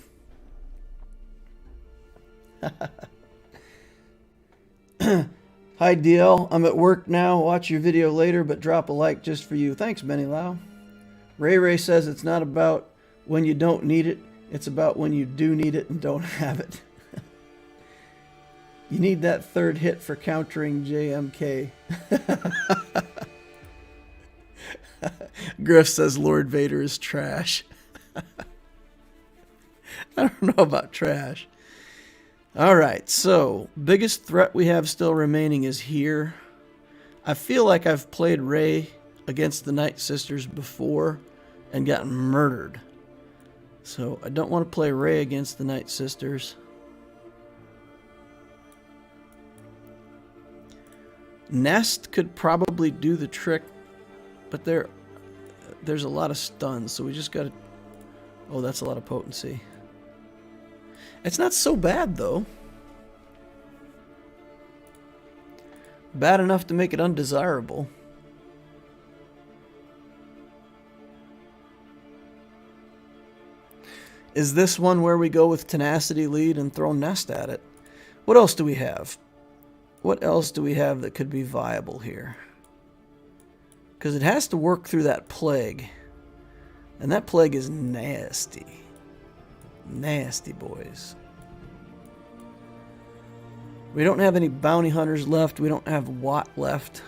Hi DL, I'm at work now. Watch your video later, but drop a like just for you. Thanks, Benny Lau. Ray says it's not about when you don't need it, it's about when you do need it and don't have it. You need that third hit for countering JMK. Griff says Lord Vader is trash. I don't know about trash. Alright, so biggest threat we have still remaining is here. I feel like I've played Rey against the Night Sisters before and gotten murdered. So I don't want to play Rey against the Night Sisters. Nest could probably do the trick, but there's a lot of stuns, so we just got to... Oh, that's a lot of potency. It's not so bad, though. Bad enough to make it undesirable. Is this one where we go with Tenacity lead and throw Nest at it? What else do we have? What else do we have that could be viable here? Because it has to work through that plague. And that plague is nasty. Nasty, boys. We don't have any bounty hunters left. We don't have Watt left.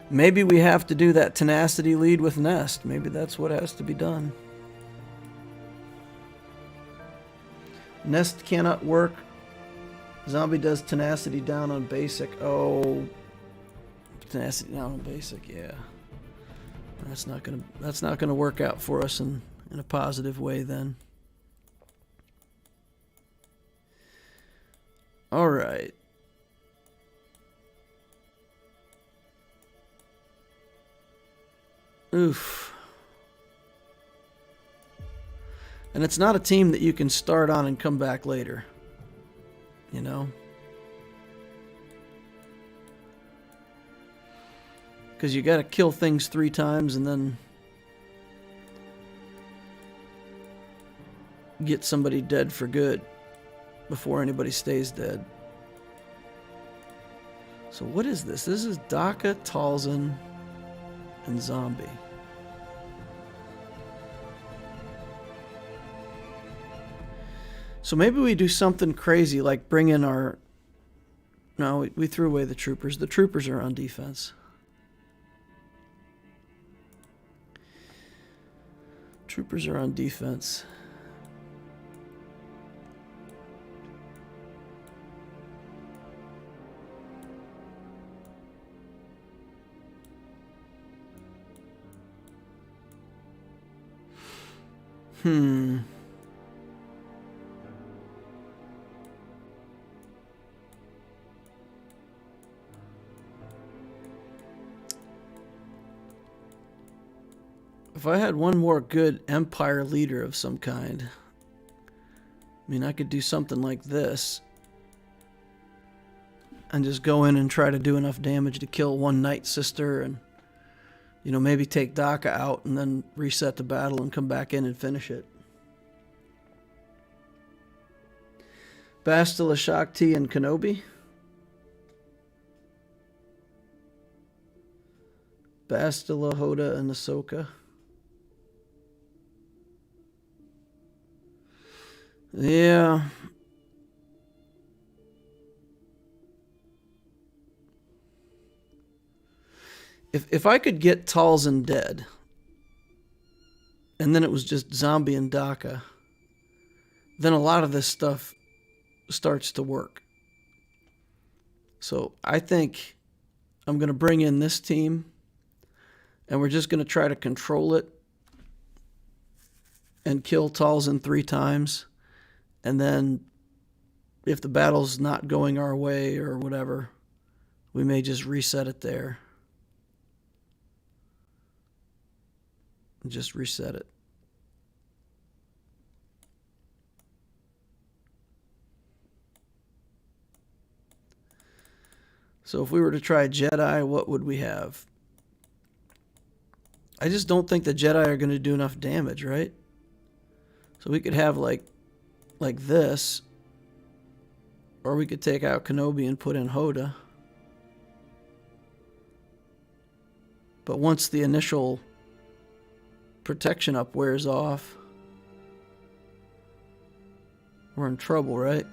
Maybe we have to do that tenacity lead with Nest. Maybe that's what has to be done. Nest cannot work. Zombie does tenacity down on basic. Oh, tenacity down on basic. Yeah, that's not gonna work out for us in a positive way then. All right. Oof. And it's not a team that you can start on and come back later. You know? Because you got to kill things 3 times and then get somebody dead for good before anybody stays dead. So what is this? This is Daka, Talzin, and Zombie. So maybe we do something crazy like bring in our... No, we threw away the troopers. The troopers are on defense. Troopers are on defense. If I had one more good Empire leader of some kind, I mean, I could do something like this and just go in and try to do enough damage to kill one Night Sister and, you know, maybe take Daka out and then reset the battle and come back in and finish it. Bastila, Shakti, and Kenobi. Bastila, Hoda, and Ahsoka. Yeah. If I could get Talzin dead, and then it was just Zombie and Daka, then a lot of this stuff starts to work. So I think I'm going to bring in this team, and we're just going to try to control it and kill Talzin 3 times. And then if the battle's not going our way or whatever, we may just reset it there. Just reset it. So if we were to try Jedi, what would we have? I just don't think the Jedi are going to do enough damage, right? So we could have like this, or we could take out Kenobi and put in Hoda. But once the initial protection up wears off, we're in trouble, right?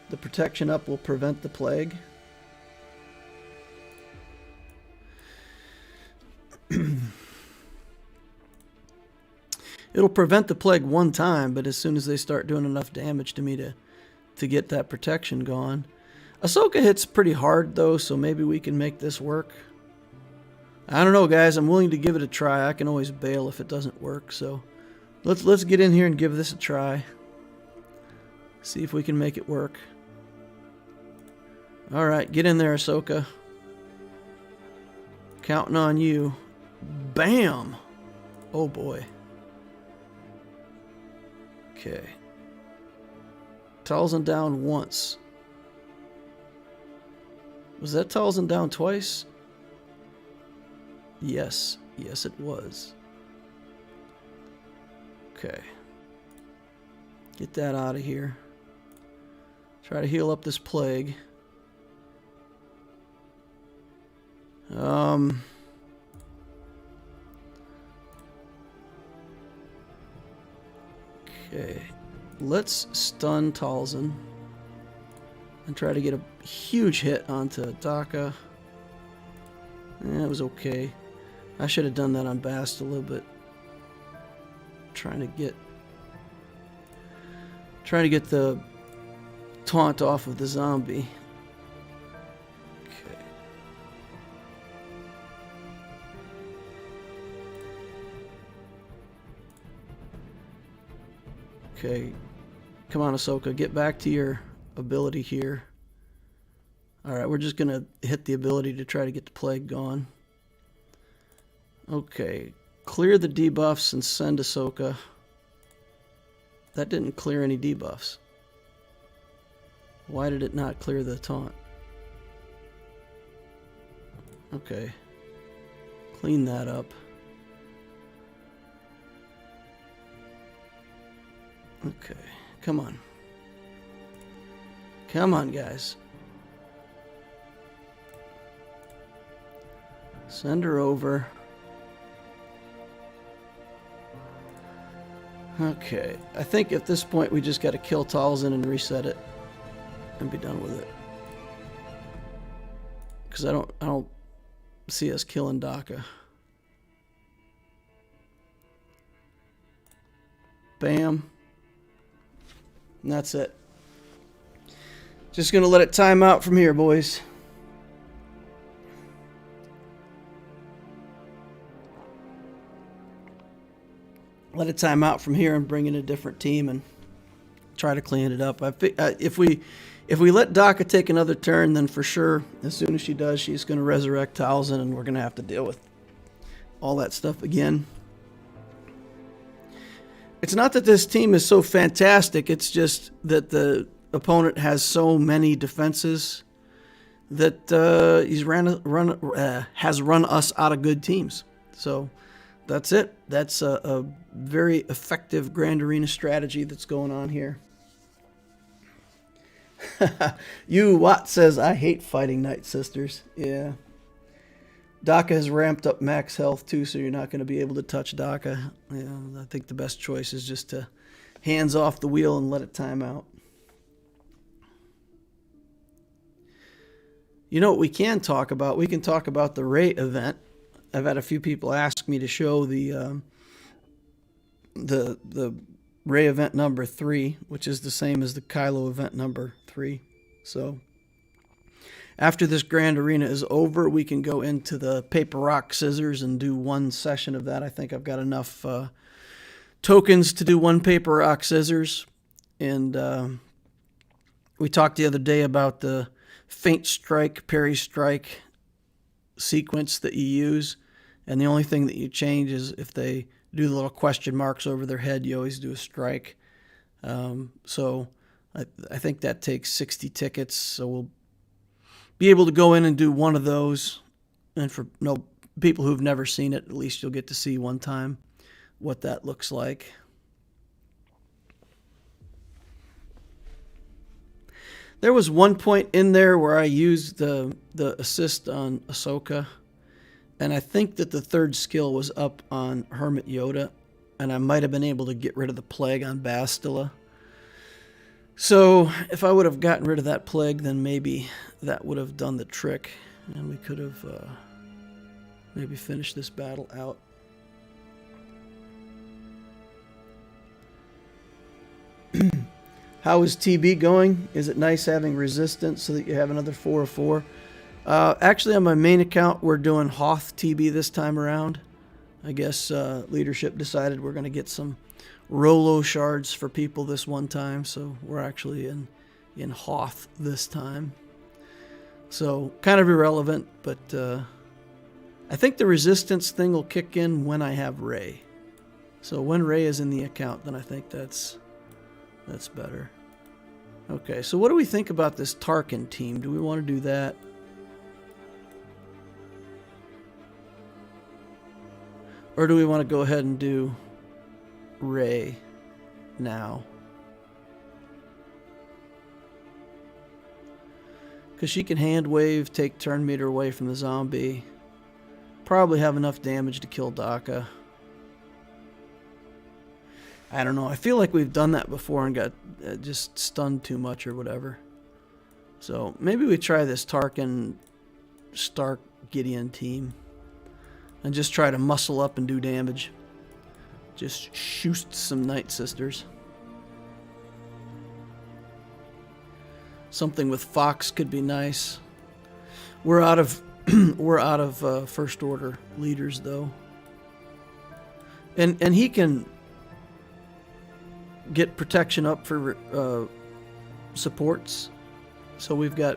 The protection up will prevent the plague. It'll prevent the plague one time, but as soon as they start doing enough damage to me to get that protection gone. Ahsoka hits pretty hard though, so maybe we can make this work. I don't know, guys. I'm willing to give it a try. I can always bail if it doesn't work, so let's get in here and give this a try. See if we can make it work. All right, get in there, Ahsoka. Counting on you. Bam! Oh boy. Okay. Talzin down once. Was that Talzin down twice? Yes. Yes, it was. Okay. Get that out of here. Try to heal up this plague. Okay. Let's stun Talzin and try to get a huge hit onto Daka. That was okay. I should have done that on Bast a little bit. Trying to get the taunt off of the zombie. Okay. Okay. Come on, Ahsoka, get back to your ability here. Alright, we're just going to hit the ability to try to get the plague gone. Okay, clear the debuffs and send Ahsoka. That didn't clear any debuffs. Why did it not clear the taunt? Okay. Clean that up. Okay. Come on. Come on, guys. Send her over. Okay. I think at this point we just got to kill Talzin and reset it and be done with it. Because I don't see us killing Daka. Bam. And that's it. Just going to let it time out from here, boys. Let it time out from here and bring in a different team and try to clean it up. If we let Daka take another turn, then for sure, as soon as she does, she's going to resurrect Talzin, and we're going to have to deal with all that stuff again. It's not that this team is so fantastic. It's just that the opponent has so many defenses that he's has run us out of good teams. So that's it. That's a very effective Grand Arena strategy that's going on here. You Watt says, I hate fighting Night Sisters. Yeah. Daka has ramped up max health too, so you're not going to be able to touch Daka. Yeah, I think the best choice is just to hands off the wheel and let it time out. You know what we can talk about? We can talk about the Rey event. I've had a few people ask me to show the Rey event number 3, which is the same as the Kylo event number 3. So after this Grand Arena is over, we can go into the paper, rock, scissors and do one session of that. I think I've got enough tokens to do one paper, rock, scissors. And we talked the other day about the feint strike, parry strike sequence that you use. And the only thing that you change is if they do the little question marks over their head, you always do a strike. So I think that takes 60 tickets. So we'll be able to go in and do one of those. And for people who've never seen it, at least you'll get to see one time what that looks like. There was one point in there where I used the assist on Ahsoka, and I think that the third skill was up on Hermit Yoda, and I might have been able to get rid of the plague on Bastila. So if I would have gotten rid of that plague, then maybe that would have done the trick, and we could have maybe finished this battle out. How is TB going? Is it nice having resistance so that you have another 4 of 4? Actually, on my main account, we're doing Hoth TB this time around. I guess leadership decided we're going to get some Rolo shards for people this one time, so we're actually in Hoth this time. So, kind of irrelevant, but I think the resistance thing will kick in when I have Rey. So when Rey is in the account, then I think that's better. Okay, so what do we think about this Tarkin team? Do we want to do that? Or do we want to go ahead and do Rey now? Because she can hand wave, take turn meter away from the zombie. Probably have enough damage to kill Daka. I don't know. I feel like we've done that before and got just stunned too much or whatever. So maybe we try this Tarkin Stark Gideon team and just try to muscle up and do damage. Just shoot some Night Sisters. Something with Fox could be nice. We're out of First Order leaders though, and he can get protection up for supports, so we've got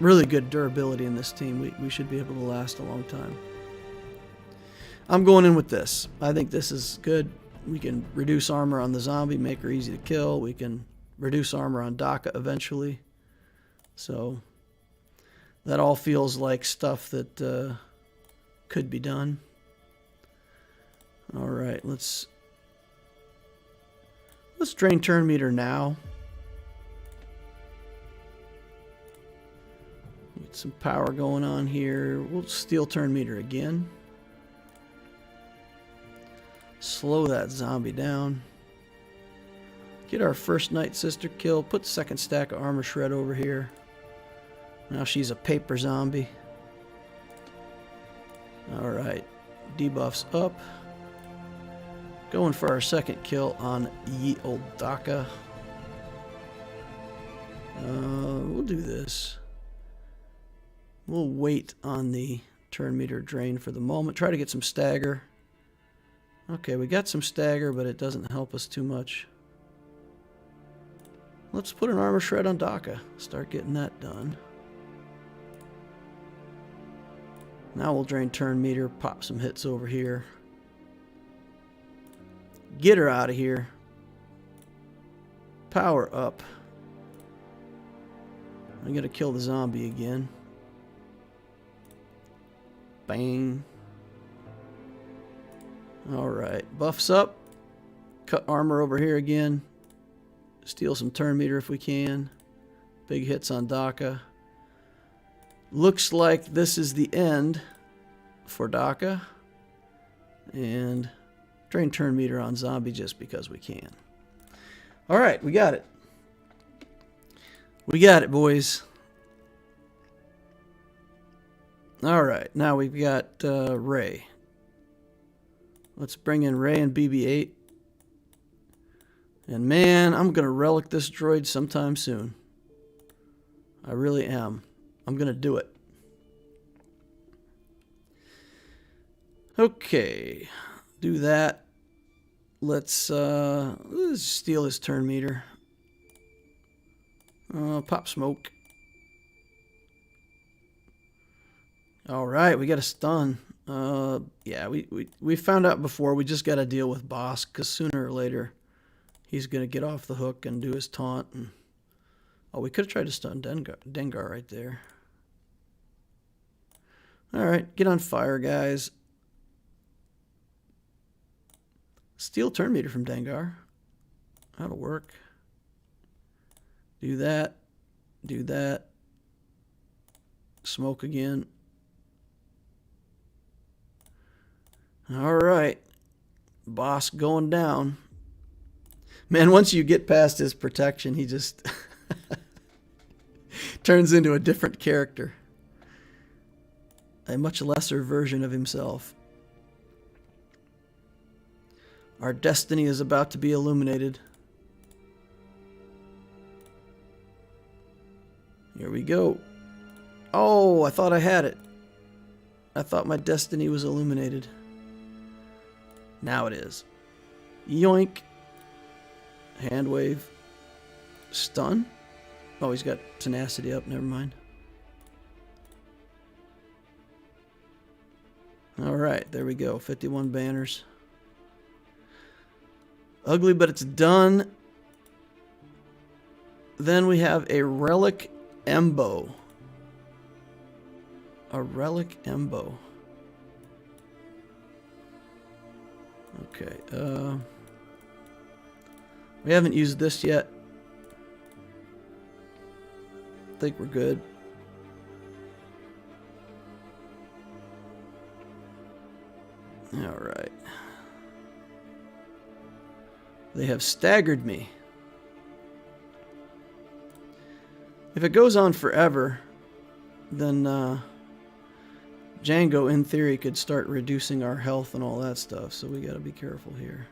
really good durability in this team. We should be able to last a long time. I'm going in with this. I think this is good. We can reduce armor on the zombie, make her easy to kill. We can reduce armor on Daka eventually. So that all feels like stuff that could be done. All right, let's drain turn meter now. Get some power going on here. We'll steal turn meter again. Slow that zombie down. Get our first Night Sister kill. Put second stack of armor shred over here. Now she's a paper zombie. Alright. Debuffs up. Going for our second kill on ye old Daka. We'll do this. We'll wait on the turn meter drain for the moment. Try to get some stagger. Okay, we got some stagger, but it doesn't help us too much. Let's put an armor shred on Daka. Start getting that done. Now we'll drain turn meter, pop some hits over here. Get her out of here. Power up. I'm gonna kill the zombie again. Bang. Alright, buffs up. Cut armor over here again. Steal some turn meter if we can. Big hits on Daka. Looks like this is the end for Daka. And drain turn meter on zombie just because we can. Alright, we got it. We got it, boys. Alright, now we've got Ray. Let's bring in Ray and BB-8. And man, I'm going to relic this droid sometime soon. I really am. I'm going to do it. Okay. Do that. Let's steal his turn meter. Pop smoke. Alright, we got a stun. Yeah, we found out before. We just got to deal with Boss, because sooner or later he's going to get off the hook and do his taunt. And oh, we could have tried to stun Dengar right there. Alright, get on fire, guys. Steal turn meter from Dengar. That'll work. Do that. Do that. Smoke again. Alright. Boss going down. Man, once you get past his protection, he just turns into a different character. A much lesser version of himself. Our destiny is about to be illuminated. Here we go. Oh, I thought I had it. I thought my destiny was illuminated. Now it is. Yoink. Hand wave. Stun. Oh, he's got tenacity up. Never mind. Alright, there we go. 51 banners. Ugly, but it's done. Then we have a Relic Embo. A Relic Embo. Okay, we haven't used this yet. I think we're good. Alright. They have staggered me. If it goes on forever, then Django, in theory, could start reducing our health and all that stuff, so we gotta be careful here.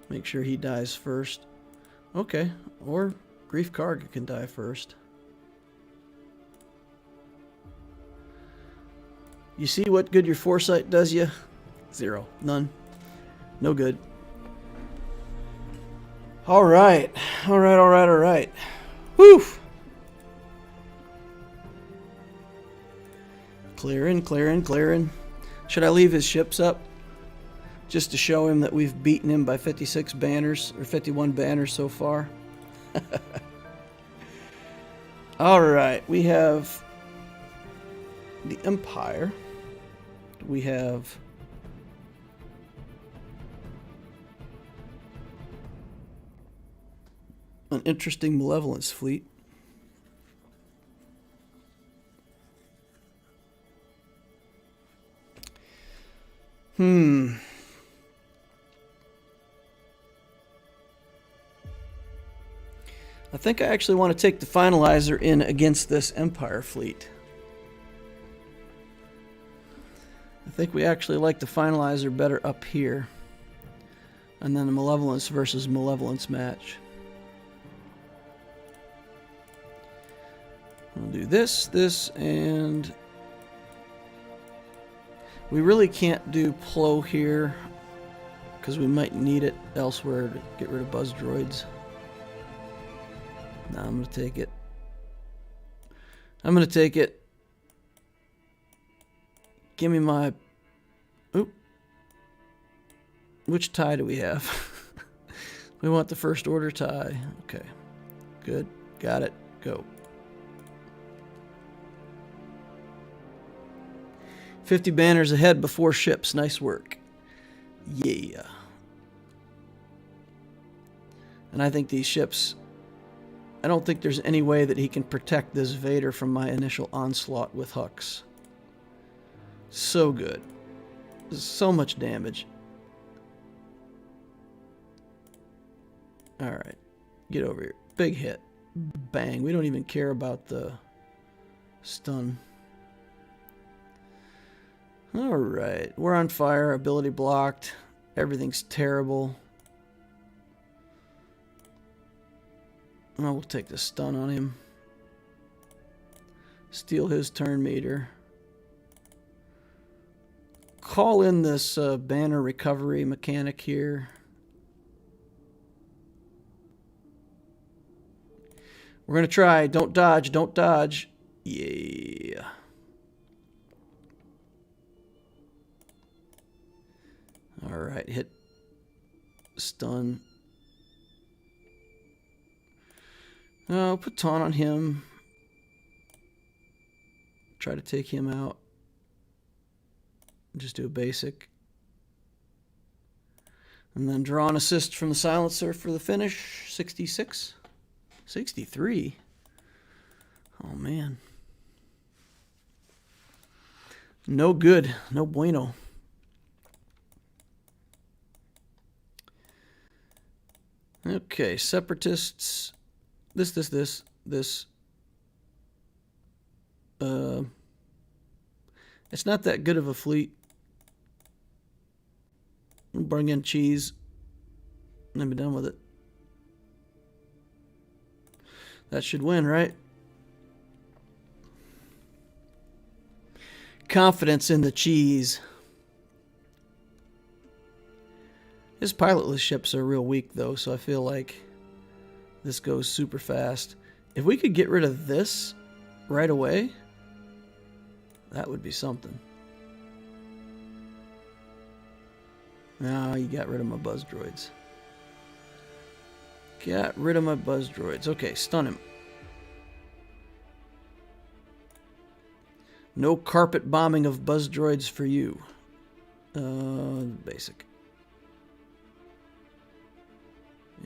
Make sure he dies first. Okay, or Grief Karga can die first. You see what good your foresight does you? 0. None. No good. Alright. Alright. Whew! Clearing. Should I leave his ships up? Just to show him that we've beaten him by 56 banners, or 51 banners so far. Alright, we have the Empire. We have an interesting Malevolence fleet. I think I actually want to take the Finalizer in against this Empire fleet. I think we actually like the Finalizer better up here. And then the Malevolence versus Malevolence match. We'll do this, and we really can't do Plo here because we might need it elsewhere to get rid of buzz droids. Now I'm going to take it. Give me my... Oop. Which tie do we have? We want the First Order tie. Okay. Good. Got it. Go. 50 banners ahead before ships. Nice work. Yeah. And I think these ships... I don't think there's any way that he can protect this Vader from my initial onslaught with Hux. So good. So much damage. Alright. Get over here. Big hit. Bang. We don't even care about the stun. Alright. We're on fire. Ability blocked. Everything's terrible. Oh, we'll take the stun on him. Steal his turn meter. Call in this banner recovery mechanic here. We're going to try. Don't dodge. Don't dodge. Yeah. Alright, hit stun. Oh, put taunt on him. Try to take him out. Just do a basic. And then draw an assist from the silencer for the finish. 66. 63. Oh, man. No good. No bueno. Okay, separatists. This. It's not that good of a fleet. We'll bring in cheese and then be done with it. That should win, right? Confidence in the cheese. His pilotless ships are real weak, though, so I feel like this goes super fast. If we could get rid of this right away, that would be something. No, you got rid of my buzz droids. Got rid of my buzz droids. Okay, stun him. No carpet bombing of buzz droids for you. Basic.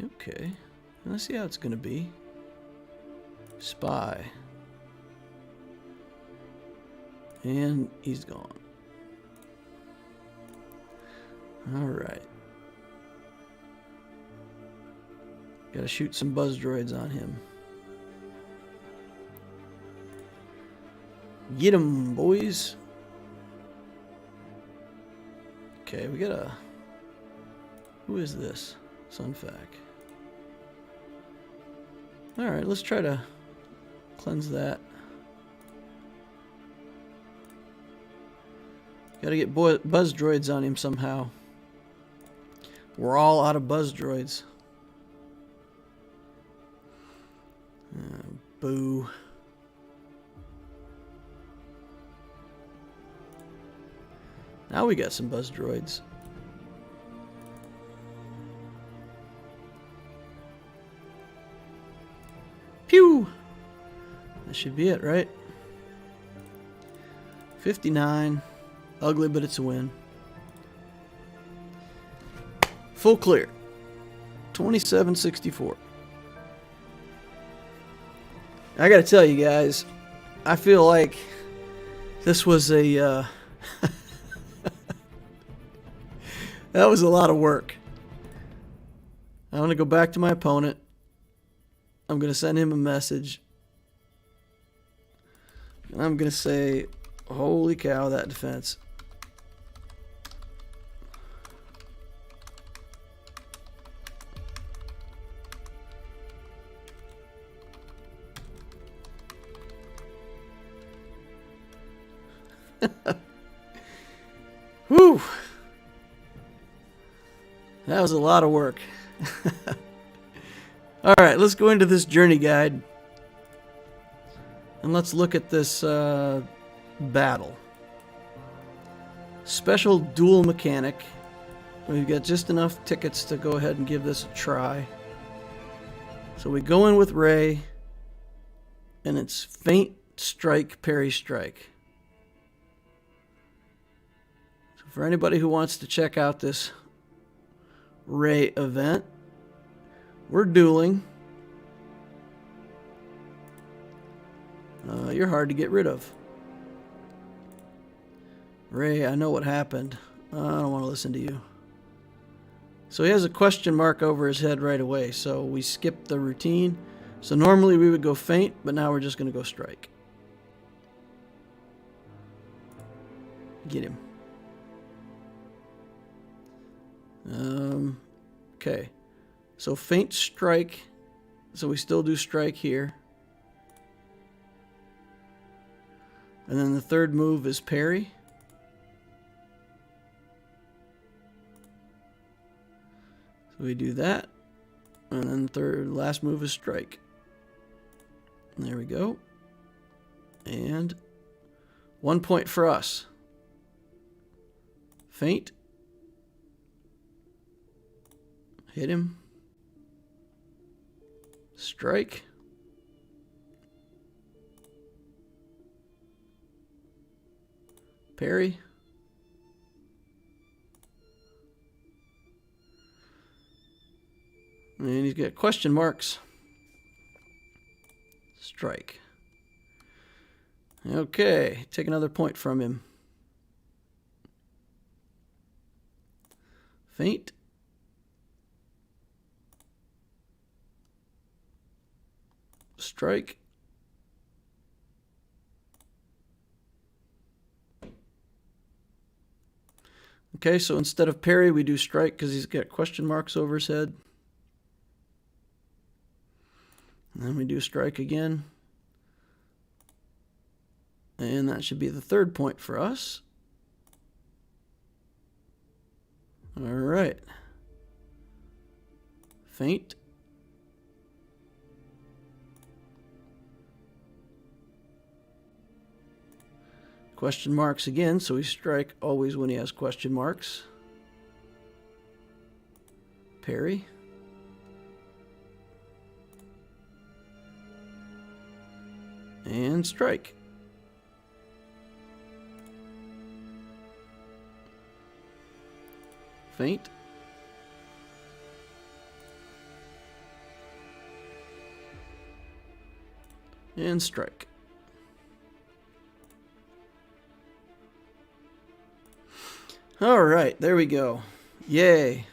Okay. Let's see how it's going to be. Spy. And he's gone. Alright. Gotta shoot some buzz droids on him. Get him, boys. Okay, we got a... Who is this? Sunfac. Alright, let's try to cleanse that. Gotta get buzz droids on him somehow. We're all out of buzz droids. Boo. Now we got some buzz droids. Pew! That should be it, right? 59. Ugly, but it's a win. Full clear. 2764. I gotta tell you guys, I feel like this was a that was a lot of work. I'm gonna go back to my opponent. I'm gonna send him a message. And I'm gonna say, holy cow, that defense. Whew. That was a lot of work. Alright, let's go into this journey guide. And let's look at this battle. Special dual mechanic. We've got just enough tickets to go ahead and give this a try. So we go in with Rey. And it's feint, strike, parry, strike. So for anybody who wants to check out this Ray event. We're dueling. You're hard to get rid of. Ray, I know what happened. I don't want to listen to you. So he has a question mark over his head right away, so we skipped the routine. So normally we would go faint, but now we're just going to go strike. Get him. Okay. So faint strike. So we still do strike here. And then the third move is parry. So we do that. And then the last move is strike. There we go. And 1 point for us. Feint. Hit him. Strike. Parry. And he's got question marks. Strike. Okay, take another point from him. Feint. Strike. Okay, so instead of parry, we do strike because he's got question marks over his head. And then we do strike again. And that should be the third point for us. All right. Feint. Question marks again, so we strike always when he has question marks. Parry. And strike. Feint. And strike. All right, there we go. Yay.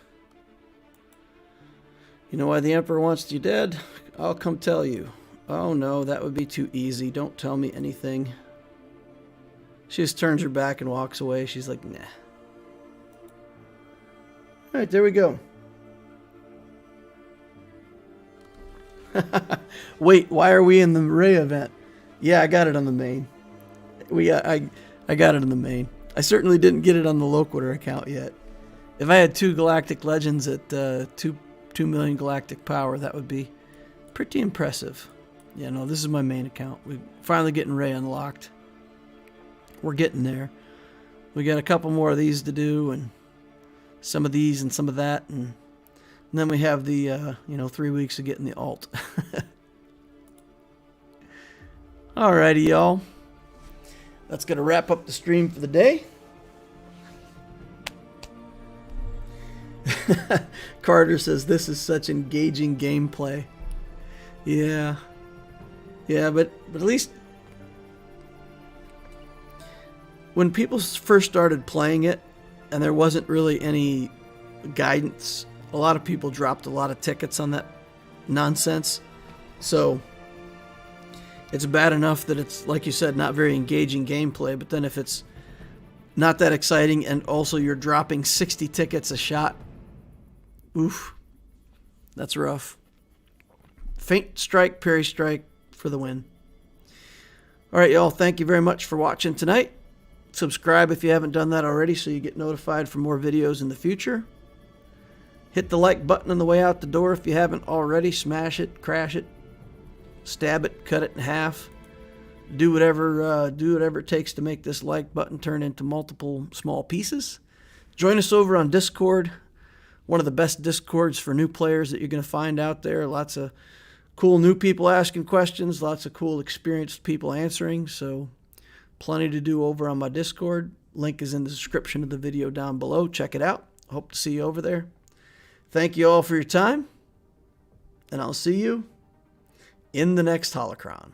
You know why the Emperor wants you dead? I'll come tell you. Oh no, that would be too easy. Don't tell me anything. She just turns her back and walks away. She's like, nah. All right, there we go. Wait, why are we in the Ray event? Yeah, I got it on the main. I got it on the main. I certainly didn't get it on the Loquitur account yet. If I had 2 Galactic Legends at 2 million galactic power, that would be pretty impressive. Yeah, no, this is my main account. We're finally getting Ray unlocked. We're getting there. We got a couple more of these to do, and some of these and some of that, and then we have the 3 weeks of getting the alt. Alrighty, y'all. That's going to wrap up the stream for the day. Carter says, this is such engaging gameplay. Yeah. Yeah, but at least when people first started playing it and there wasn't really any guidance, a lot of people dropped a lot of tickets on that nonsense. So it's bad enough that it's, like you said, not very engaging gameplay, but then if it's not that exciting and also you're dropping 60 tickets a shot, oof, that's rough. Feint strike, parry strike for the win. All right, y'all, thank you very much for watching tonight. Subscribe if you haven't done that already so you get notified for more videos in the future. Hit the like button on the way out the door if you haven't already. Smash it, crash it, stab it, cut it in half. Do whatever it takes to make this like button turn into multiple small pieces. Join us over on Discord. One of the best Discords for new players that you're going to find out there. Lots of cool new people asking questions. Lots of cool experienced people answering. So plenty to do over on my Discord. Link is in the description of the video down below. Check it out. Hope to see you over there. Thank you all for your time, and I'll see you in the next holocron.